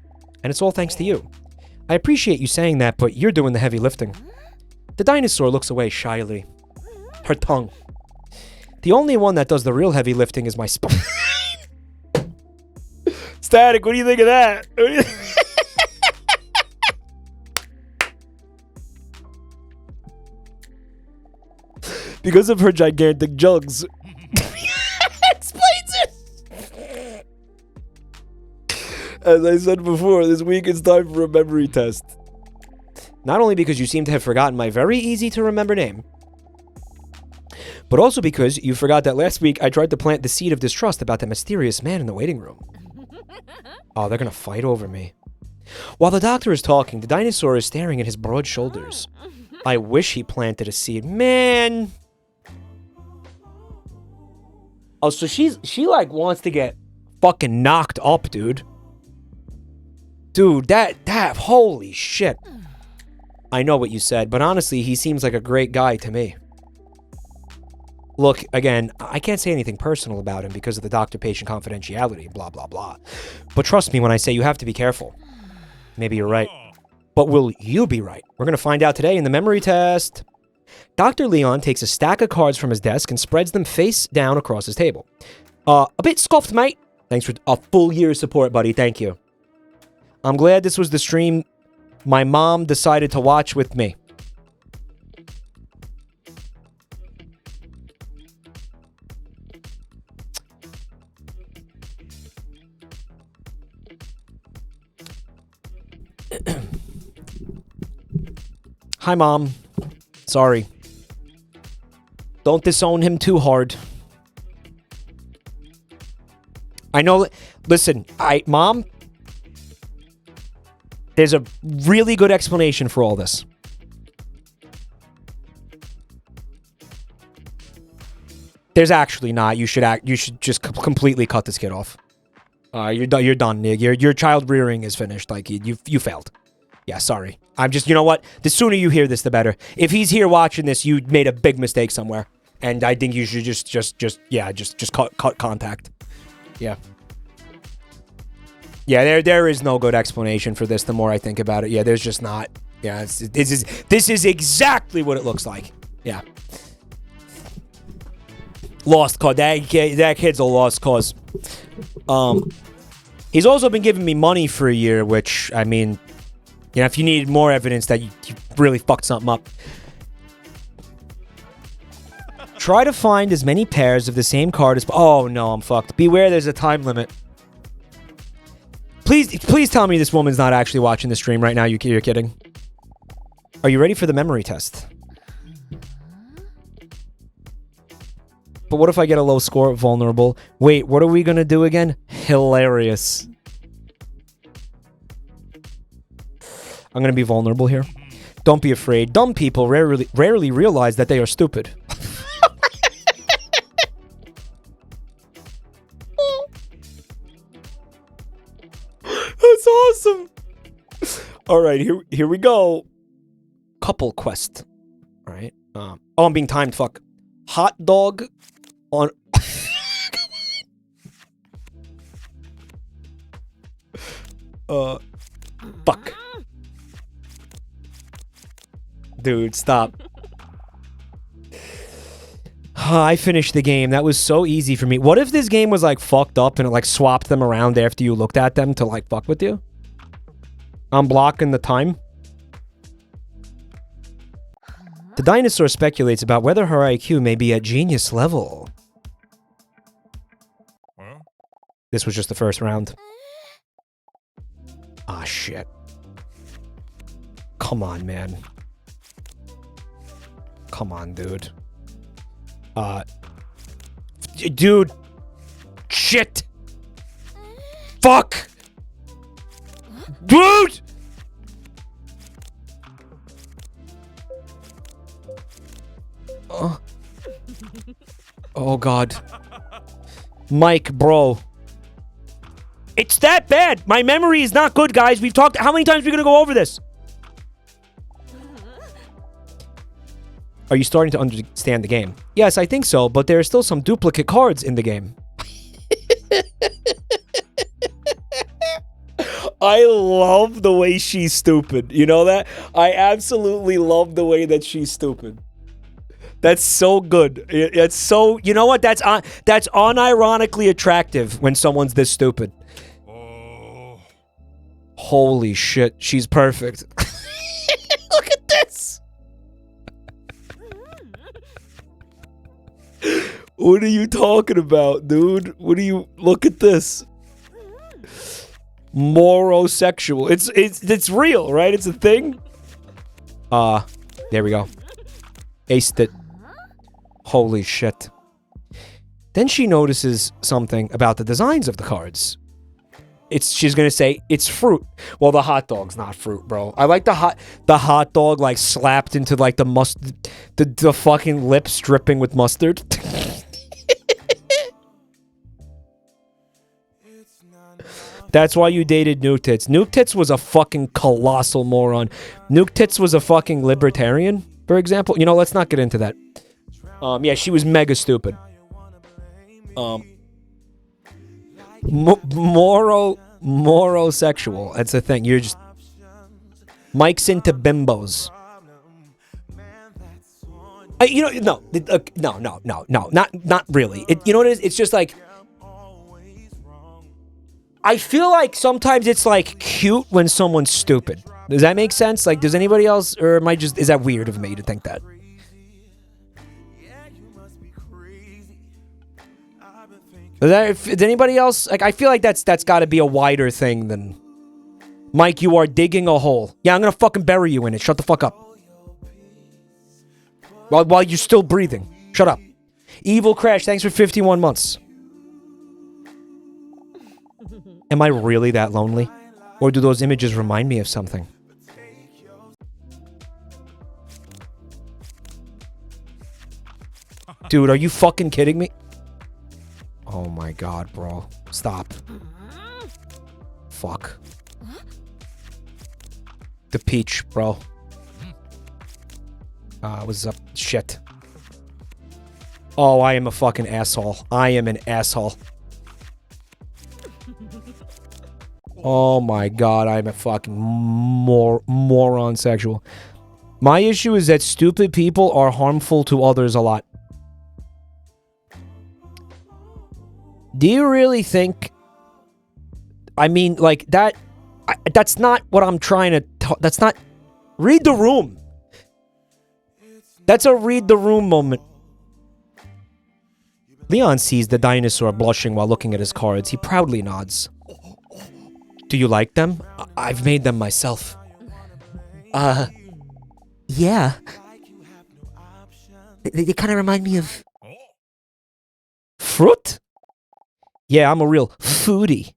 And it's all thanks to you. I appreciate you saying that, but you're doing the heavy lifting. The dinosaur looks away shyly. Her tongue. The only one that does the real heavy lifting is my spine. Static, what do you think of that? Because of her gigantic jugs. Explains it! As I said before, this week it's time for a memory test. Not only because you seem to have forgotten my very easy to remember name, but also because you forgot that last week I tried to plant the seed of distrust about the mysterious man in the waiting room. Oh, they're gonna fight over me. While the doctor is talking, the dinosaur is staring at his broad shoulders. I wish he planted a seed. Man! Oh, so she like wants to get fucking knocked up, dude. Dude, that, holy shit. I know what you said, but honestly, he seems like a great guy to me. Look, again, I can't say anything personal about him because of the doctor-patient confidentiality, blah, blah, blah. But trust me when I say you have to be careful. Maybe you're right. But will you be right? We're going to find out today in the memory test. Dr. Leon takes a stack of cards from his desk and spreads them face down across his table. A bit scuffed, mate. Thanks for a full year's support, buddy. Thank you. I'm glad this was the stream my mom decided to watch with me. Hi, Mom. Sorry. Don't disown him too hard. I know... Listen, Mom... There's a really good explanation for all this. There's actually not. You should just completely cut this kid off. You're done, Nig. Your child rearing is finished. Like you failed. Yeah, sorry. I'm just, you know what? The sooner you hear this, the better. If he's here watching this, you made a big mistake somewhere, and I think you should just cut contact. Yeah. Yeah, there is no good explanation for this. The more I think about it, yeah, there's just not. Yeah, this is exactly what it looks like. Yeah. Lost cause. That kid's a lost cause. He's also been giving me money for a year, which, I mean, you know, if you need more evidence that you really fucked something up. Try to find as many pairs of the same card as... Oh, no, I'm fucked. Beware, there's a time limit. Please tell me this woman's not actually watching the stream right now. You're kidding. Are you ready for the memory test? But what if I get a low score? Vulnerable. Wait, what are we gonna do again? Hilarious. I'm gonna be vulnerable here. Don't be afraid. Dumb people rarely realize that they are stupid. That's awesome. All right, here we go. Couple quest. All right. Oh, I'm being timed. Fuck. Hot dog on. Fuck. Dude, stop. I finished the game. That was so easy for me. What if this game was like fucked up and it like swapped them around after you looked at them to like fuck with you? I'm blocking the time. The dinosaur speculates about whether her IQ may be at genius level. This was just the first round. Ah, shit. Come on, man. Come on, dude. Dude. Shit. Fuck. Dude. Oh, God. Mike, bro. It's that bad. My memory is not good, guys. We've talked... How many times are we going to go over this? Are you starting to understand the game? Yes, I think so, but there are still some duplicate cards in the game. I love the way she's stupid. You know that? I absolutely love the way that she's stupid. That's so good. It's so... You know what? That's unironically attractive when someone's this stupid. Oh. Holy shit. She's perfect. Look at this. What are you talking about, dude? What do you... Look at this. Morosexual. It's real, right? It's a thing. There we go. Aced it. Holy shit. Then she notices something about the designs of the cards. She's gonna say it's fruit. Well, the hot dog's not fruit, bro. I like the hot dog like slapped into like the mustard, the fucking lips dripping with mustard. That's why you dated Nuke Tits. Nuke Tits was a fucking colossal moron. Nuke Tits was a fucking libertarian, for example. You know, let's not get into that. Yeah, she was mega stupid. Morosexual. That's the thing. You're just... Mike's into bimbos. You know, no. Not really. You know what it is? It's just like... I feel like sometimes it's like cute when someone's stupid. Does that make sense? Like, does anybody else, or am I just, is that weird of me to think that? Is anybody else, like, I feel like that's got to be a wider thing than, Mike, you are digging a hole. Yeah, I'm gonna fucking bury you in it. Shut the fuck up. While you're still breathing. Shut up. Evil Crash, thanks for 51 months. Am I really that lonely? Or do those images remind me of something? Dude, are you fucking kidding me? Oh my god, bro. Stop. Fuck. The peach, bro. What's up? Shit. Oh, I am a fucking asshole. I am an asshole. Oh my god, I'm a fucking moron sexual. My issue is that stupid people are harmful to others a lot. Do you really think... I mean, like, that's not what I'm trying to... That's not... Read the room. That's a read the room moment. Leon sees the dinosaur blushing while looking at his cards. He proudly nods. Do you like them? I've made them myself. Yeah. They kind of remind me of... Fruit? Yeah, I'm a real foodie.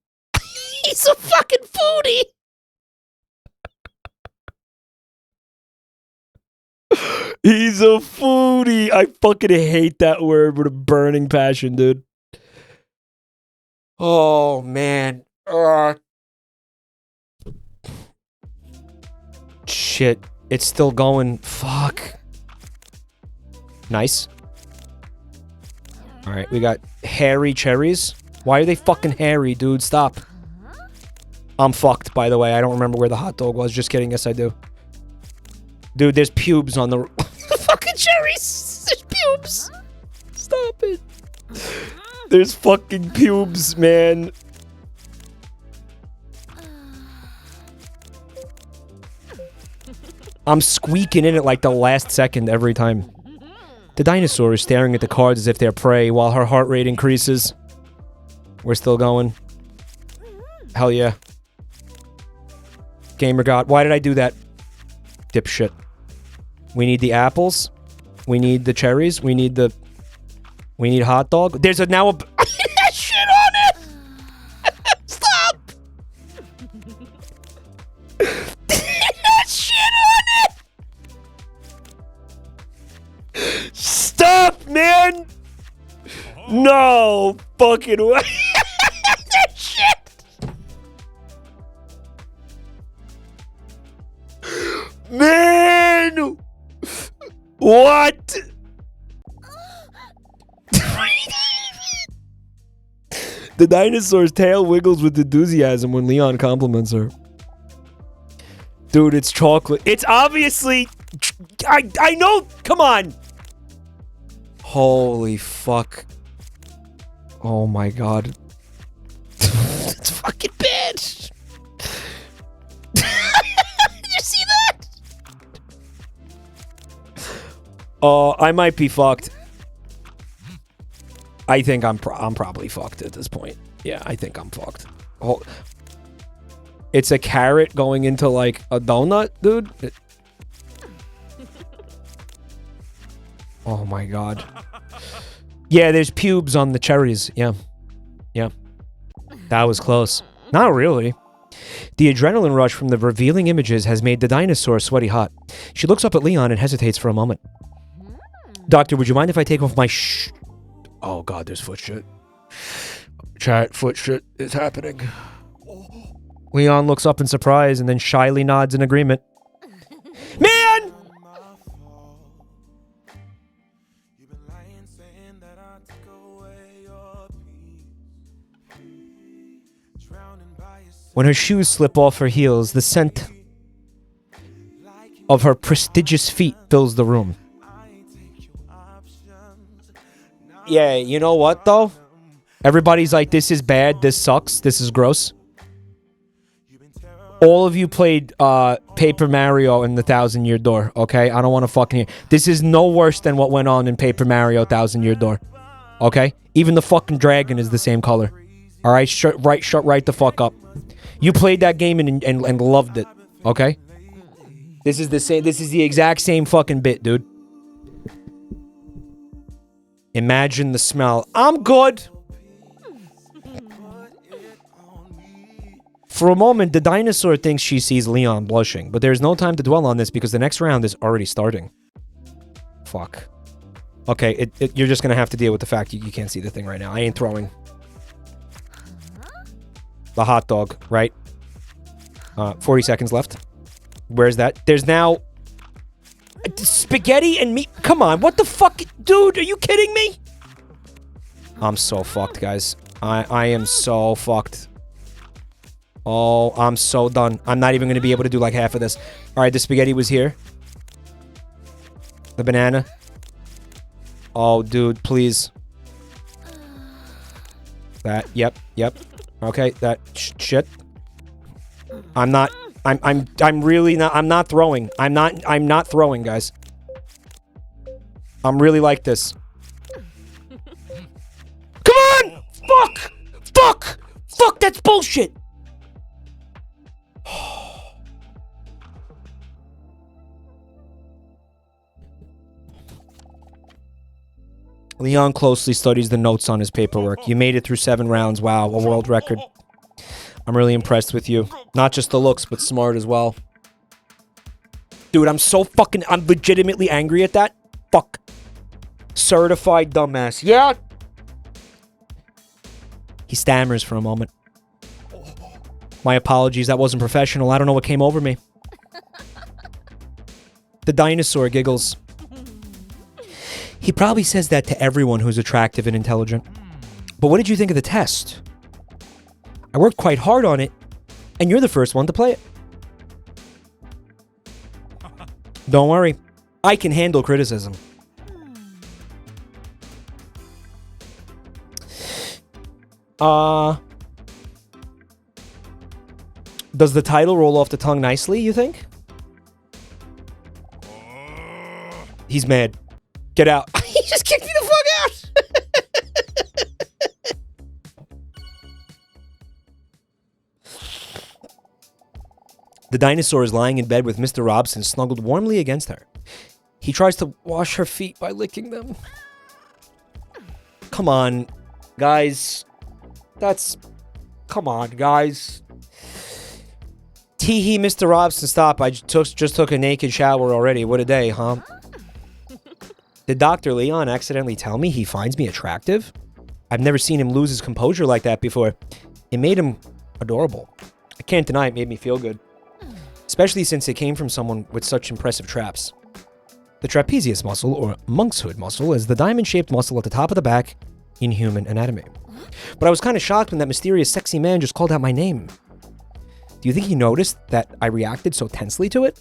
He's a fucking foodie! He's a foodie! I fucking hate that word with a burning passion, dude. Oh, man. Shit. It's still going. Fuck. Nice. Alright, we got hairy cherries. Why are they fucking hairy, dude? Stop. I'm fucked, by the way. I don't remember where the hot dog was. Just kidding. Yes, I do. Dude, there's pubes on the... fucking cherries! There's pubes! Stop it. There's fucking pubes, man. I'm squeaking in it like the last second every time. The dinosaur is staring at the cards as if they're prey while her heart rate increases. We're still going. Hell yeah. Gamer God. Why did I do that? Dipshit. We need the apples. We need the cherries. We need hot dog. There's now a... that shit on it! Stop! that shit on it! Stop, man! No fucking way. Shit. Man. What? The dinosaur's tail wiggles with enthusiasm when Leon compliments her. Dude, it's chocolate. It's obviously... I know! Come on! Holy fuck. Oh my god. It's fucking bad. Did you see that? Oh, I might be fucked. I think I'm probably fucked at this point. Yeah, I think I'm fucked. Oh, it's a carrot going into like a donut, dude. Oh my god. Yeah, there's pubes on the cherries. Yeah. Yeah. That was close. Not really. The adrenaline rush from the revealing images has made the dinosaur sweaty hot. She looks up at Leon and hesitates for a moment. Doctor, would you mind if I take off my Oh god, there's foot shit. Chat, foot shit is happening. Leon looks up in surprise and then shyly nods in agreement. Man! When her shoes slip off her heels, the scent of her prestigious feet fills the room. Yeah, you know what, though? Everybody's like, this is bad, this sucks, this is gross. All of you played Paper Mario and the 1,000-Year Door, okay? I don't want to fucking hear. This is no worse than what went on in Paper Mario 1,000-Year Door, okay? Even the fucking dragon is the same color. All right, shut right the fuck up. You played that game and loved it, okay? This is the same. This is the exact same fucking bit, dude. Imagine the smell. I'm good. For a moment, the dinosaur thinks she sees Leon blushing, but there's no time to dwell on this because the next round is already starting. Fuck. Okay, you're just gonna have to deal with the fact you can't see the thing right now. I ain't throwing. The hot dog, right? 40 seconds left. Where's that? There's now... spaghetti and meat. Come on, what the fuck? Dude, are you kidding me? I'm so fucked, guys. I am so fucked. Oh, I'm so done. I'm not even going to be able to do like half of this. Alright, the spaghetti was here. The banana. Oh, dude, please. That, yep. Okay, that shit. I'm really not, I'm not throwing. I'm not throwing, guys. I'm really like this. Come on! Fuck, that's bullshit! Leon closely studies the notes on his paperwork. You made it through 7 rounds. Wow, a world record. I'm really impressed with you. Not just the looks, but smart as well. Dude, I'm legitimately angry at that. Fuck. Certified dumbass. Yeah. He stammers for a moment. My apologies, that wasn't professional. I don't know what came over me. The dinosaur giggles. He probably says that to everyone who's attractive and intelligent. But what did you think of the test? I worked quite hard on it, and you're the first one to play it. Don't worry. I can handle criticism. Does the title roll off the tongue nicely, you think? He's mad. Get out. He just kicked me the fuck out. The dinosaur is lying in bed with Mr. Robson snuggled warmly against her. He tries to wash her feet by licking them. Come on, guys. Come on, guys. Tee-hee, Mr. Robson, stop. I just took a naked shower already. What a day, huh? Did Dr. Leon accidentally tell me he finds me attractive? I've never seen him lose his composure like that before. It made him adorable. I can't deny it made me feel good. Especially since it came from someone with such impressive traps. The trapezius muscle, or monk's hood muscle, is the diamond-shaped muscle at the top of the back in human anatomy. But I was kind of shocked when that mysterious sexy man just called out my name. Do you think he noticed that I reacted so tensely to it?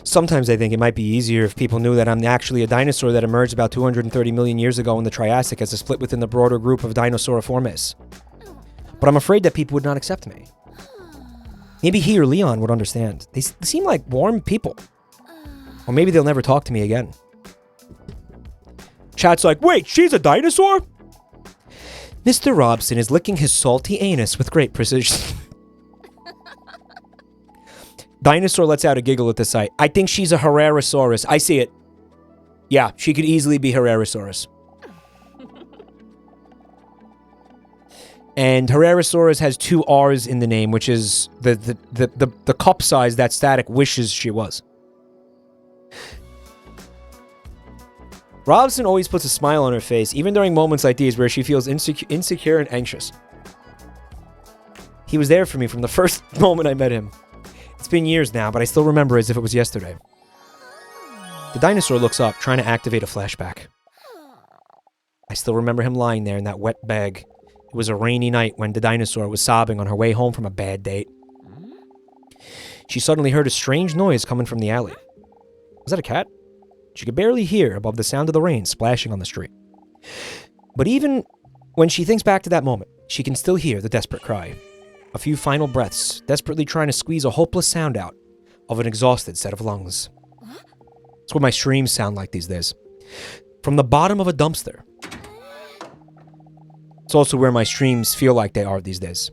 Sometimes I think it might be easier if people knew that I'm actually a dinosaur that emerged about 230 million years ago in the Triassic as a split within the broader group of Dinosauriformes. But I'm afraid that people would not accept me. Maybe he or Leon would understand. They seem like warm people. Or maybe they'll never talk to me again. Chat's like, wait, she's a dinosaur? Mr. Robson is licking his salty anus with great precision. Dinosaur lets out a giggle at the sight. I think she's a Herrerasaurus. I see it. Yeah, she could easily be Herrerasaurus. And Herrerasaurus has 2 R's in the name, which is the cup size that Static wishes she was. Robson always puts a smile on her face, even during moments like these where she feels insecure and anxious. He was there for me from the first moment I met him. It's been years now, but I still remember as if it was yesterday. The dinosaur looks up, trying to activate a flashback. I still remember him lying there in that wet bag. It was a rainy night when the dinosaur was sobbing on her way home from a bad date. She suddenly heard a strange noise coming from the alley. Was that a cat? She could barely hear above the sound of the rain splashing on the street. But even when she thinks back to that moment, she can still hear the desperate cry. A few final breaths, desperately trying to squeeze a hopeless sound out of an exhausted set of lungs. That's what my streams sound like these days. From the bottom of a dumpster. It's also where my streams feel like they are these days.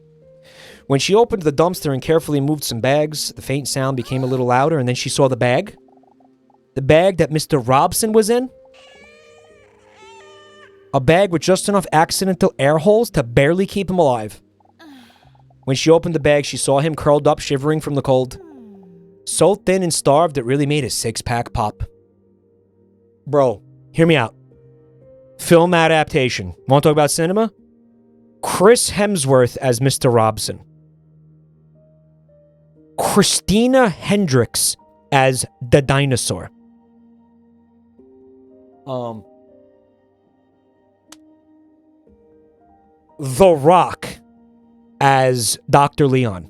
When she opened the dumpster and carefully moved some bags, the faint sound became a little louder, and then she saw the bag. The bag that Mr. Robson was in. A bag with just enough accidental air holes to barely keep him alive. When she opened the bag, she saw him curled up, shivering from the cold. So thin and starved, it really made his 6-pack pop. Bro, hear me out. Film adaptation. Want to talk about cinema? Chris Hemsworth as Mr. Robson. Christina Hendricks as the dinosaur. The Rock as Dr. Leon.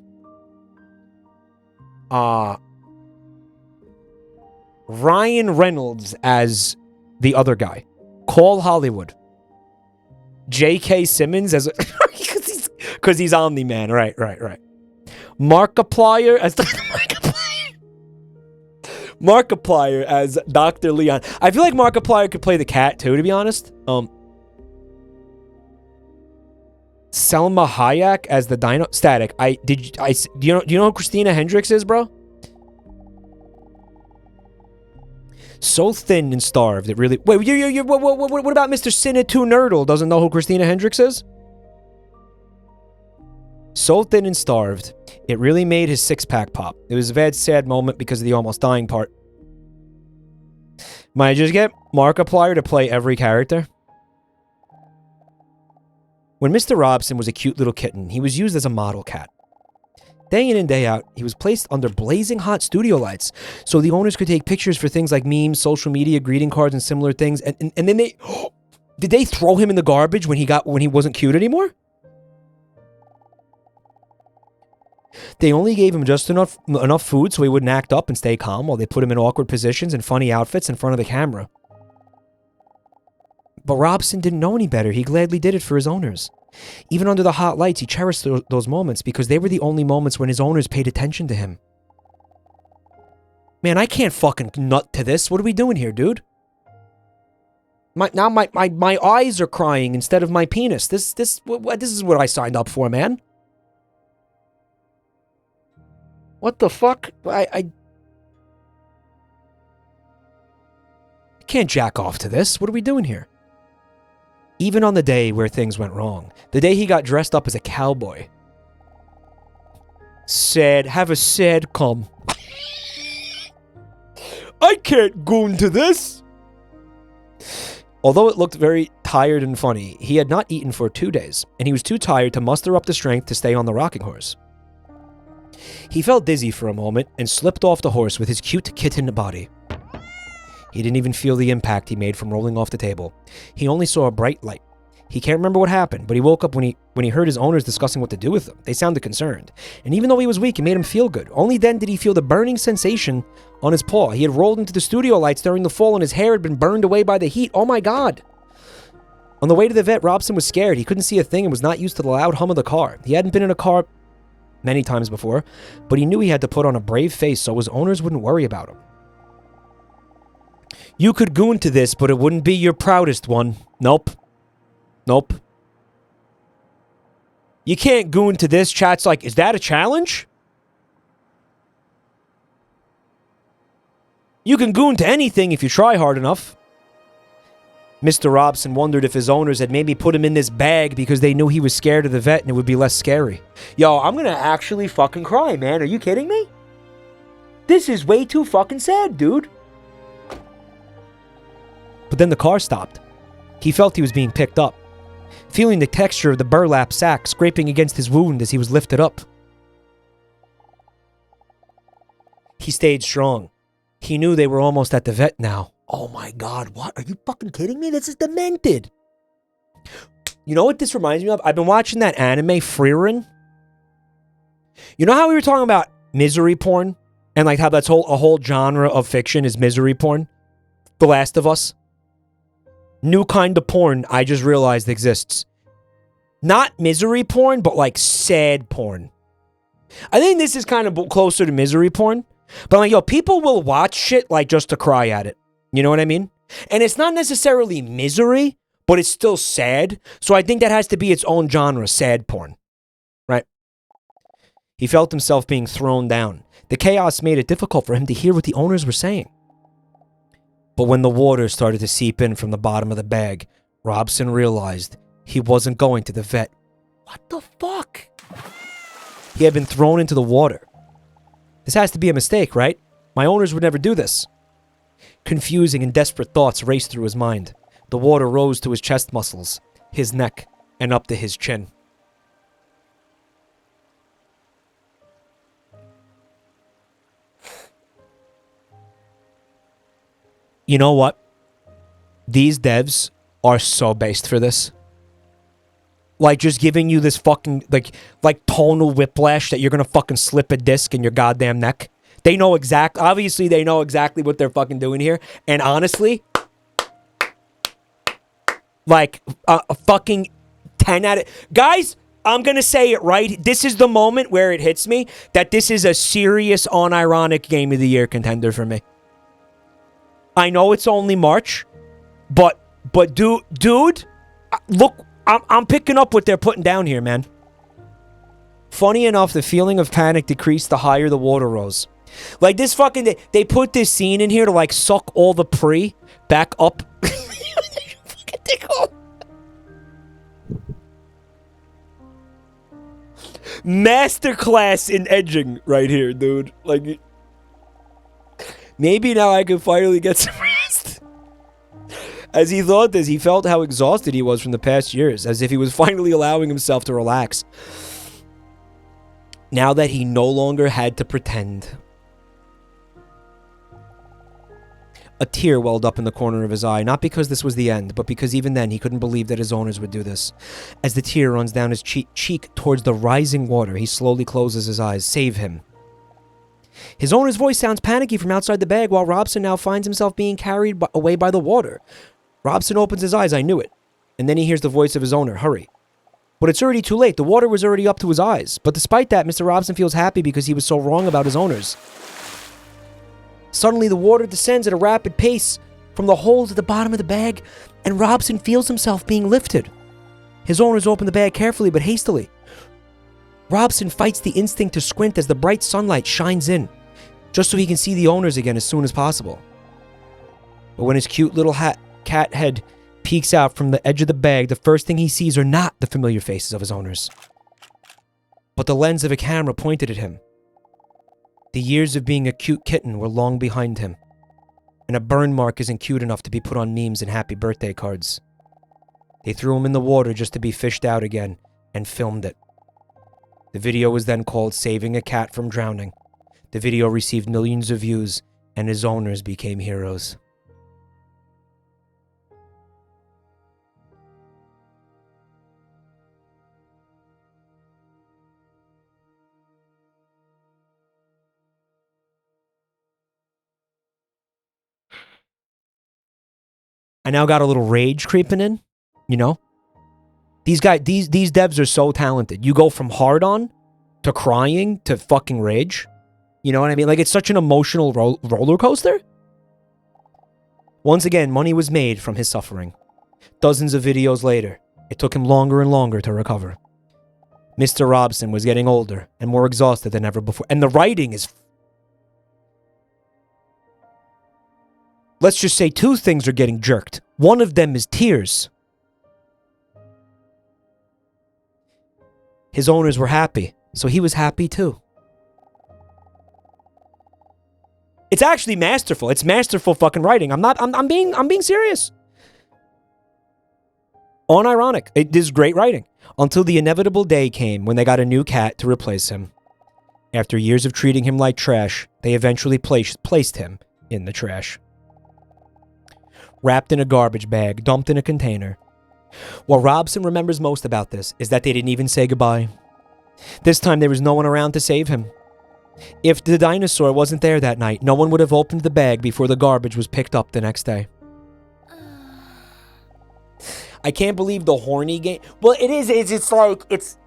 Ryan Reynolds as the other guy. Cole Hollywood. J.K. Simmons as because he's Omni-Man. Right. Markiplier as Markiplier as Dr. Leon. I feel like Markiplier could play the cat too, to be honest. Selma Hayek as the Dino Static. Do you know who Christina Hendricks is, bro? So thin and starved, it really. Wait, what about Mr. Cinna2 Nerdle? Doesn't know who Christina Hendricks is? So thin and starved, it really made his 6-pack pop. It was a very sad moment because of the almost dying part. Might I just get Markiplier to play every character? When Mr. Robson was a cute little kitten, he was used as a model cat. Day in and day out, he was placed under blazing hot studio lights so the owners could take pictures for things like memes, social media, greeting cards, and similar things. And then they... Did they throw him in the garbage when he wasn't cute anymore? They only gave him just enough food so he wouldn't act up and stay calm while they put him in awkward positions and funny outfits in front of the camera. But Robson didn't know any better. He gladly did it for his owners. Even under the hot lights, he cherished those moments because they were the only moments when his owners paid attention to him. Man, I can't fucking nut to this. What are we doing here, dude? My eyes are crying instead of my penis. This is what I signed up for, man. What the fuck? I can't jack off to this. What are we doing here? Even on the day where things went wrong, the day he got dressed up as a cowboy, have a sad come. I can't go into this. Although it looked very tired and funny. He had not eaten for 2 days, and he was too tired to muster up the strength to stay on the rocking horse. He felt dizzy for a moment and slipped off the horse with his cute kitten body. He didn't even feel the impact he made from rolling off the table. He only saw a bright light. He can't remember what happened, but he woke up when he heard his owners discussing what to do with him. They sounded concerned. And even though he was weak, it made him feel good. Only then did he feel the burning sensation on his paw. He had rolled into the studio lights during the fall and his hair had been burned away by the heat. Oh my God. On the way to the vet, Robson was scared. He couldn't see a thing and was not used to the loud hum of the car. He hadn't been in a car many times before, but he knew he had to put on a brave face so his owners wouldn't worry about him. You could goon to this, but it wouldn't be your proudest one. Nope. Nope. You can't goon to this. Chat's like, is that a challenge? You can goon to anything if you try hard enough. Mr. Robson wondered if his owners had maybe put him in this bag because they knew he was scared of the vet and it would be less scary. Yo, I'm gonna actually fucking cry, man. Are you kidding me? This is way too fucking sad, dude. But then the car stopped. He felt he was being picked up, feeling the texture of the burlap sack scraping against his wound as he was lifted up. He stayed strong. He knew they were almost at the vet now. Oh my God, what? Are you fucking kidding me? This is demented. You know what this reminds me of? I've been watching that anime, Frieren. You know how we were talking about misery porn? And like how that's a whole genre of fiction is misery porn? The Last of Us? New kind of porn I just realized exists. Not misery porn, but like sad porn. I think this is kind of closer to misery porn. But like, yo, people will watch shit like just to cry at it. You know what I mean? And it's not necessarily misery, but it's still sad. So I think that has to be its own genre, sad porn. Right? He felt himself being thrown down. The chaos made it difficult for him to hear what the owners were saying. But when the water started to seep in from the bottom of the bag, Robson realized he wasn't going to the vet. What the fuck? He had been thrown into the water. This has to be a mistake, right? My owners would never do this. Confusing and desperate thoughts raced through his mind. The water rose to his chest muscles, his neck, and up to his chin. You know what? These devs are so based for this. Like, just giving you this fucking, like tonal whiplash that you're gonna fucking slip a disc in your goddamn neck. They know obviously they know exactly what they're fucking doing here. And honestly, like, a fucking 10 out of... Guys, I'm gonna say it right. This is the moment where it hits me that this is a serious, unironic Game of the Year contender for me. I know it's only March, but dude, look, I'm picking up what they're putting down here, man. Funny enough, the feeling of panic decreased the higher the water rose. Like this fucking, they put this scene in here to like suck all the pre back up. Masterclass in edging right here, dude. Like, maybe now I can finally get some rest. As he thought this, he felt how exhausted he was from the past years, as if he was finally allowing himself to relax. Now that he no longer had to pretend. A tear welled up in the corner of his eye, not because this was the end, but because even then he couldn't believe that his owners would do this. As the tear runs down his cheek towards the rising water, he slowly closes his eyes. Save him. His owner's voice sounds panicky from outside the bag, while Robson now finds himself being carried away by the water. Robson opens his eyes. I knew it. And then he hears the voice of his owner. Hurry. But it's already too late. The water was already up to his eyes. But despite that, Mr. Robson feels happy because he was so wrong about his owners. Suddenly, the water descends at a rapid pace from the holes at the bottom of the bag, and Robson feels himself being lifted. His owners open the bag carefully but hastily. Robson fights the instinct to squint as the bright sunlight shines in, just so he can see the owners again as soon as possible. But when his cute little cat head peeks out from the edge of the bag, the first thing he sees are not the familiar faces of his owners, but the lens of a camera pointed at him. The years of being a cute kitten were long behind him, and a burn mark isn't cute enough to be put on memes and happy birthday cards. They threw him in the water just to be fished out again and filmed it. The video was then called Saving a Cat from Drowning. The video received millions of views, and his owners became heroes. I now got a little rage creeping in, you know? These devs are so talented. You go from hard on to crying to fucking rage. You know what I mean? Like, it's such an emotional roller coaster. Once again, money was made from his suffering. Dozens of videos later, it took him longer and longer to recover. Mr. Robson was getting older and more exhausted than ever before. And the writing is... Let's just say two things are getting jerked. One of them is tears. His owners were happy, so he was happy too. It's actually masterful. It's masterful fucking writing. I'm being serious. Unironic. It is great writing. Until the inevitable day came when they got a new cat to replace him. After years of treating him like trash, they eventually placed him in the trash. Wrapped in a garbage bag, dumped in a container. What Robson remembers most about this is that they didn't even say goodbye. This time there was no one around to save him. If the dinosaur wasn't there that night, no one would have opened the bag before the garbage was picked up the next day. I can't believe the horny game. Well, it is. It's like it's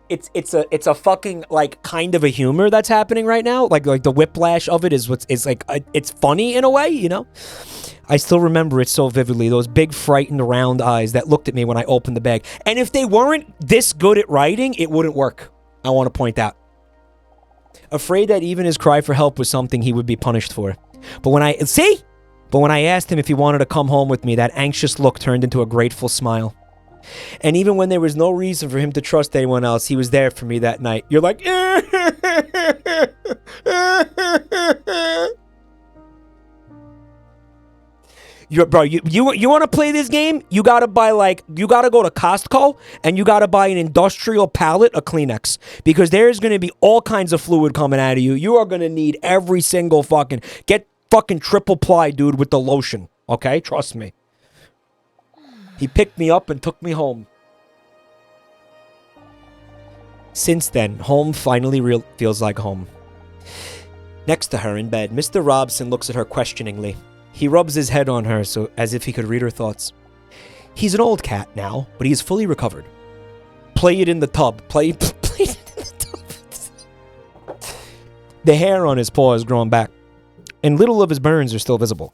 a fucking like kind of a humor that's happening right now. Like the whiplash of it is it's like it's funny in a way, you know. I still remember it so vividly. Those big frightened round eyes that looked at me when I opened the bag. And if they weren't this good at writing, it wouldn't work. I want to point out. Afraid that even his cry for help was something he would be punished for. But when I asked him if he wanted to come home with me, that anxious look turned into a grateful smile. And even when there was no reason for him to trust anyone else, he was there for me that night. You're like, bro, you want to play this game? You gotta go to Costco and you gotta buy an industrial pallet of Kleenex, because there's gonna be all kinds of fluid coming out of you. You are gonna need every single get triple ply, dude, with the lotion. Okay, trust me. He picked me up and took me home. Since then, home finally feels like home. Next to her in bed, Mr. Robson looks at her questioningly. He rubs his head on her as if he could read her thoughts. He's an old cat now, but he is fully recovered. Play it in the tub. Play it in the tub. The hair on his paw has grown back, and little of his burns are still visible.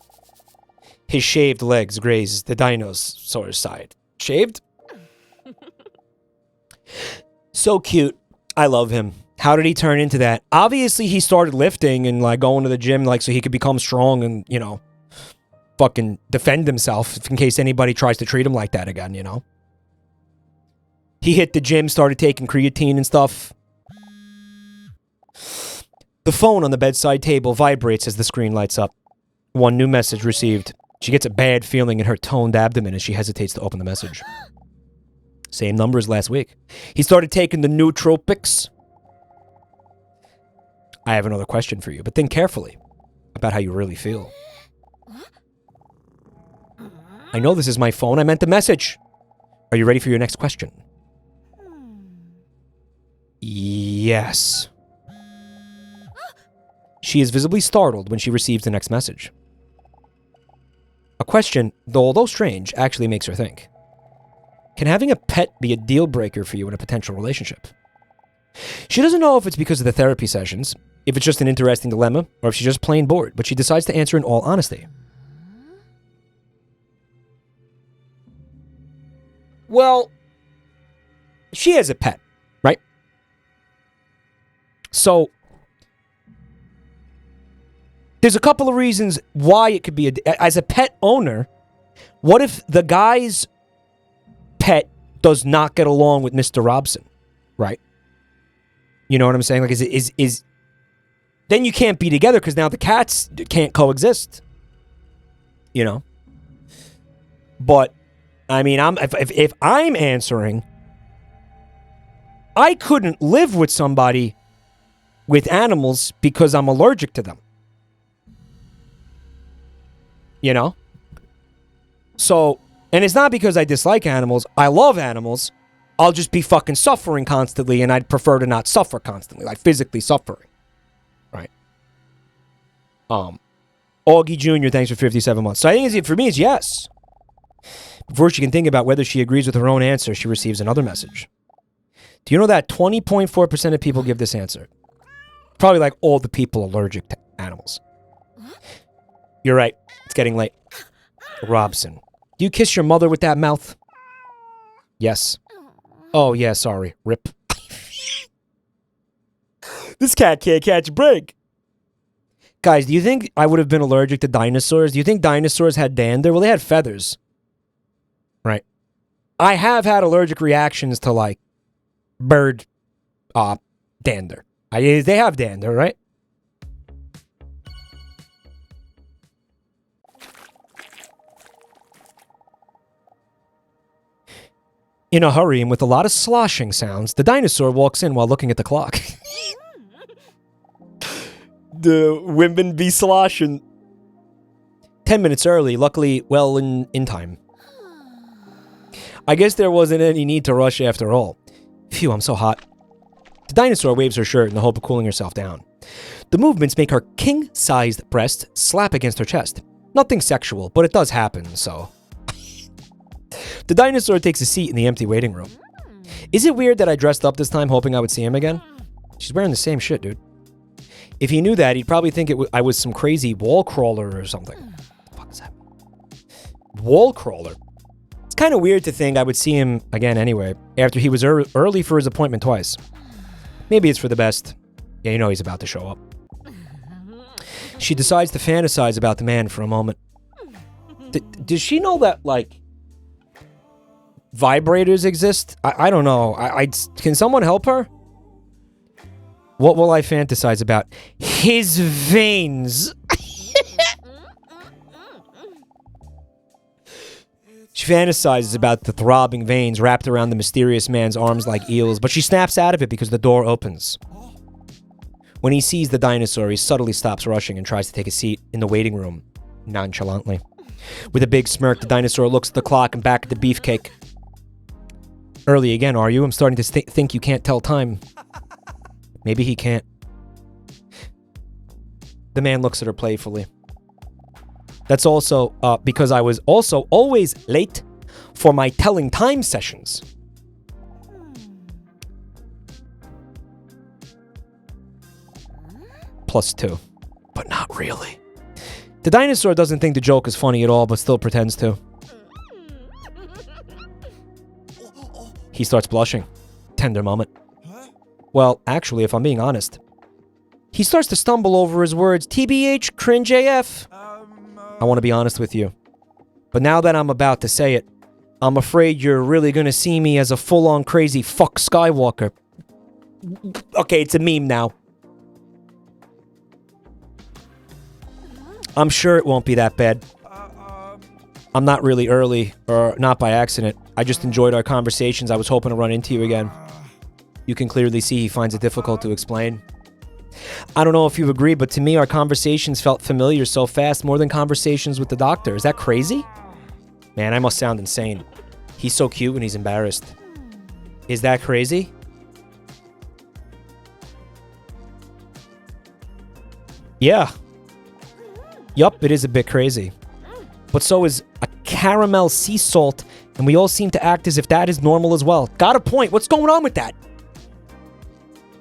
His shaved legs graze the dinosaur's side. Shaved? So cute. I love him. How did he turn into that? Obviously, he started lifting and like going to the gym like so he could become strong and, you know, fucking defend himself in case anybody tries to treat him like that again, you know? He hit the gym, started taking creatine and stuff. The phone on the bedside table vibrates as the screen lights up. One new message received. She gets a bad feeling in her toned abdomen as she hesitates to open the message. Same number as last week. He started taking the nootropics. I have another question for you, but think carefully about how you really feel. I know this is my phone. I meant the message. Are you ready for your next question? Yes. She is visibly startled when she receives the next message. A question, though although strange, actually makes her think. Can having a pet be a deal breaker for you in a potential relationship? She doesn't know if it's because of the therapy sessions, if it's just an interesting dilemma, or if she's just plain bored, but she decides to answer in all honesty. Well, she has a pet, right? So, there's a couple of reasons why it could be as a pet owner. What if the guy's pet does not get along with Mr. Robson, right? You know what I'm saying? Like, is then you can't be together because now the cats can't coexist. You know, but I mean, if I'm answering, I couldn't live with somebody with animals because I'm allergic to them. You know? So, and it's not because I dislike animals. I love animals. I'll just be fucking suffering constantly, and I'd prefer to not suffer constantly, like physically suffering. Right? Augie Jr., thanks for 57 months. So I think for me, it's yes. Before she can think about whether she agrees with her own answer, she receives another message. Do you know that 20.4% of people give this answer? Probably like all the people allergic to animals. You're right. It's getting late. Robson. Do you kiss your mother with that mouth? Yes. Oh, yeah, sorry. Rip. This cat can't catch a break. Guys, do you think I would have been allergic to dinosaurs? Do you think dinosaurs had dander? Well, they had feathers. Right. I have had allergic reactions to, like, bird dander. They have dander, right? In a hurry and with a lot of sloshing sounds, the dinosaur walks in while looking at the clock. The women be sloshing. 10 minutes early, luckily well in time. I guess there wasn't any need to rush after all. Phew, I'm so hot. The dinosaur waves her shirt in the hope of cooling herself down. The movements make her king-sized breast slap against her chest. Nothing sexual, but it does happen, so... The dinosaur takes a seat in the empty waiting room. Is it weird that I dressed up this time hoping I would see him again? She's wearing the same shit, dude. If he knew that, he'd probably think I was some crazy wall crawler or something. What the fuck is that? Wall crawler? It's kind of weird to think I would see him again anyway, after he was early for his appointment twice. Maybe it's for the best. Yeah, you know he's about to show up. She decides to fantasize about the man for a moment. Does she know that, like, vibrators exist? I don't know. Can someone help her? What will I fantasize about? His veins. She fantasizes about the throbbing veins wrapped around the mysterious man's arms like eels, but she snaps out of it because the door opens. When he sees the dinosaur, he subtly stops rushing and tries to take a seat in the waiting room, nonchalantly. With a big smirk, the dinosaur looks at the clock and back at the beefcake. Early again, are you? I'm starting to think you can't tell time. Maybe he can't. The man looks at her playfully. That's also because I was also always late for my telling time sessions. +2. But not really. The dinosaur doesn't think the joke is funny at all, but still pretends to. He starts blushing. Tender moment. Well, actually, if I'm being honest, he starts to stumble over his words. TBH, cringe AF. I want to be honest with you. But now that I'm about to say it, I'm afraid you're really going to see me as a full-on crazy fuck Skywalker. Okay, it's a meme now. I'm sure it won't be that bad. I'm not really early, or not by accident. I just enjoyed our conversations. I was hoping to run into you again. You can clearly see he finds it difficult to explain. I don't know if you agree, but to me, our conversations felt familiar so fast, more than conversations with the doctor. Is that crazy? Man, I must sound insane. He's so cute when he's embarrassed. Is that crazy? Yeah. Yup, it is a bit crazy. But so is a caramel sea salt, and we all seem to act as if that is normal as well. Got a point. What's going on with that?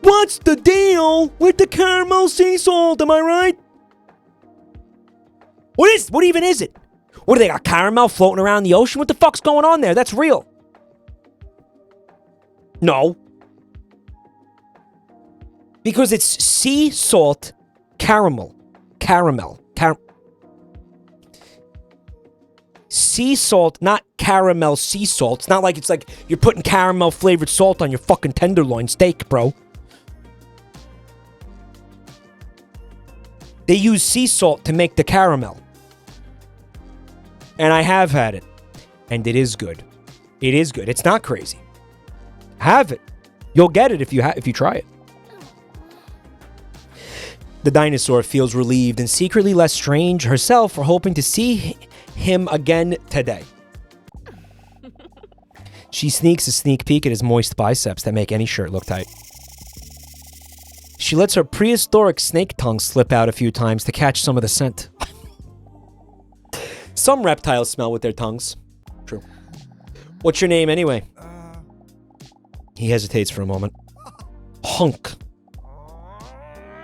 What's the deal with the caramel sea salt? Am I right? What even is it? What do they got? Caramel floating around the ocean? What the fuck's going on there? That's real. No. Because it's sea salt caramel. Sea salt, not caramel sea salt. It's not like it's like you're putting caramel flavored salt on your fucking tenderloin steak, bro. They use sea salt to make the caramel. And I have had it. And it is good. It is good. It's not crazy. Have it. You'll get it if you try it. The dinosaur feels relieved and secretly less strange herself for hoping to see him again today. She sneaks a sneak peek at his moist biceps that make any shirt look tight. She lets her prehistoric snake tongue slip out a few times to catch some of the scent. Some reptiles smell with their tongues. True. What's your name anyway? He hesitates for a moment. Hunk.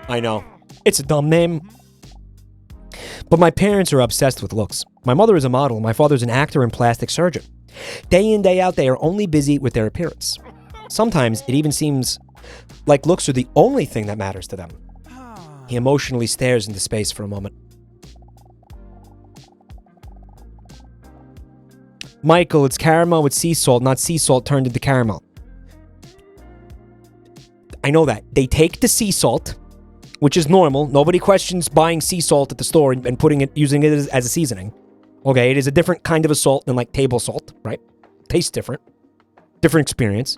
I know. It's a dumb name. But my parents are obsessed with looks. My mother is a model. My father's an actor and plastic surgeon. Day in, day out, they are only busy with their appearance. Sometimes it even seems like looks are the only thing that matters to them. He emotionally stares into space for a moment. Michael, it's caramel with sea salt, not sea salt turned into caramel. I know that. They take the sea salt, which is normal. Nobody questions buying sea salt at the store and using it as a seasoning. Okay, it is a different kind of a salt than like table salt, right? Tastes different. Different experience.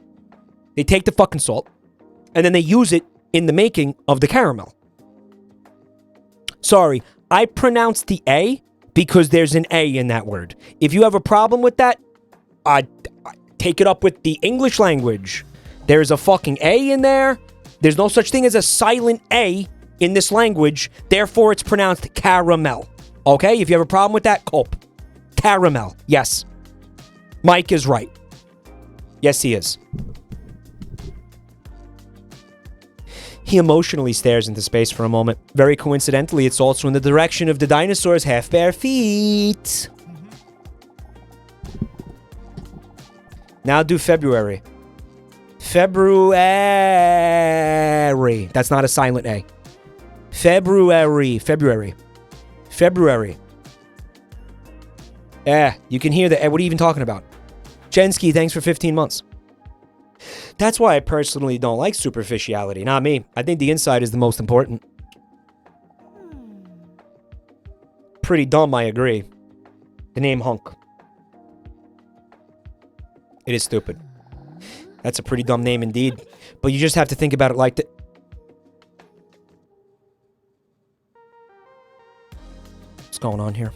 They take the fucking salt, and then they use it in the making of the caramel. Sorry, I pronounced the A because there's an A in that word. If you have a problem with that, I take it up with the English language. There's a fucking A in there. There's no such thing as a silent A in this language. Therefore, it's pronounced caramel. Okay? If you have a problem with that, cope. Caramel. Yes. Mike is right. Yes, he is. He emotionally stares into space for a moment. Very coincidentally, it's also in the direction of the dinosaur's half-bare feet. Now do February. February. That's not a silent A. February. Yeah, you can hear that. What are you even talking about? Jensky, thanks for 15 months. That's why I personally don't like superficiality. Not me. I think the inside is the most important. Pretty dumb, I agree. The name Hunk. It is stupid. That's a pretty dumb name indeed. But you just have to think about it like that. What's going on here?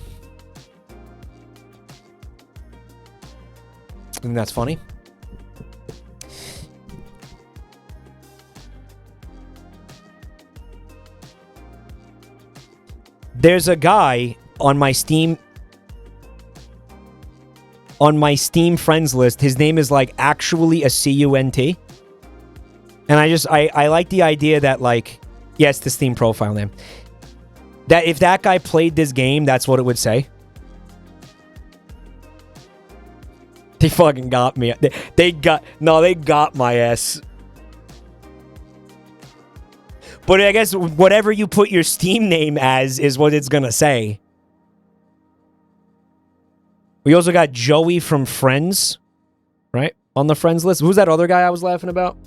Think that's funny? There's a guy on my Steam friends list. His name is like actually a C-U-N-T. And I like the idea that like, yeah, it's the Steam profile name. That if that guy played this game, that's what it would say. They fucking got me. They got my ass. But I guess whatever you put your Steam name as is what it's gonna say. We also got Joey from Friends, right? On the Friends list. Who's that other guy I was laughing about?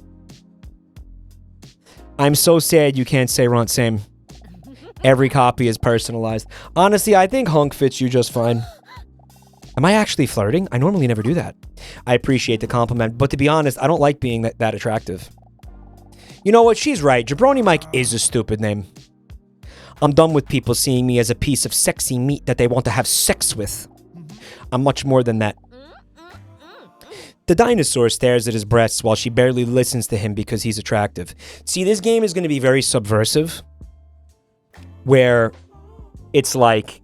I'm so sad you can't say Ron same. Every copy is personalized. Honestly, I think Hunk fits you just fine. Am I actually flirting? I normally never do that. I appreciate the compliment, but to be honest, I don't like being that attractive. You know what? She's right. JabroniMike is a stupid name. I'm done with people seeing me as a piece of sexy meat that they want to have sex with. I'm much more than that. The dinosaur stares at his breasts while she barely listens to him because he's attractive. See, this game is going to be very subversive. Where it's like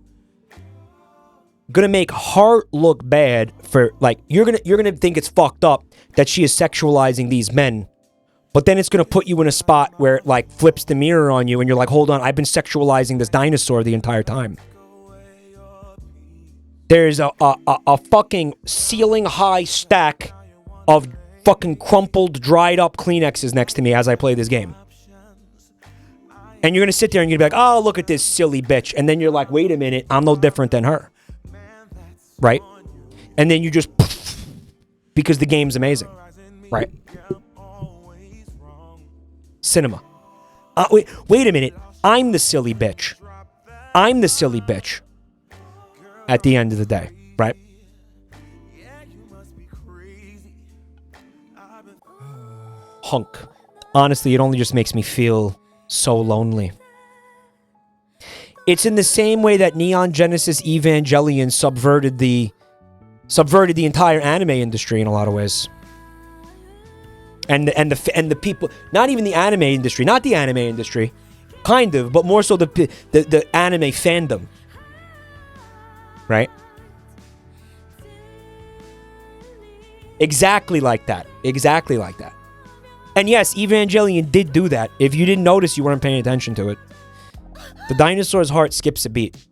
gonna make her look bad for like you're gonna think it's fucked up that she is sexualizing these men. But then it's going to put you in a spot where it, like, flips the mirror on you, and you're like, hold on, I've been sexualizing this dinosaur the entire time. There's a fucking ceiling-high stack of fucking crumpled, dried-up Kleenexes next to me as I play this game. And you're going to sit there and you're going to be like, oh, look at this silly bitch. And then you're like, wait a minute, I'm no different than her. Right? And then you just... because the game's amazing. Right? Cinema. Wait a minute. I'm the silly bitch. I'm the silly bitch. At the end of the day, right? Hunk. Honestly, it only just makes me feel so lonely. It's in the same way that Neon Genesis Evangelion subverted the entire anime industry in a lot of ways. And the people, not even the anime industry, not the anime industry, kind of, but more so the anime fandom. Right? Exactly like that. Exactly like that. And yes, Evangelion did do that. If you didn't notice, you weren't paying attention to it. The dinosaur's heart skips a beat.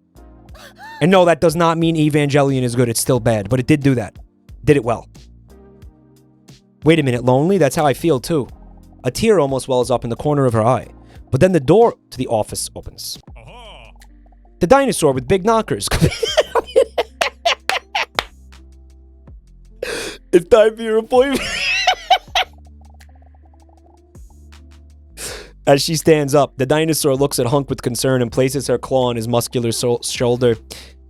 And no, that does not mean Evangelion is good. It's still bad. But it did do that. Did it well. Wait a minute, lonely? That's how I feel too. A tear almost wells up in the corner of her eye. But then the door to the office opens. The dinosaur with big knockers. It's time for your appointment. As she stands up, the dinosaur looks at Hunk with concern and places her claw on his muscular shoulder.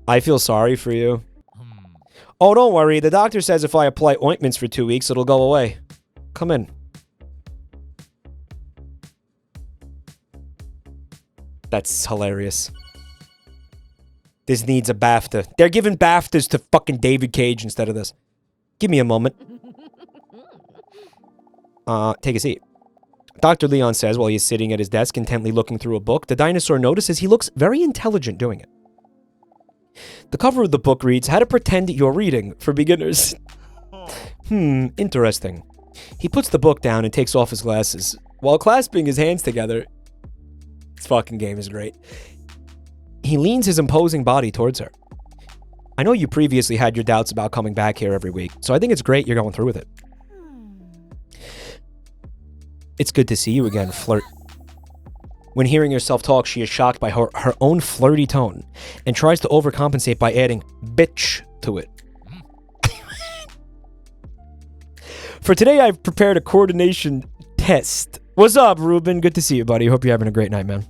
I feel sorry for you. Oh, don't worry. The doctor says if I apply ointments for 2 weeks, it'll go away. Come in. That's hilarious. This needs a BAFTA. They're giving BAFTAs to fucking David Cage instead of this. Give me a moment. Take a seat. Dr. Leon says while he's sitting at his desk intently looking through a book, the dinosaur notices he looks very intelligent doing it. The cover of the book reads, How to Pretend You're Reading for Beginners. Interesting. He puts the book down and takes off his glasses. While clasping his hands together, this fucking game is great. He leans his imposing body towards her. I know you previously had your doubts about coming back here every week, so I think it's great you're going through with it. It's good to see you again, flirt. When hearing herself talk, she is shocked by her own flirty tone and tries to overcompensate by adding bitch to it. For today, I've prepared a coordination test. What's up, Ruben? Good to see you, buddy. Hope you're having a great night, man.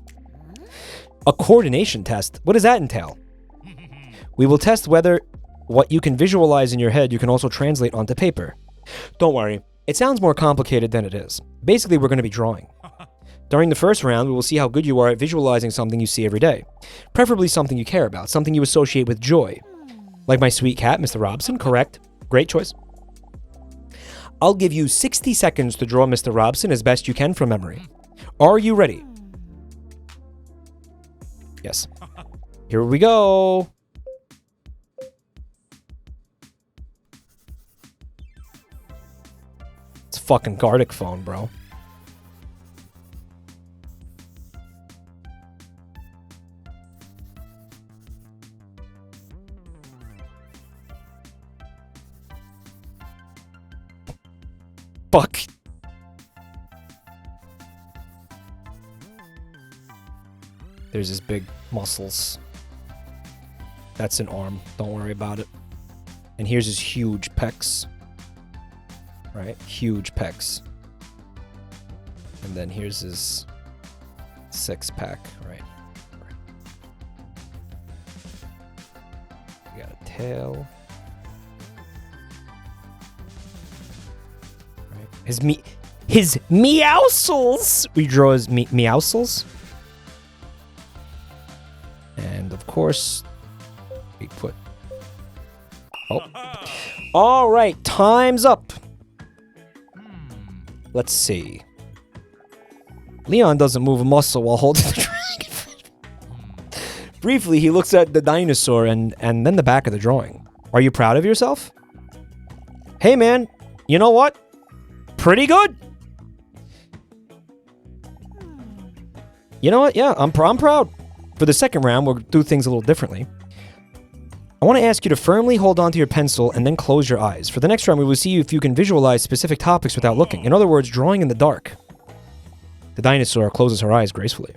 A coordination test? What does that entail? We will test whether what you can visualize in your head you can also translate onto paper. Don't worry. It sounds more complicated than it is. Basically, we're going to be drawing. During the first round, we will see how good you are at visualizing something you see every day. Preferably something you care about, something you associate with joy. Like my sweet cat, Mr. Robson, correct. Great choice. I'll give you 60 seconds to draw Mr. Robson as best you can from memory. Are you ready? Yes. Here we go. It's fucking Gardic phone, bro. Fuck. There's his big muscles. That's an arm. Don't worry about it. And here's his huge pecs. Right? Huge pecs. And then here's his six-pack. Right? We got a tail. Right? His meowsles! We draw his meowsles. And of course, we put... Oh. All right, time's up. Let's see. Leon doesn't move a muscle while holding the dragonfish. Briefly, he looks at the dinosaur and then the back of the drawing. Are you proud of yourself? Hey, man, you know what? Pretty good. You know what? Yeah, I'm proud. For the second round, we'll do things a little differently. I want to ask you to firmly hold onto your pencil and then close your eyes. For the next round, we will see if you can visualize specific topics without looking. In other words, drawing in the dark. The dinosaur closes her eyes gracefully.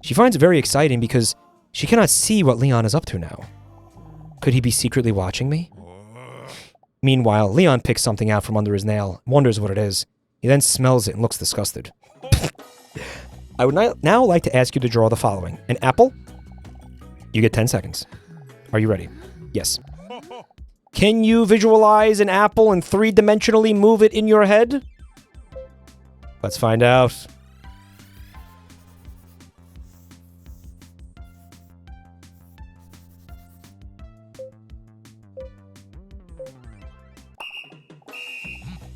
She finds it very exciting because she cannot see what Leon is up to now. Could he be secretly watching me? Meanwhile, Leon picks something out from under his nail, wonders what it is. He then smells it and looks disgusted. I would now like to ask you to draw the following. An apple. You get 10 seconds. Are you ready? Yes. Can you visualize an apple and three-dimensionally move it in your head? Let's find out.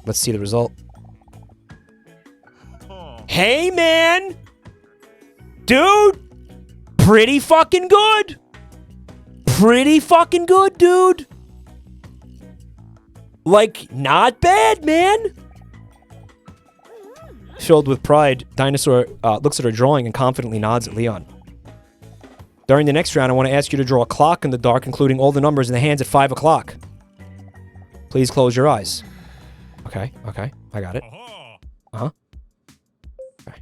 Let's see the result. Hey, man! Dude! Pretty fucking good! Pretty fucking good, dude! Like, not bad, man! Filled with pride, Dinosaur looks at her drawing and confidently nods at Leon. During the next round, I want to ask you to draw a clock in the dark, including all the numbers in the hands at 5 o'clock. Please close your eyes. Okay, I got it. Uh-huh. Okay.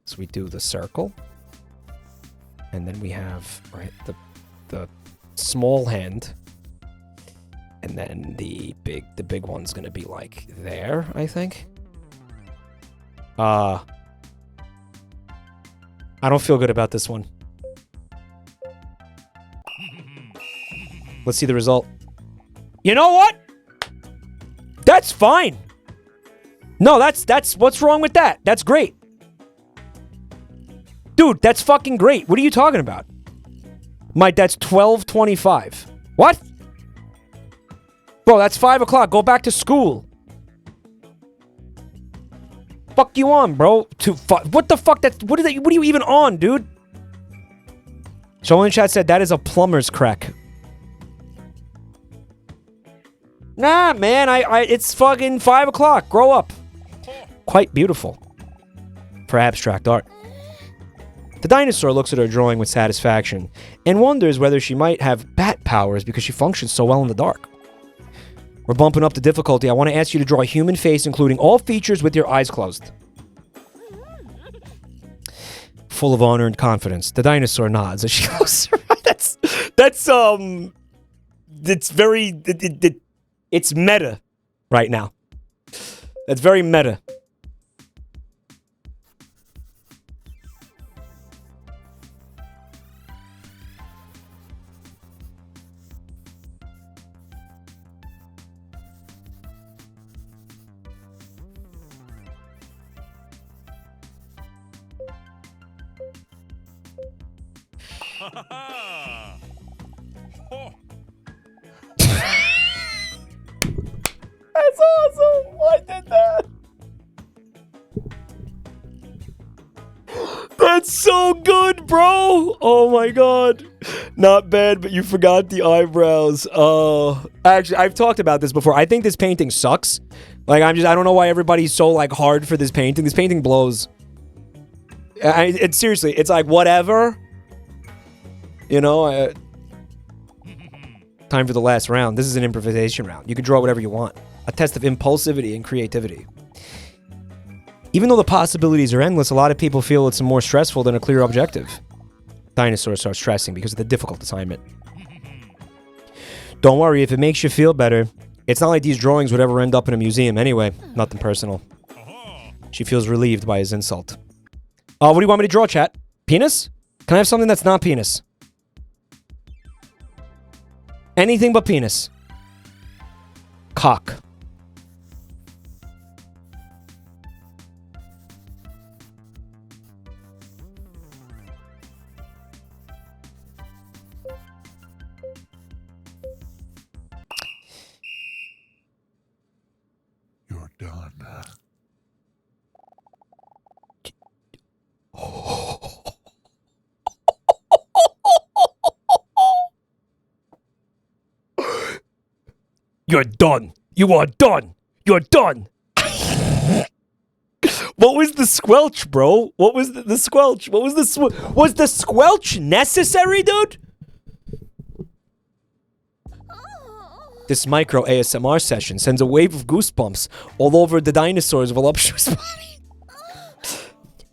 So we do the circle. And then we have, right, the small hand. And then the big one's gonna be like there, I think. I don't feel good about this one. Let's see the result. You know what? That's fine. No, that's what's wrong with that? That's great. Dude, that's fucking great. What are you talking about? Mike, that's 12:25. What? Bro, that's 5 o'clock. Go back to school. Fuck you on, bro. What the fuck? What are you even on, dude? Someone in chat said that is a plumber's crack. Nah, man, it's fucking 5 o'clock. Grow up. Quite beautiful. For abstract art. The dinosaur looks at her drawing with satisfaction and wonders whether she might have bat powers because she functions so well in the dark. We're bumping up the difficulty. I want to ask you to draw a human face, including all features with your eyes closed. Full of honor and confidence, the dinosaur nods as she closes her eyes. It's very... It's meta right now. That's very meta. That's awesome! I did that! That's so good, bro! Oh my god. Not bad, but you forgot the eyebrows. Actually, I've talked about this before. I think this painting sucks. Like, I don't know why everybody's so, like, hard for this painting. This painting blows. Seriously, it's like, whatever. You know, time for the last round. This is an improvisation round. You can draw whatever you want. A test of impulsivity and creativity. Even though the possibilities are endless, a lot of people feel it's more stressful than a clear objective. Dinosaur starts stressing because of the difficult assignment. Don't worry, if it makes you feel better, it's not like these drawings would ever end up in a museum anyway. Nothing personal. She feels relieved by his insult. What do you want me to draw, chat? Penis? Can I have something that's not penis? Anything but penis. Cock. You're done. You're done. You are done. You're done. What was the squelch, bro? What was the squelch? What was was the squelch necessary, dude? This micro ASMR session sends a wave of goosebumps all over the dinosaur's voluptuous body.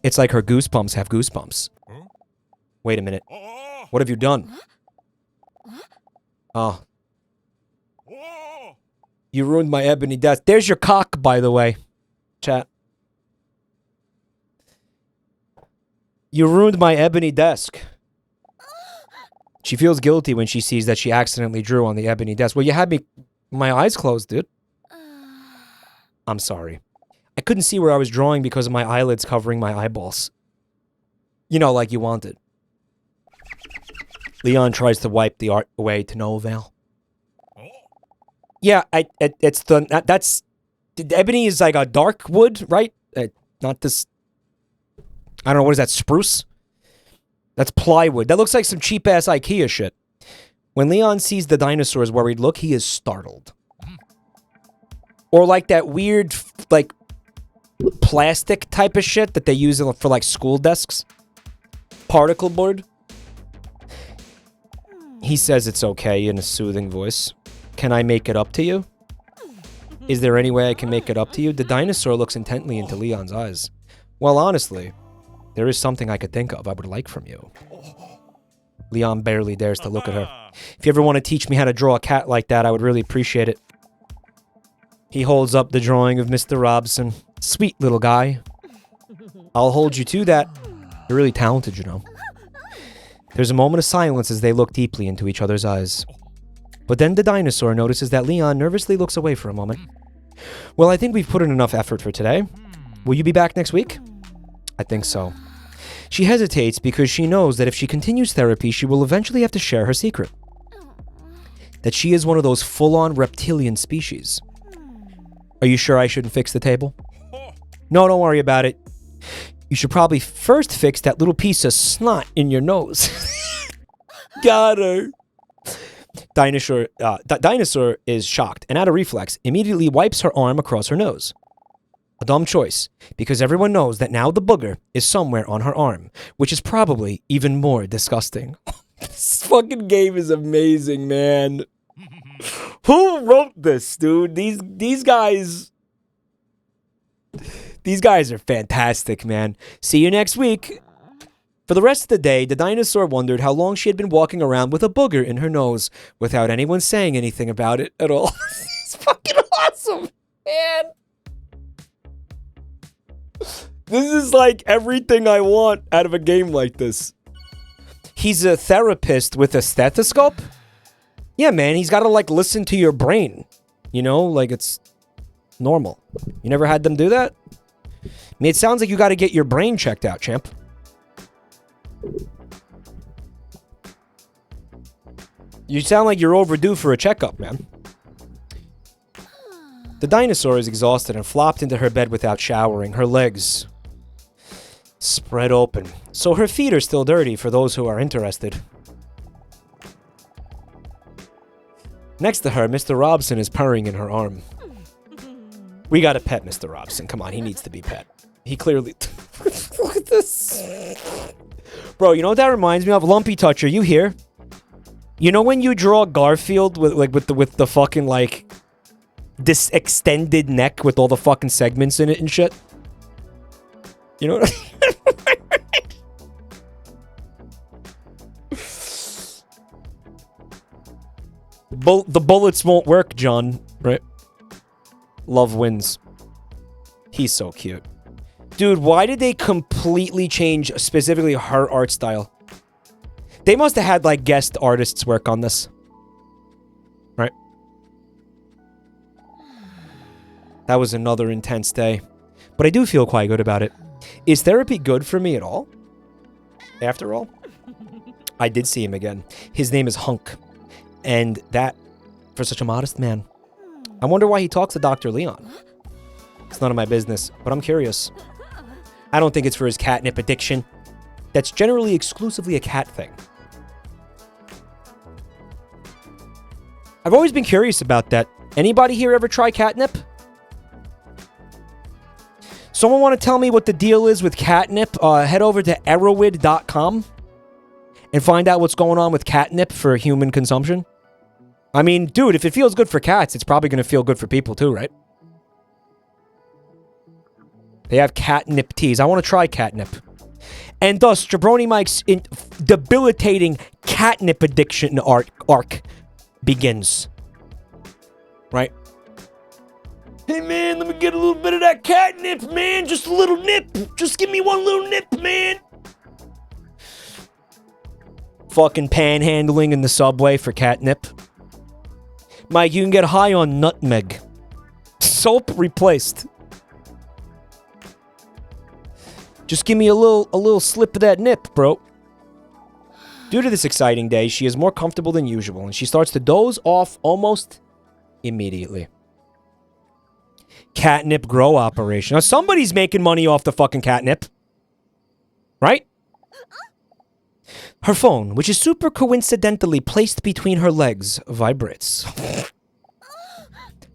It's like her goosebumps have goosebumps. Wait a minute. What have you done? Oh. You ruined my ebony desk. There's your cock, by the way. Chat. You ruined my ebony desk. She feels guilty when she sees that she accidentally drew on the ebony desk. Well, you had me... My eyes closed, dude. I'm sorry. I couldn't see where I was drawing because of my eyelids covering my eyeballs. You know, like you wanted. Leon tries to wipe the art away to no avail. Yeah, it's the... That's... Ebony is like a dark wood, right? Not this... I don't know, what is that, spruce? That's plywood. That looks like some cheap-ass IKEA shit. When Leon sees the dinosaur's worried look, he is startled. Or like that weird, like, plastic type of shit that they use for, like, school desks. Particle board. He says it's okay in a soothing voice. Can I make it up to you? Is there any way I can make it up to you? The dinosaur looks intently into Leon's eyes. Well, honestly, there is something I could think of I would like from you. Leon barely dares to look at her. If you ever want to teach me how to draw a cat like that, I would really appreciate it. He holds up the drawing of Mr. Robson. Sweet little guy. I'll hold you to that. You're really talented, you know. There's a moment of silence as they look deeply into each other's eyes. But then the dinosaur notices that Leon nervously looks away for a moment. Well, I think we've put in enough effort for today. Will you be back next week? I think so. She hesitates because she knows that if she continues therapy, she will eventually have to share her secret. That she is one of those full-on reptilian species. Are you sure I shouldn't fix the table? No, don't worry about it. You should probably first fix that little piece of snot in your nose. Got her. Dinosaur is shocked and out of reflex, immediately wipes her arm across her nose. A dumb choice, because everyone knows that now the booger is somewhere on her arm, which is probably even more disgusting. This fucking game is amazing, man. Who wrote this, dude? These guys are fantastic, man. See you next week. For the rest of the day, the dinosaur wondered how long she had been walking around with a booger in her nose without anyone saying anything about it at all. It's fucking awesome, man. This is like everything I want out of a game like this. He's a therapist with a stethoscope? Yeah, man, he's got to, like, listen to your brain. You know, like, it's normal. You never had them do that? I mean, it sounds like you got to get your brain checked out, champ. You sound like you're overdue for a checkup, man. The dinosaur is exhausted and flopped into her bed without showering. Her legs spread open, so her feet are still dirty for those who are interested. Next to her, Mr. Robson is purring in her arm. We gotta pet Mr. Robson. Come on, he needs to be pet. He clearly... Look at this. Bro, you know what that reminds me of? Lumpy Toucher, you here? You know when you draw Garfield with the fucking, like, this extended neck with all the fucking segments in it and shit? You know what I mean? The bullets won't work, John. Right? Love wins. He's so cute. Dude, why did they completely change specifically her art style? They must have had, like, guest artists work on this. Right? That was another intense day. But I do feel quite good about it. Is therapy good for me at all? After all? I did see him again. His name is Hunk. And that, for such a modest man. I wonder why he talks to Dr. Leon. It's none of my business, but I'm curious. I don't think it's for his catnip addiction. That's generally exclusively a cat thing. I've always been curious about that. Anybody here ever try catnip? Someone want to tell me what the deal is with catnip? Head over to erowid.com and find out what's going on with catnip for human consumption. I mean, dude, if it feels good for cats, it's probably going to feel good for people too, right? They have catnip teas. I want to try catnip. And thus, JabroniMike's debilitating catnip addiction arc begins. Right? Hey, man, let me get a little bit of that catnip, man. Just a little nip. Just give me one little nip, man. fucking panhandling in the subway for catnip. Mike, you can get high on nutmeg. Soap replaced. Just give me a little slip of that nip, bro. Due to this exciting day, she is more comfortable than usual, and she starts to doze off almost immediately. Catnip grow operation. Now, somebody's making money off the fucking catnip. Right? Her phone, which is super coincidentally placed between her legs, vibrates.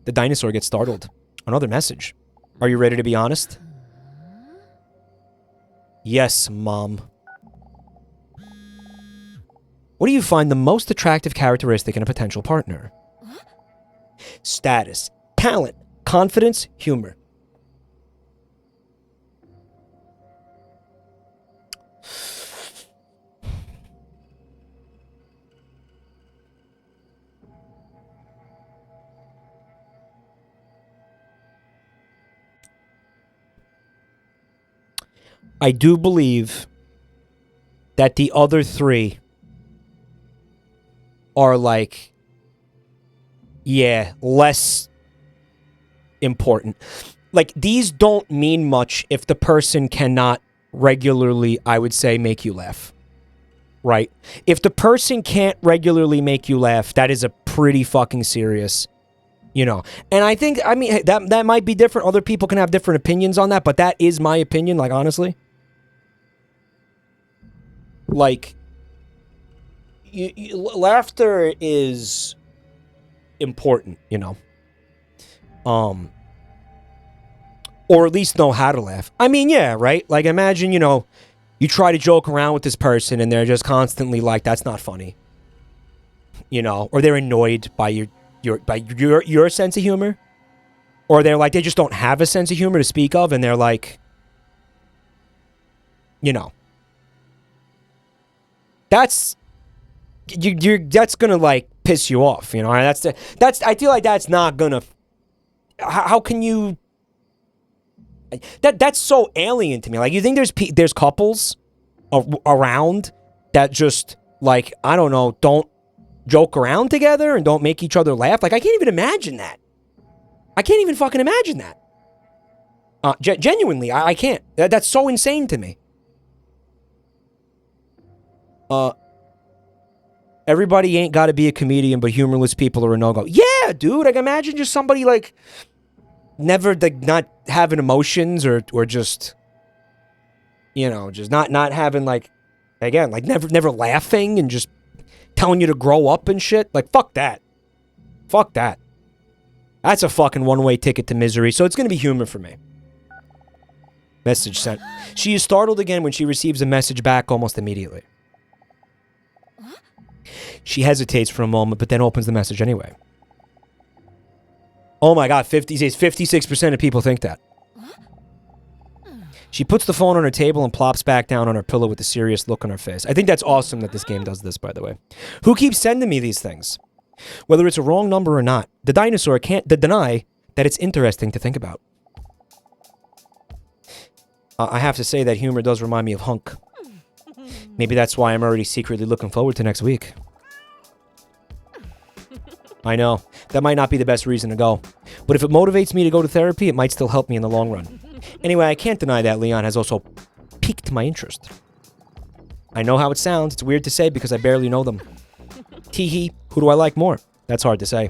The dinosaur gets startled. Another message. Are you ready to be honest? Yes, Mom. What do you find the most attractive characteristic in a potential partner? Status, talent, confidence, humor. I do believe that the other three are like, yeah, less important. Like, these don't mean much if the person cannot regularly, I would say, make you laugh. Right? If the person can't regularly make you laugh, that is a pretty fucking serious, you know. And I think, I mean, that might be different. Other people can have different opinions on that, but that is my opinion, like, honestly. Like, laughter is important, you know. Or at least know how to laugh. I mean, yeah, right? Like, imagine, you know, you try to joke around with this person and they're just constantly like, that's not funny. You know, or they're annoyed by your sense of humor. Or they're like, they just don't have a sense of humor to speak of, and they're like, you know. That's gonna like piss you off, you know. I feel like that's not gonna. How can you? That's so alien to me. Like, you think there's couples around that just, like, I don't know, don't joke around together and don't make each other laugh? Like, I can't even imagine that. I can't even fucking imagine that. Genuinely, I can't. That's so insane to me. Everybody ain't got to be a comedian, but humorless people are a no-go. Yeah, dude. Like, imagine just somebody, like, never, like, not having emotions or just, you know, just not having, like, again, like, never laughing and just telling you to grow up and shit. Like, fuck that. Fuck that. That's a fucking one-way ticket to misery, so it's going to be humor for me. Message sent. She is startled again when she receives a message back almost immediately. She hesitates for a moment, but then opens the message anyway. Oh my god, 56% of people think that. She puts the phone on her table and plops back down on her pillow with a serious look on her face. I think that's awesome that this game does this, by the way. Who keeps sending me these things? Whether it's a wrong number or not, the dinosaur can't deny that it's interesting to think about. I have to say that humor does remind me of Hunk. Maybe that's why I'm already secretly looking forward to next week. I know, that might not be the best reason to go. But if it motivates me to go to therapy, it might still help me in the long run. Anyway, I can't deny that Leon has also piqued my interest. I know how it sounds. It's weird to say because I barely know them. Teehee, who do I like more? That's hard to say.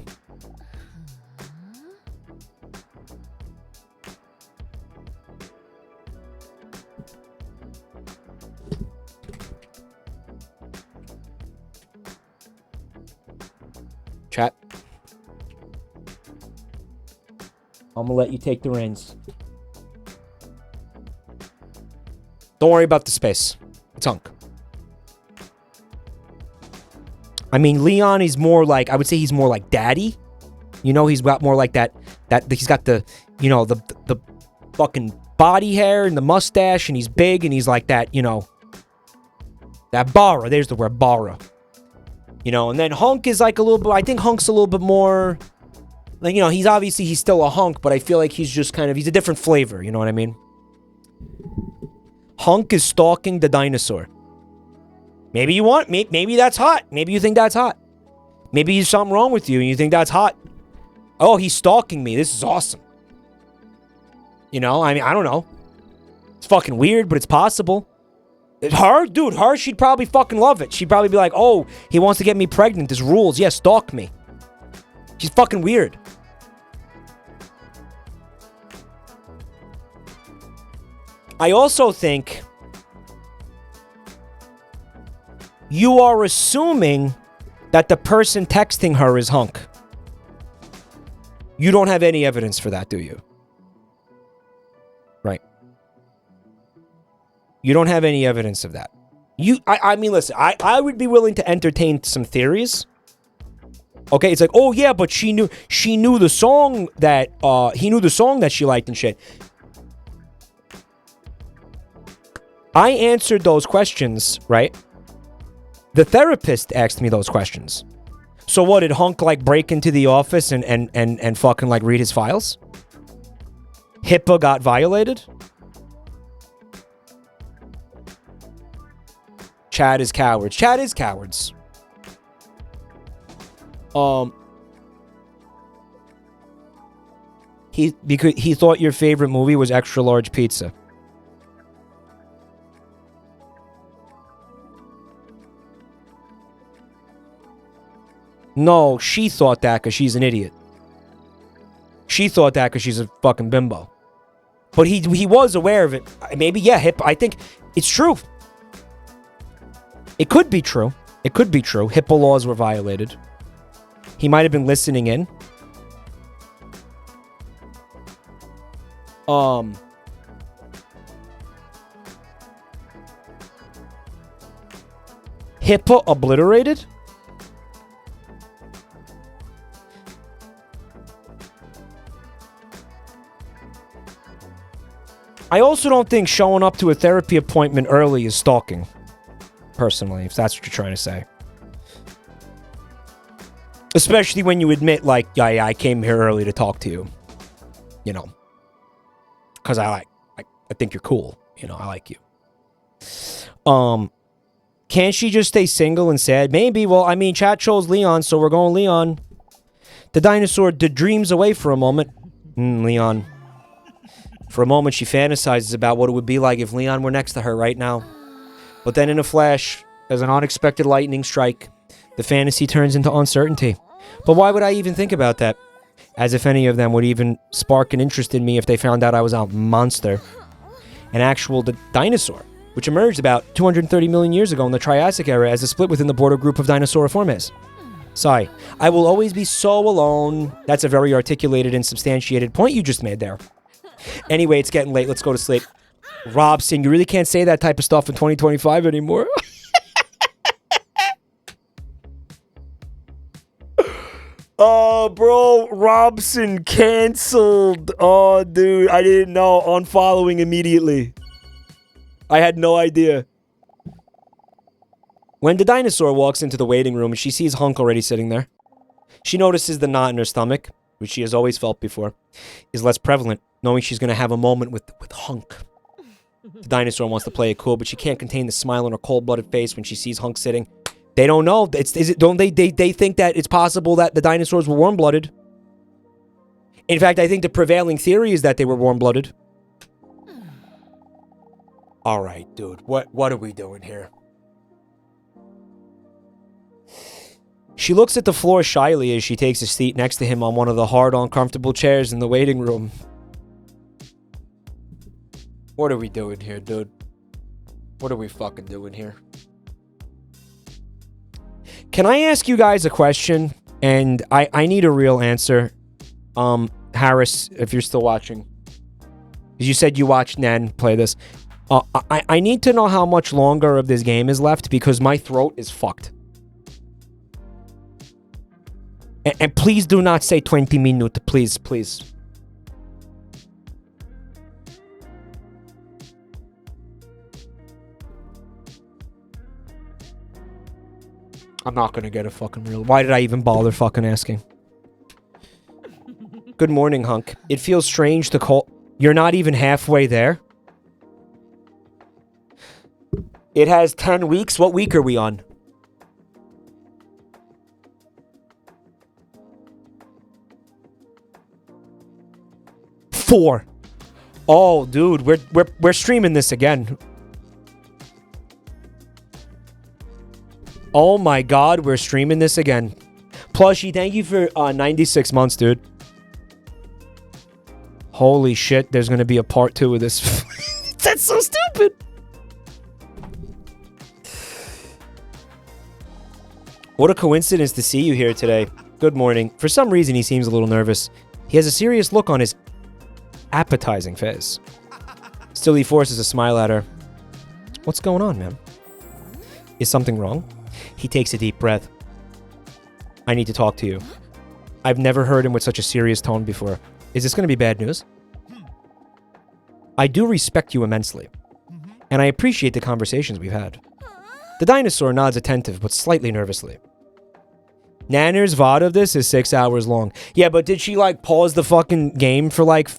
Chat. I'm gonna let you take the reins. Don't worry about the space. It's Hunk. I mean, Leon is more like, I would say he's more like daddy. You know, he's got more like that he's got the, you know, the fucking body hair and the mustache, and he's big, and he's like that, you know, that bara. There's the word, bara. You know, and then Hunk is like a little bit, I think Hunk's a little bit more, like, you know, he's still a hunk, but I feel like he's just kind of, he's a different flavor, you know what I mean? Hunk is stalking the dinosaur. Maybe you want me. Maybe that's hot. Maybe you think that's hot. Maybe there's something wrong with you and you think that's hot. Oh, he's stalking me. This is awesome. You know, I mean, I don't know. It's fucking weird, but it's possible. Her, she'd probably fucking love it. She'd probably be like, oh, he wants to get me pregnant. There's rules. Yeah, stalk me. She's fucking weird. I also think you are assuming that the person texting her is Hunk. You don't have any evidence for that, do you? Right. You don't have any evidence of that. I mean, listen, I would be willing to entertain some theories. Okay, it's like, oh yeah, but she knew the song that, he knew the song that she liked and shit. I answered those questions, right? The therapist asked me those questions. So what, did Hunk like break into the office and fucking like read his files? HIPAA got violated? Chad is cowards. Chad is cowards. Because he thought your favorite movie was Extra Large Pizza. No, she thought that because she's an idiot. She thought that because she's a fucking bimbo. But he was aware of it. Maybe, yeah, I think it's true. It could be true. It could be true. HIPAA laws were violated. He might have been listening in. HIPAA obliterated? I also don't think showing up to a therapy appointment early is stalking. Personally, if that's what you're trying to say. Especially when you admit, like, yeah, I came here early to talk to you. You know. Because I think you're cool. You know, I like you. Can't she just stay single and sad? Maybe. Well, I mean, chat chose Leon, so we're going Leon. The dinosaur dreams away for a moment. Leon. For a moment, she fantasizes about what it would be like if Leon were next to her right now. But then in a flash, as an unexpected lightning strike, the fantasy turns into uncertainty. But why would I even think about that? As if any of them would even spark an interest in me if they found out I was a monster. An actual dinosaur, which emerged about 230 million years ago in the Triassic era as a split within the border group of Dinosauriformes. Sigh. I will always be so alone. That's a very articulated and substantiated point you just made there. Anyway, it's getting late. Let's go to sleep. Robson, you really can't say that type of stuff in 2025 anymore. Oh, bro, Robson canceled. Oh, dude, I didn't know. Unfollowing immediately. I had no idea. When the dinosaur walks into the waiting room and she sees Hunk already sitting there, she notices the knot in her stomach, which she has always felt before, is less prevalent, knowing she's going to have a moment with Hunk. The dinosaur wants to play it cool, but she can't contain the smile on her cold-blooded face when she sees Hunk sitting. They don't know. They think that it's possible that the dinosaurs were warm-blooded. In fact, I think the prevailing theory is that they were warm-blooded. All right, dude. What are we doing here? She looks at the floor shyly as she takes a seat next to him on one of the hard, uncomfortable chairs in the waiting room. What are we doing here, dude? What are we fucking doing here? Can I ask you guys a question? And I need a real answer. Harris, if you're still watching. You said you watched Nan play this. I need to know how much longer of this game is left because my throat is fucked. And please do not say 20 minutes, please, please. I'm not gonna get a fucking real... Why did I even bother fucking asking? Good morning, Hunk. It feels strange to call... You're not even halfway there? It has 10 weeks. What week are we on? Four. Oh, dude, we're streaming this again. Oh my God, we're streaming this again. Plushy, thank you for 96 months, dude. Holy shit, there's gonna be a part 2 of this. That's so stupid. What a coincidence to see you here today. Good morning. For some reason, he seems a little nervous. He has a serious look on his appetizing face. Still, he forces a smile at her. What's going on, man? Is something wrong? He takes a deep breath. I need to talk to you. I've never heard him with such a serious tone before. Is this going to be bad news? I do respect you immensely, and I appreciate the conversations we've had. The dinosaur nods attentive, but slightly nervously. Nyanners' VOD of this is 6 hours long. Yeah, but did she, like, pause the fucking game for, like,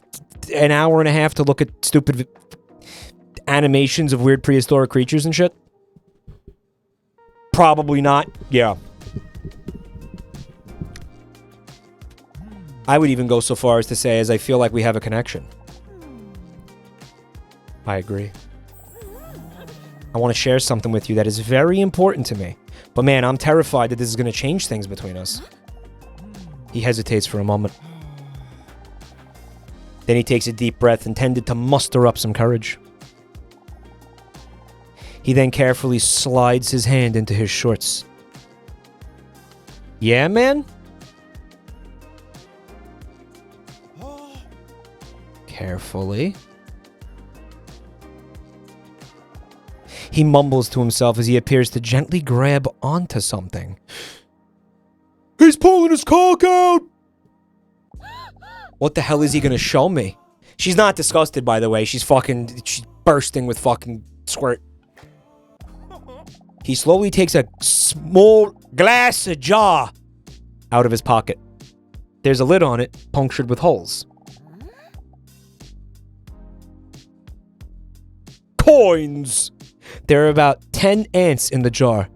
an hour and a half to look at stupid animations of weird prehistoric creatures and shit? Probably not. Yeah. I would even go so far as to say, as I feel like we have a connection. I agree. I want to share something with you that is very important to me. But man, I'm terrified that this is going to change things between us. He hesitates for a moment. Then he takes a deep breath, intended to muster up some courage. He then carefully slides his hand into his shorts. Yeah, man? Carefully. He mumbles to himself as he appears to gently grab onto something. He's pulling his cock out! What the hell is he gonna show me? She's not disgusted, by the way. She's bursting with fucking squirt. He slowly takes a small glass jar out of his pocket. There's a lid on it, punctured with holes. Coins! There are about 10 ants in the jar.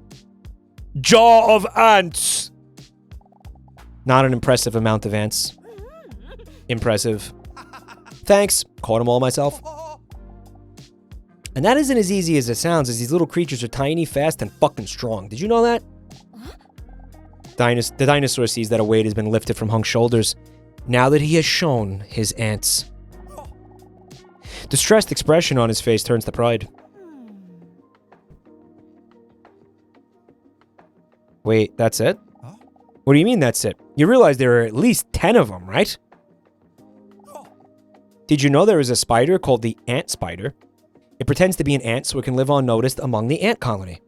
Jar of ants! Not an impressive amount of ants. Impressive. Thanks. Caught them all myself. And that isn't as easy as it sounds, as these little creatures are tiny, fast, and fucking strong. Did you know that? The dinosaur sees that a weight has been lifted from Hunk's shoulders, now that he has shown his ants. The stressed expression on his face turns to pride. Wait, that's it? What do you mean that's it? You realize there are at least 10 of them, right? Did you know there is a spider called the ant spider? It pretends to be an ant so it can live unnoticed among the ant colony.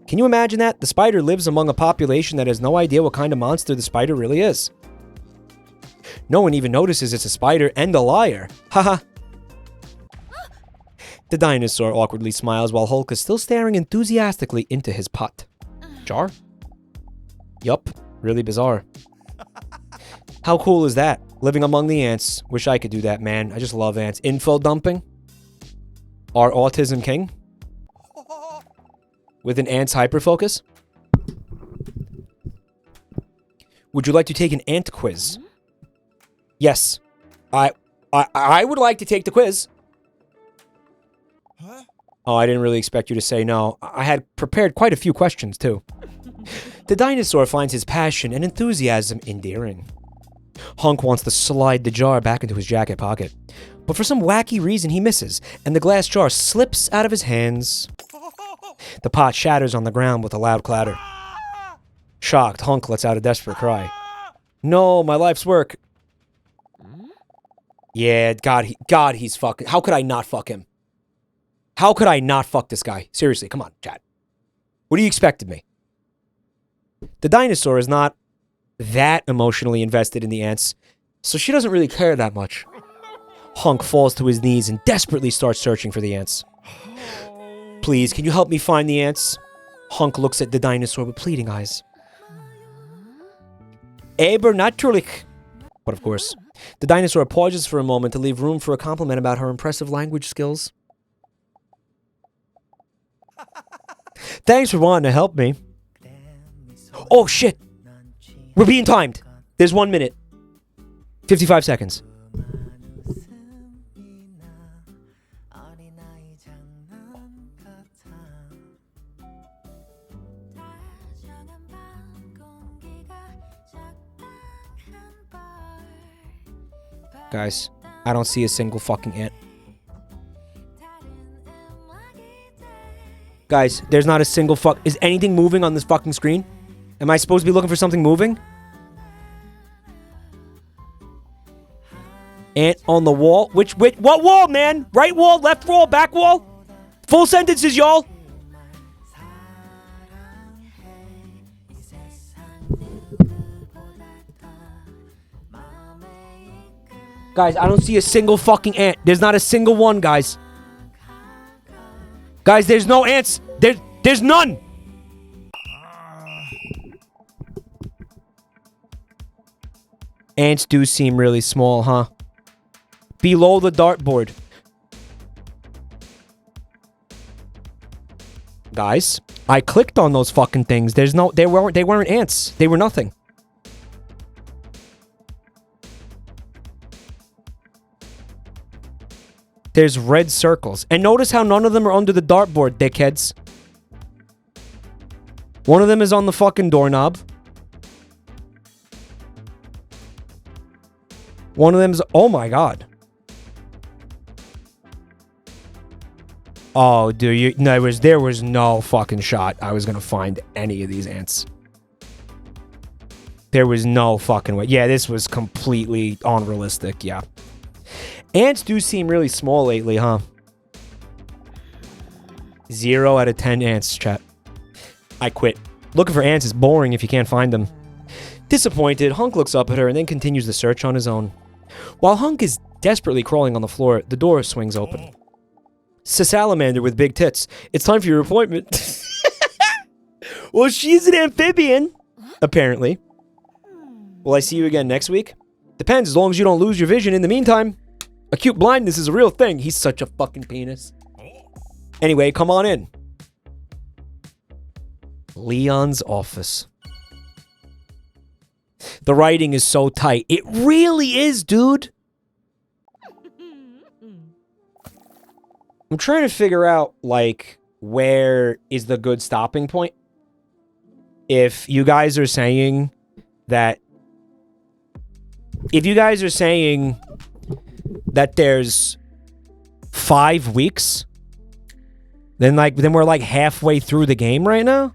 Can you imagine that? The spider lives among a population that has no idea what kind of monster the spider really is. No one even notices it's a spider and a liar. Haha. The dinosaur awkwardly smiles while Hulk is still staring enthusiastically into his pot. Jar? Yup. Really bizarre. How cool is that? Living among the ants. Wish I could do that, man. I just love ants. Info dumping? Our autism king? With an ant's hyperfocus? Would you like to take an ant quiz? Yes. I would like to take the quiz. Oh, I didn't really expect you to say no. I had prepared quite a few questions, too. The dinosaur finds his passion and enthusiasm endearing. Hunk wants to slide the jar back into his jacket pocket, but for some wacky reason he misses, and the glass jar slips out of his hands. The pot shatters on the ground with a loud clatter. Shocked, Hunk lets out a desperate cry. No, my life's work. Yeah, God, he's fucking... How could I not fuck him? How could I not fuck this guy? Seriously, come on, chat. What do you expect of me? The dinosaur is not that emotionally invested in the ants, so she doesn't really care that much. Hunk falls to his knees and desperately starts searching for the ants. Please, can you help me find the ants? Hunk looks at the dinosaur with pleading eyes. Aber natürlich. But of course, the dinosaur pauses for a moment to leave room for a compliment about her impressive language skills. Thanks for wanting to help me. Oh, shit. We're being timed. There's 1 minute. 55 seconds. Guys, I don't see a single fucking ant. Guys, there's not a single fuck. Is anything moving on this fucking screen? Am I supposed to be looking for something moving? Ant on the wall? Which, what wall, man? Right wall, left wall, back wall? Full sentences, y'all. Guys, I don't see a single fucking ant. There's not a single one, guys. Guys, there's no ants. There's none. Ants do seem really small, huh? Below the dartboard. Guys, I clicked on those fucking things. They weren't ants. They were nothing. There's red circles. And notice how none of them are under the dartboard, dickheads. One of them is on the fucking doorknob. One of them's... Oh my god. Oh, dude, there was no fucking shot I was gonna find any of these ants. There was no fucking way. Yeah, this was completely unrealistic, yeah. Ants do seem really small lately, huh? 0 out of 10 ants, chat. I quit. Looking for ants is boring if you can't find them. Disappointed, Hunk looks up at her and then continues the search on his own. While Hunk is desperately crawling on the floor, the door swings open. Salamander with big tits. It's time for your appointment. Well, she's an amphibian. Apparently. Will I see you again next week? Depends, as long as you don't lose your vision in the meantime. Acute blindness is a real thing. He's such a fucking penis. Anyway, come on in. Leon's office. The writing is so tight. It really is, dude. I'm trying to figure out, like, where is the good stopping point? If you guys are saying that... If you guys are saying that there's 5 weeks, then we're like halfway through the game right now.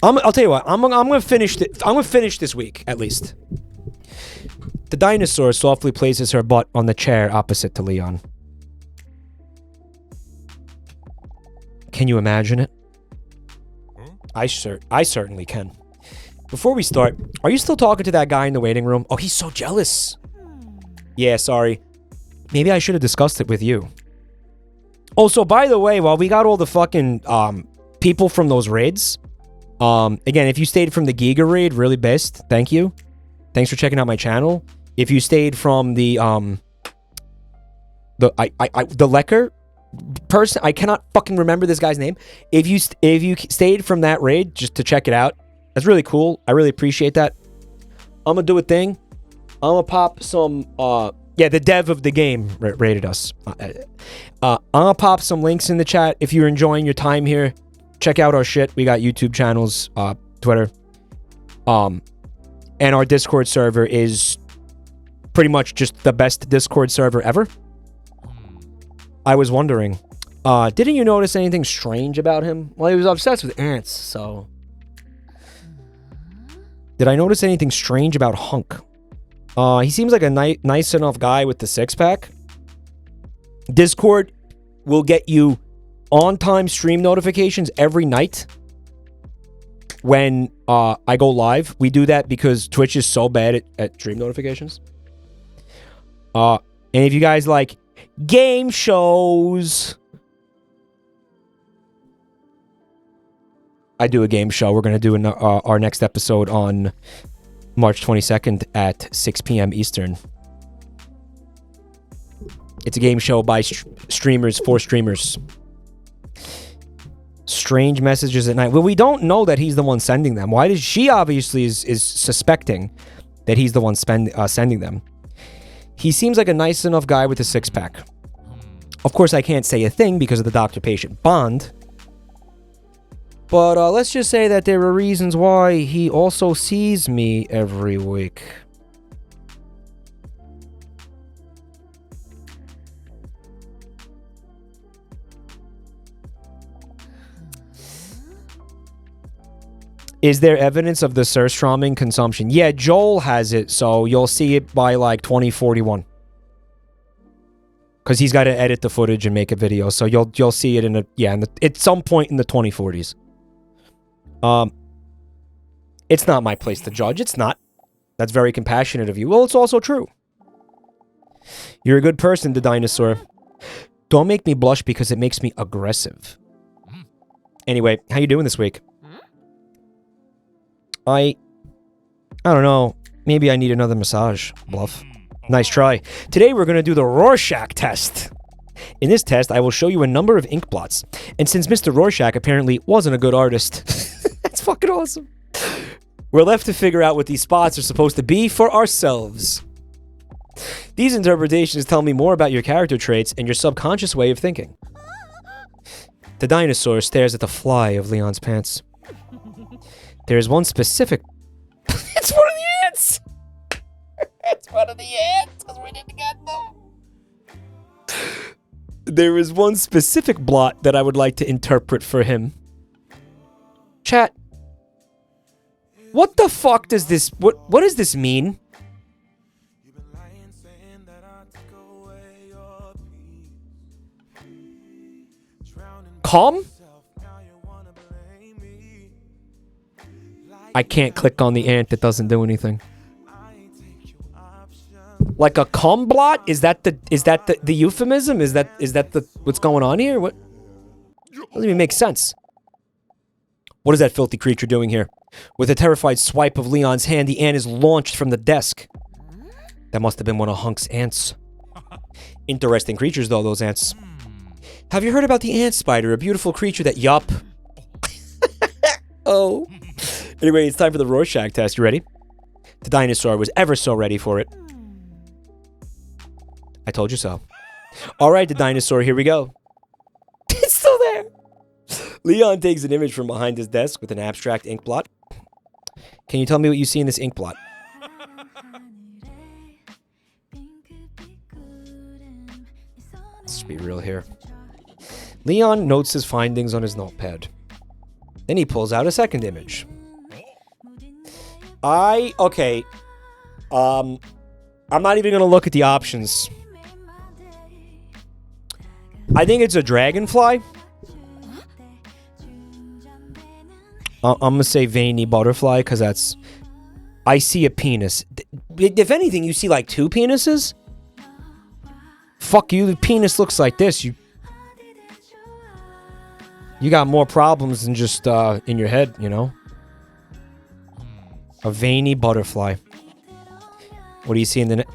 I'll tell you what. I'm gonna finish. I'm gonna finish this week at least. The dinosaur softly places her butt on the chair opposite to Leon. Can you imagine it? I certainly can. Before we start, are you still talking to that guy in the waiting room? Oh, he's so jealous. Yeah, sorry. Maybe I should have discussed it with you. Also, by the way, while we got all the fucking people from those raids, again, if you stayed from the Giga raid, really best. Thank you. Thanks for checking out my channel. If you stayed from the Lecker person, I cannot fucking remember this guy's name. If you stayed from that raid just to check it out, that's really cool. I really appreciate that. I'm gonna do a thing. I'm gonna pop some yeah, the dev of the game rated us. I'm gonna pop some links in the chat if you're enjoying your time here. Check out our shit. We got YouTube channels, Twitter, and our Discord server is pretty much just the best Discord server ever. I was wondering, didn't you notice anything strange about him? Well, he was obsessed with ants, so... Did I notice anything strange about Hunk? He seems like a nice enough guy with the six-pack. Discord will get you on-time stream notifications every night when I go live. We do that because Twitch is so bad at stream notifications. And if you guys like game shows... I do a game show. We're going to do our next episode on March 22nd at 6 p.m. Eastern. It's a game show by streamers for streamers. Strange messages at night. Well, we don't know that he's the one sending them. Why does she obviously is suspecting that he's the one sending them? He seems like a nice enough guy with a six-pack. Of course, I can't say a thing because of the doctor-patient bond. But let's just say that there are reasons why he also sees me every week. Is there evidence of the surströmming consumption? Yeah, Joel has it, so you'll see it by like 2041. Because he's got to edit the footage and make a video, so you'll see it at some point in the 2040s. It's not my place to judge. It's not. That's very compassionate of you. Well, it's also true. You're a good person, DDinosaur. Don't make me blush because it makes me aggressive. Anyway, how you doing this week? I don't know. Maybe I need another massage. Bluff. Nice try. Today we're going to do the Rorschach test. In this test, I will show you a number of ink blots. And since Mr. Rorschach apparently wasn't a good artist, that's fucking awesome. We're left to figure out what these spots are supposed to be for ourselves. These interpretations tell me more about your character traits and your subconscious way of thinking. The dinosaur stares at the fly of Leon's pants. There is one specific... It's one of the ants! It's one of the ants, because we didn't get them. There is one specific blot that I would like to interpret for him. Chat. What the fuck does this... What does this mean? Calm? I can't click on the ant that doesn't do anything. Like a cum blot? Is that the euphemism? Is that the what's going on here? What? Doesn't even make sense. What is that filthy creature doing here? With a terrified swipe of Leon's hand, the ant is launched from the desk. That must have been one of Hunk's ants. Interesting creatures, though, those ants. Have you heard about the ant spider? A beautiful creature that... Yup. Oh. Anyway, it's time for the Rorschach test. You ready? The dinosaur was ever so ready for it. I told you so. Alright, the dinosaur, here we go. It's still there. Leon takes an image from behind his desk with an abstract ink blot. Can you tell me what you see in this ink blot? Let's be real here. Leon notes his findings on his notepad. Then he pulls out a second image. Okay. I'm not even gonna look at the options. I think it's a dragonfly. I'm gonna say veiny butterfly, because that's... I see a penis. If anything, you see like two penises? Fuck you, the penis looks like this. You got more problems than just in your head, you know? A veiny butterfly. What do you see in the...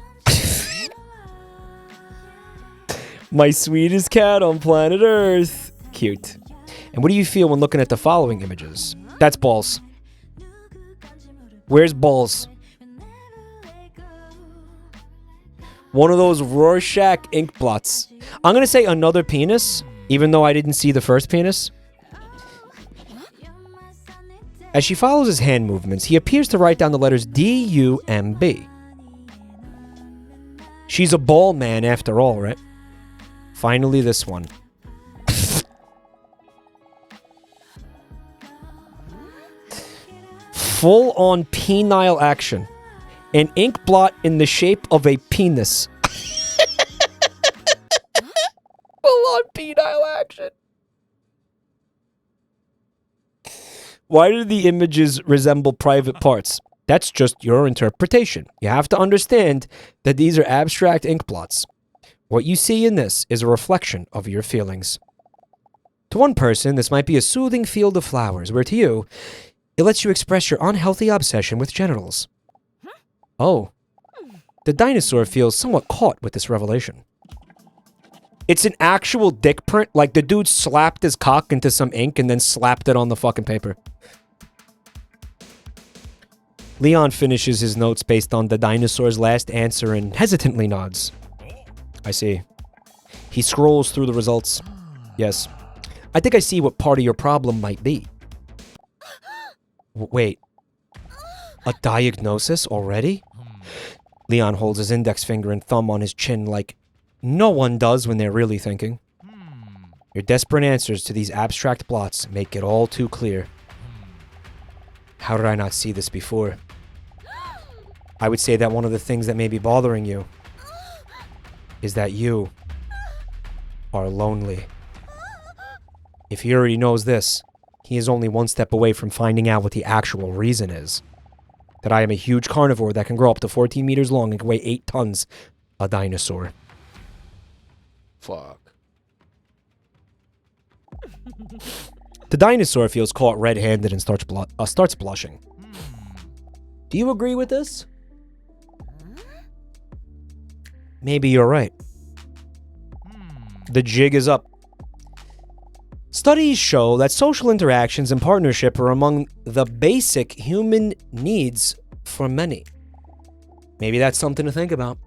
My sweetest cat on planet Earth. Cute. And what do you feel when looking at the following images? That's balls. Where's balls? One of those Rorschach ink blots. I'm gonna say another penis, even though I didn't see the first penis. As she follows his hand movements, he appears to write down the letters D-U-M-B. She's a ball man after all, right? Finally, this one. Full-on penile action. An ink blot in the shape of a penis. Full-on penile action. Why do the images resemble private parts? That's just your interpretation. You have to understand that these are abstract ink blots. What you see in this is a reflection of your feelings. To one person, this might be a soothing field of flowers, where to you, it lets you express your unhealthy obsession with genitals. Oh. The dinosaur feels somewhat caught with this revelation. It's an actual dick print. Like, the dude slapped his cock into some ink and then slapped it on the fucking paper. Leon finishes his notes based on the dinosaur's last answer and hesitantly nods. I see. He scrolls through the results. Yes. I think I see what part of your problem might be. Wait. A diagnosis already? Leon holds his index finger and thumb on his chin like no one does when they're really thinking. Your desperate answers to these abstract blots make it all too clear. How did I not see this before? I would say that one of the things that may be bothering you is that you are lonely. If he already knows this, he is only one step away from finding out what the actual reason is. That I am a huge carnivore that can grow up to 14 meters long and can weigh 8 tons. A dinosaur. Fuck. The dinosaur feels caught red-handed and starts blushing. Do you agree with this? Maybe you're right. The jig is up. Studies show that social interactions and partnership are among the basic human needs for many. Maybe that's something to think about.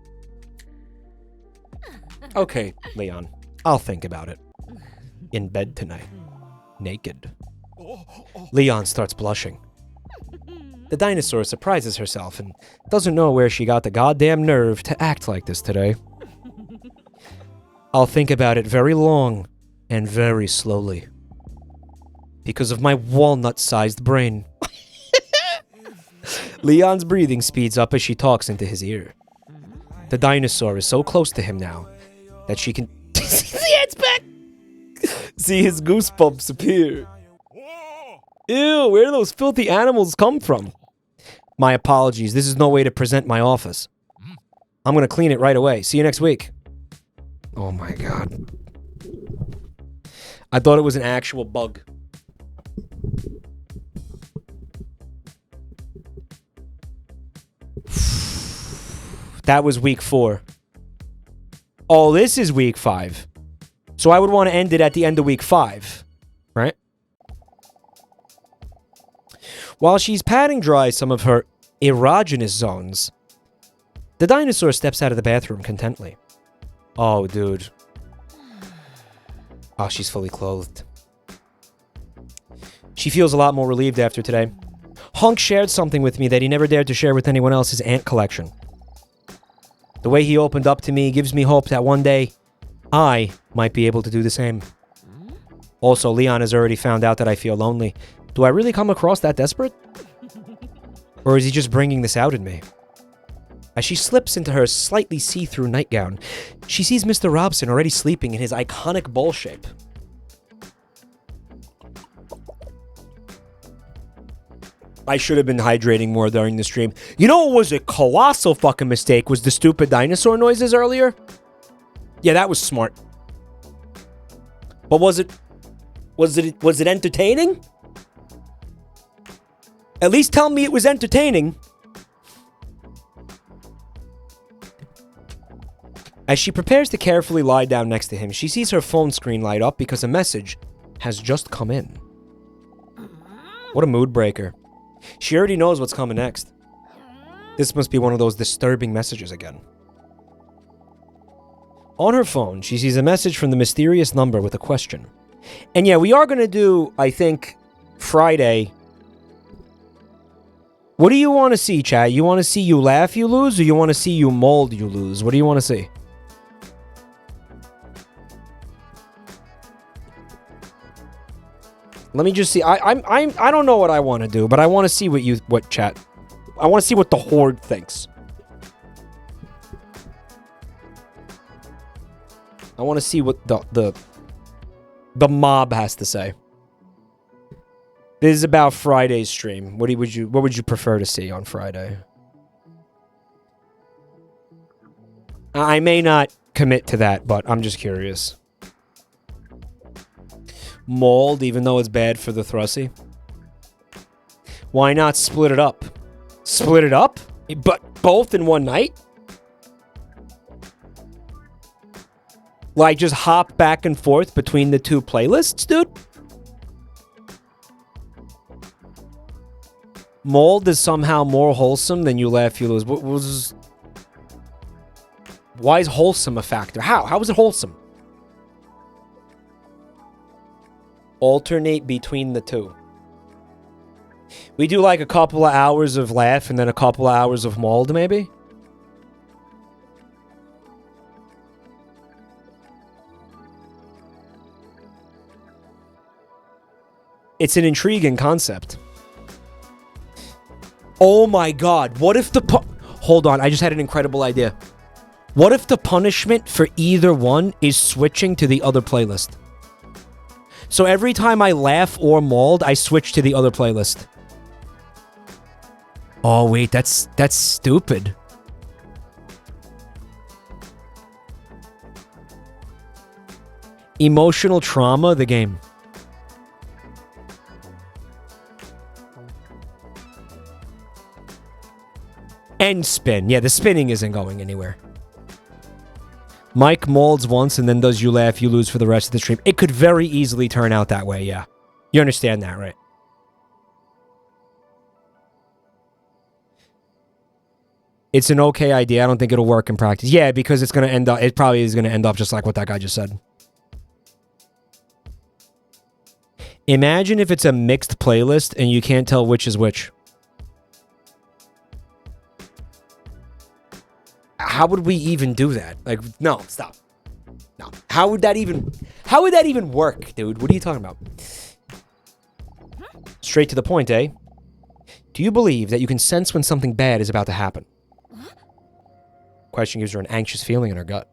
Okay, Leon. I'll think about it. In bed tonight. Naked. Leon starts blushing. The dinosaur surprises herself and doesn't know where she got the goddamn nerve to act like this today. I'll think about it very long and very slowly. Because of my walnut-sized brain. Leon's breathing speeds up as she talks into his ear. The dinosaur is so close to him now that she can see its back. See his goosebumps appear. Ew, where do those filthy animals come from? My apologies, this is no way to present my office. I'm gonna clean it right away. See you next week. Oh my god. I thought it was an actual bug. That was week 4. Oh, this is week 5. So I would want to end it at the end of week 5. Right? While she's patting dry some of her erogenous zones, the dinosaur steps out of the bathroom contently. Oh, dude. Oh, she's fully clothed. She feels a lot more relieved after today. Hunk shared something with me that he never dared to share with anyone else, his ant collection. The way he opened up to me gives me hope that one day, I might be able to do the same. Also, Leon has already found out that I feel lonely. Do I really come across that desperate? Or is he just bringing this out in me? As she slips into her slightly see-through nightgown, she sees Mr. Robson already sleeping in his iconic bowl shape. I should have been hydrating more during the stream. You know what was a colossal fucking mistake was the stupid dinosaur noises earlier? Yeah, that was smart. But was it entertaining? At least tell me it was entertaining. As she prepares to carefully lie down next to him, she sees her phone screen light up because a message has just come in. What a mood breaker. She already knows what's coming next. This must be one of those disturbing messages again. On her phone, she sees a message from the mysterious number with a question. And yeah, we are going to do, I think, Friday. What do you want to see, chat? You want to see you laugh, you lose, or you want to see you mold, you lose? What do you want to see? Let me just see. I don't know what I want to do, but I want to see what chat. I want to see what the horde thinks. I want to see what the mob has to say. This is about Friday's stream. What would you prefer to see on Friday? I may not commit to that, but I'm just curious. Mold, even though it's bad for the Thrussie. Why not split it up? Split it up? But both in one night? Like, just hop back and forth between the two playlists, dude? Mold is somehow more wholesome than You Laugh, You Lose. What was... Why is wholesome a factor? How? How is it wholesome? Alternate between the two. We do like a couple of hours of Laugh and then a couple of hours of Mold, maybe? It's an intriguing concept. Oh my god, what if the hold on, I just had an incredible idea. What if the punishment for either one is switching to the other playlist? So every time I laugh or mauled, I switch to the other playlist. Oh wait, that's stupid. Emotional trauma, the game. And spin. Yeah, the spinning isn't going anywhere. Mike molds once and then does You Laugh, You Lose for the rest of the stream. It could very easily turn out that way, yeah. You understand that, right? It's an okay idea. I don't think it'll work in practice. Yeah, because it's going to end up... It probably is going to end up just like what that guy just said. Imagine if it's a mixed playlist and you can't tell which is which. How would we even do that? Like, no, stop. No. How would that even work, dude? What are you talking about? Straight to the point, eh? Do you believe that you can sense when something bad is about to happen? Question gives her an anxious feeling in her gut.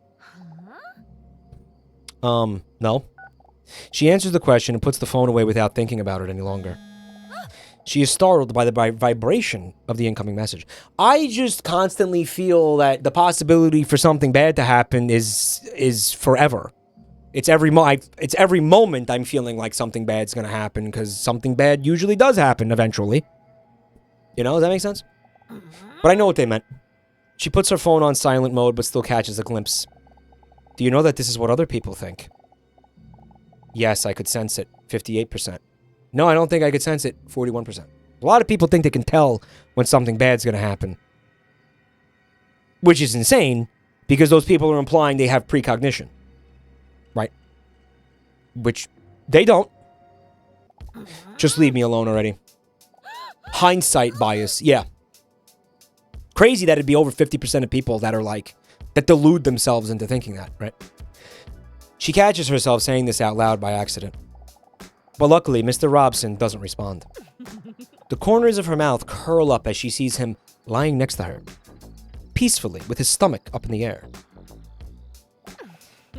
No. She answers the question and puts the phone away without thinking about it any longer. She is startled by the vibration of the incoming message. I just constantly feel that the possibility for something bad to happen is forever. It's every moment I'm feeling like something bad's gonna happen because something bad usually does happen eventually. You know, does that make sense? But I know what they meant. She puts her phone on silent mode but still catches a glimpse. Do you know that this is what other people think? Yes, I could sense it. 58%. No, I don't think I could sense it. 41%. A lot of people think they can tell when something bad's going to happen. Which is insane, because those people are implying they have precognition. Right? Which they don't. Just leave me alone already. Hindsight bias. Yeah. Crazy that it'd be over 50% of people that are like, that delude themselves into thinking that, right? She catches herself saying this out loud by accident. But luckily, Mr. Robson doesn't respond. The corners of her mouth curl up as she sees him lying next to her, peacefully, with his stomach up in the air.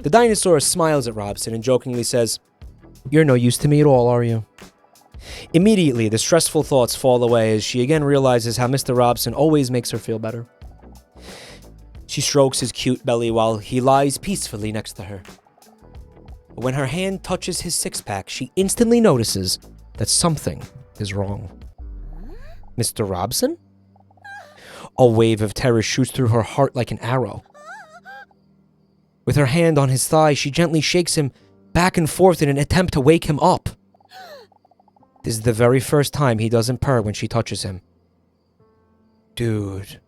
The dinosaur smiles at Robson and jokingly says, "You're no use to me at all, are you?" Immediately, the stressful thoughts fall away as she again realizes how Mr. Robson always makes her feel better. She strokes his cute belly while he lies peacefully next to her. When her hand touches his six-pack, she instantly notices that something is wrong. Mr. Robson? A wave of terror shoots through her heart like an arrow. With her hand on his thigh, she gently shakes him back and forth in an attempt to wake him up. This is the very first time he doesn't purr when she touches him. Dude.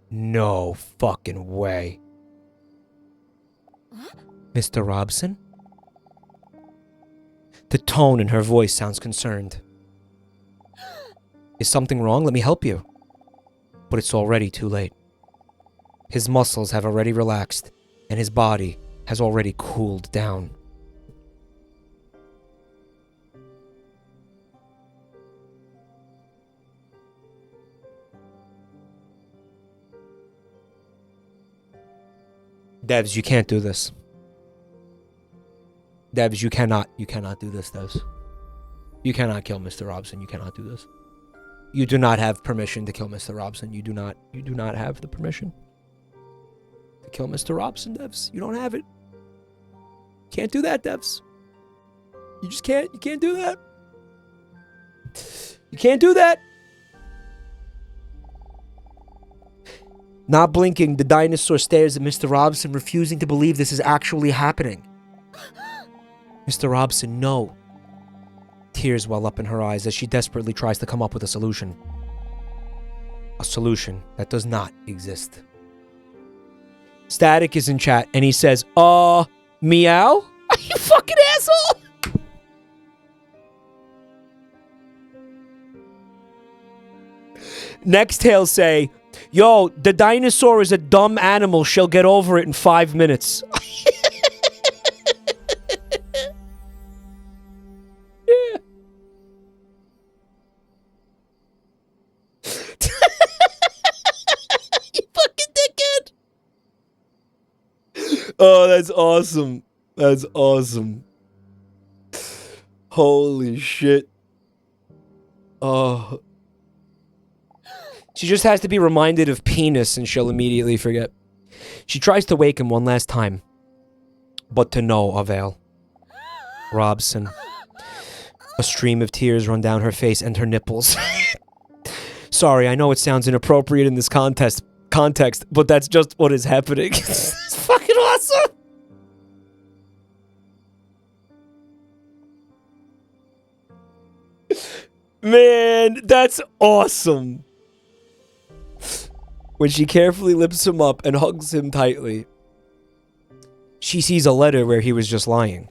No fucking way. Mr. Robson? The tone in her voice sounds concerned. Is something wrong? Let me help you. But it's already too late. His muscles have already relaxed, and his body has already cooled down. Devs, you can't do this. Devs, you cannot do this, Devs. You cannot kill Mr. Robson. You cannot do this. You do not have permission to kill Mr. Robson. You do not have the permission to kill Mr. Robson, Devs. You don't have it. Can't do that, Devs. You just can't. You can't do that. You can't do that. Not blinking, the dinosaur stares at Mr. Robson, refusing to believe this is actually happening. Mr. Robson, no. Tears well up in her eyes as she desperately tries to come up with a solution. A solution that does not exist. Static is in chat and he says, meow? Are you fucking asshole? Nextail say, yo, the dinosaur is a dumb animal. She'll get over it in 5 minutes. Yeah. You fucking dickhead. Oh, that's awesome. That's awesome. Holy shit. Oh. She just has to be reminded of penis and she'll immediately forget. She tries to wake him one last time, but to no avail. Robson. A stream of tears run down her face and her nipples. Sorry, I know it sounds inappropriate in this context, but that's just what is happening. It's fucking awesome! Man, that's awesome! When she carefully lifts him up and hugs him tightly, she sees a letter where he was just lying.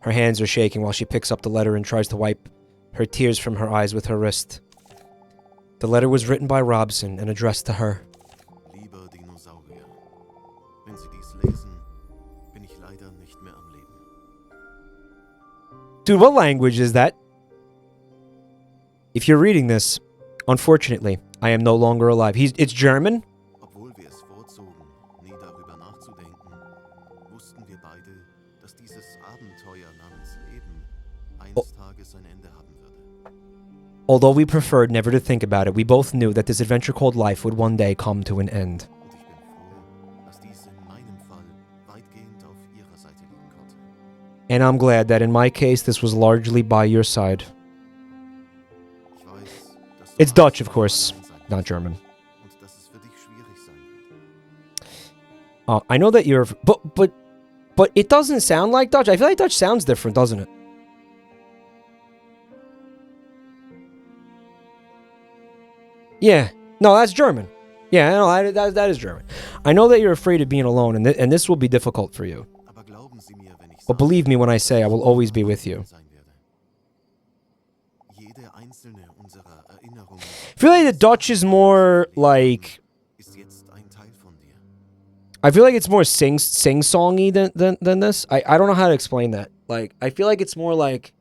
Her hands are shaking while she picks up the letter and tries to wipe her tears from her eyes with her wrist. The letter was written by Robson and addressed to her. Lieber Dinosaurier, wenn Sie dies lesen, bin ich leider nicht mehr am Leben. Dude, what language is that? If you're reading this, unfortunately, I am no longer alive. It's German? Obwohl wir es vorzogen, nie darüber nachzudenken, wussten wir beide, dass dieses Abenteuer namens Leben eines Tages ein Ende haben würde. Although we preferred never to think about it, we both knew that this adventure called life would one day come to an end. Und ich bin froh, dass dies in meinem Fall weitgehend auf Ihrer Seite liegen konnte. And I'm glad that in my case, this was largely by your side. Ich weiß, dass du It's Dutch, of course, not German. und dass es für dich schwierig sein wird. I know that you're... But it doesn't sound like Dutch. I feel like Dutch sounds different, doesn't it? Yeah. No, that's German. Yeah, no, that is German. I know that you're afraid of being alone, and this will be difficult for you. Aber glauben Sie mir, wenn ich But believe me when I say I will always be with you. sein werde. Jede einzelne unserer Erinnerungen I feel like the Dutch is more like... ist jetzt ein Teil von dir. I feel like it's more sing-songy than this. I don't know how to explain that. Like, I feel like it's more like...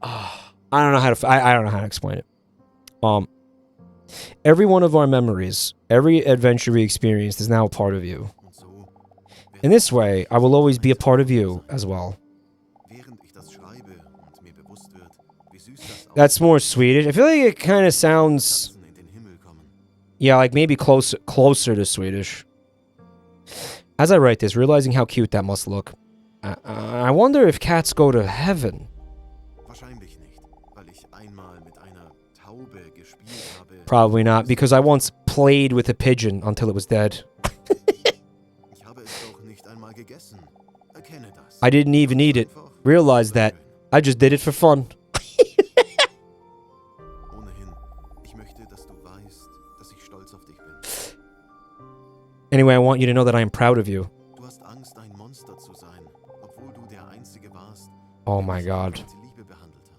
I don't know how to... I don't know how to explain it. Every one of our memories, every adventure we experienced is now a part of you. Und so, In this way, I will always be a part of you as well. während ich das schreibe und mir bewusst wird, wie süß das That's more Swedish. I feel like it kind of sounds... Aussehen in den Himmel kommen. Yeah, like maybe closer to Swedish. As I write this, realizing how cute that must look, I wonder if cats go to heaven. Wahrscheinlich nicht, weil ich einmal mit einer Taube gespielt habe. Probably not, because I once played with a pigeon until it was dead. Ich habe es doch nicht einmal gegessen. Erkenne das. I didn't even eat it. Realize that. I just did it for fun. Ohnehin, ich möchte, dass du weißt, dass ich stolz auf dich bin. Anyway, I want you to know that I am proud of you. Du hast Angst, ein Monster zu sein, obwohl du der Einzige warst, Oh der my dich god. mit Liebe behandelt hat.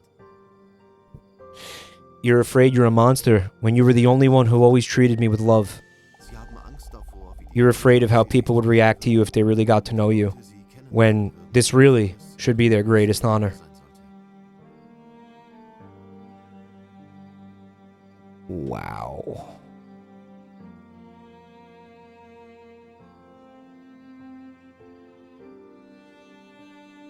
You're afraid you're a monster when you were the only one who always treated me with love. Sie haben Angst davor, wie die You're afraid of how people would react to you if they really got to know you, Leute sie kennenlernen when würden, this really should be their greatest honor. sein sollte. Wow.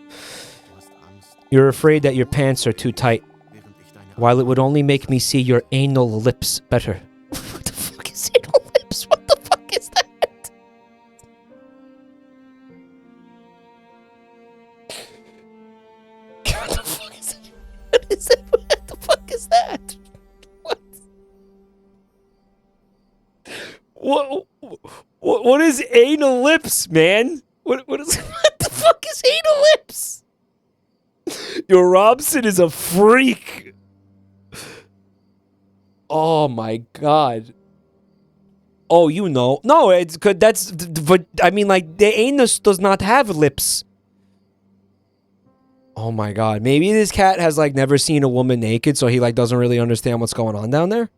Du hast Angst, You're afraid that your pants are too tight, während ich deine while it would only make me see your anal lips better. What the fuck is anal lips? What the fuck is that? What the fuck is it? What is it? What the fuck is that? What? What is anal lips, man? What is what the fuck is anal lips? Your Robson is a freak. Oh my god. Oh, you know. No, it's good. That's, but I mean, like, the anus does not have lips. Oh my god. Maybe this cat has, like, never seen a woman naked, so he, like, doesn't really understand what's going on down there.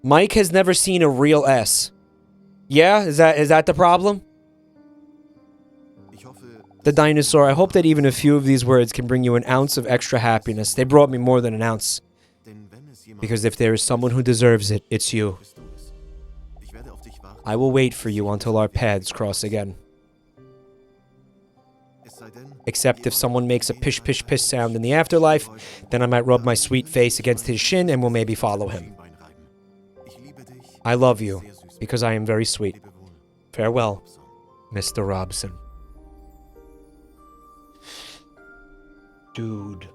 Mike has never seen a real S. Yeah? Is that the problem? The dinosaur. I hope that even a few of these words can bring you an ounce of extra happiness. They brought me more than an ounce. Because if there is someone who deserves it, it's you. I will wait for you until our paths cross again. Except if someone makes a pish pish pish sound in the afterlife, then I might rub my sweet face against his shin and will maybe follow him. I love you, because I am very sweet. Farewell, Mr. Robson. Dude.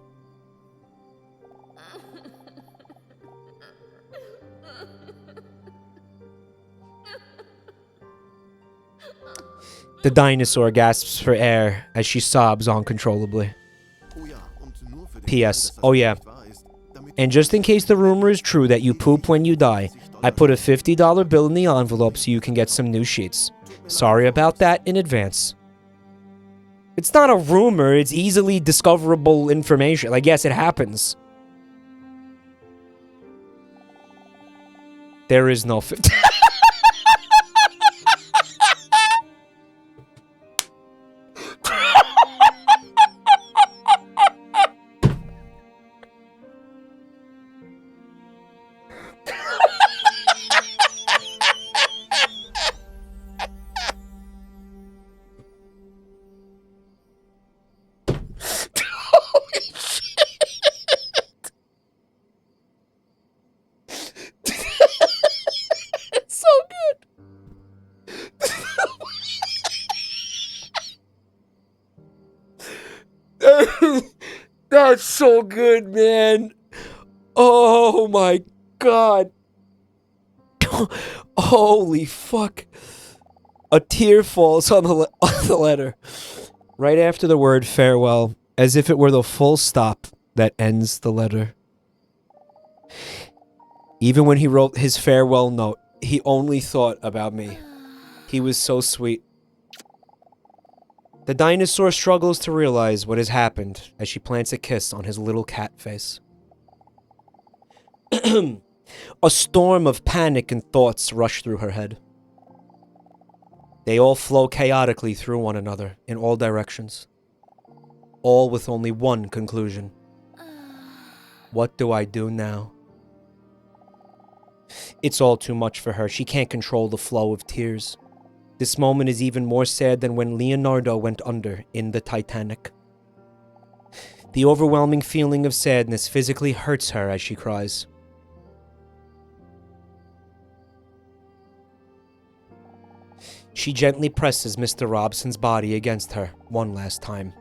The dinosaur gasps for air as she sobs uncontrollably. P.S. Oh yeah. And just in case the rumor is true that you poop when you die, I put a $50 bill in the envelope so you can get some new sheets. Sorry about that in advance. It's not a rumor, it's easily discoverable information. Like, yes, it happens. There is no That's so good, man. Oh my god. Holy fuck. A tear falls on the letter. Right after the word farewell, as if it were the full stop that ends the letter. Even when he wrote his farewell note, he only thought about me. He was so sweet. The dinosaur struggles to realize what has happened as she plants a kiss on his little cat face. A storm of panic and thoughts rush through her head. They all flow chaotically through one another in all directions. All with only one conclusion. What do I do now? It's all too much for her. She can't control the flow of tears. This moment is even more sad than when Leonardo went under in the Titanic. The overwhelming feeling of sadness physically hurts her as she cries. She gently presses Mr. Robson's body against her one last time.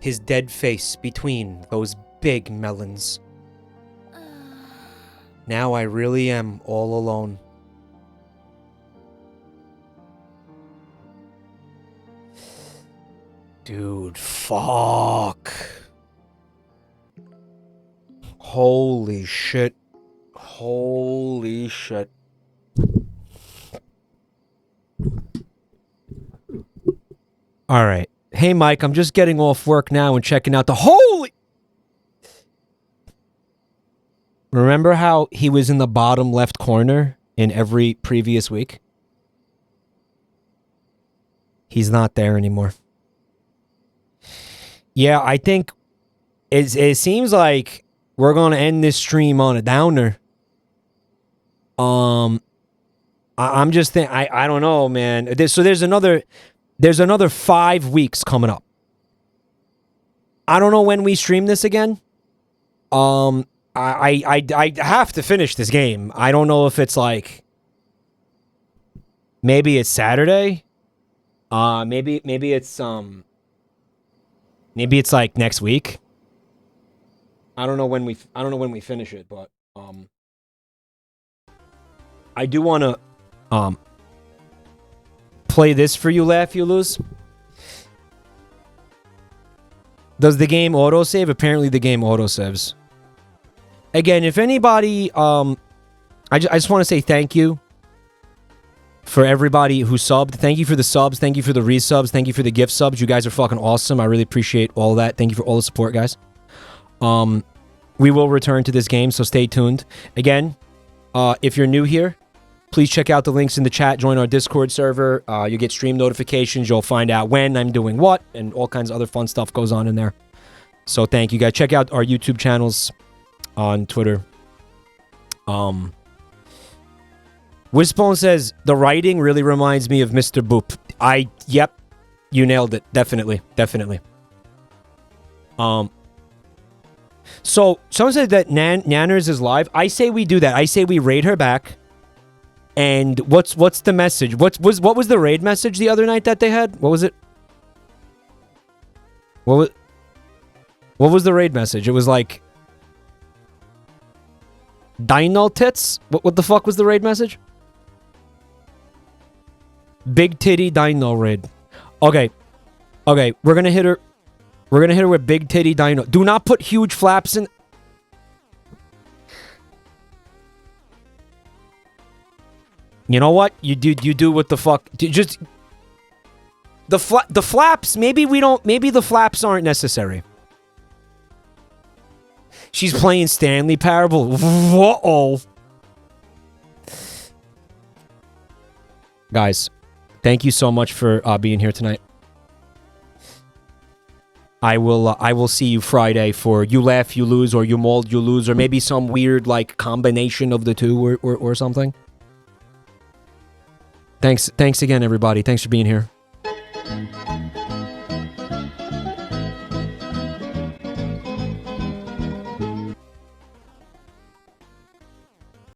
His dead face between those big melons. Now I really am all alone. Dude, fuck. Holy shit. Holy shit. Alright. Hey, Mike, I'm just getting off work now and checking out the holy... Remember how he was in the bottom left corner in every previous week? He's not there anymore. Yeah, I think it seems like we're going to end this stream on a downer. I'm just thinking, I don't know, man. So there's another 5 weeks coming up. I don't know when we stream this again. I have to finish this game. I don't know if it's like, maybe it's Saturday. Maybe it's like next week. I don't know when we finish it, but I do want to play this for you, laugh, you lose. Does the game autosave? Apparently the game autosaves. Again, if anybody, I just want to say thank you for everybody who subbed. Thank you for the subs. Thank you for the resubs. Thank you for the gift subs. You guys are fucking awesome. I really appreciate all that. Thank you for all the support, guys. We will return to this game, so stay tuned. Again, if you're new here, please check out the links in the chat. Join our Discord server. You get stream notifications. You'll find out when I'm doing what, and all kinds of other fun stuff goes on in there. So thank you, guys. Check out our YouTube channels on Twitter. Wishbone says, the writing really reminds me of Mr. Boop. Yep, you nailed it. Definitely. So, someone said that Nyanners is live. I say we do that. I say we raid her back. And what's the message? What was the raid message the other night that they had? What was it? What was the raid message? It was like... Dino tits? What the fuck was the raid message? Big titty dino raid. Okay. We're gonna hit her. We're gonna hit her with big titty dino. Do not put huge flaps in. You know what? You do what the fuck? Just the flaps. Maybe we don't. Maybe the flaps aren't necessary. She's playing Stanley Parable. Whoa. Guys, thank you so much for being here tonight. I will see you Friday for You Laugh, You Lose, or You Mold, You Lose, or maybe some weird, like, combination of the two or something. Thanks again, everybody. Thanks for being here.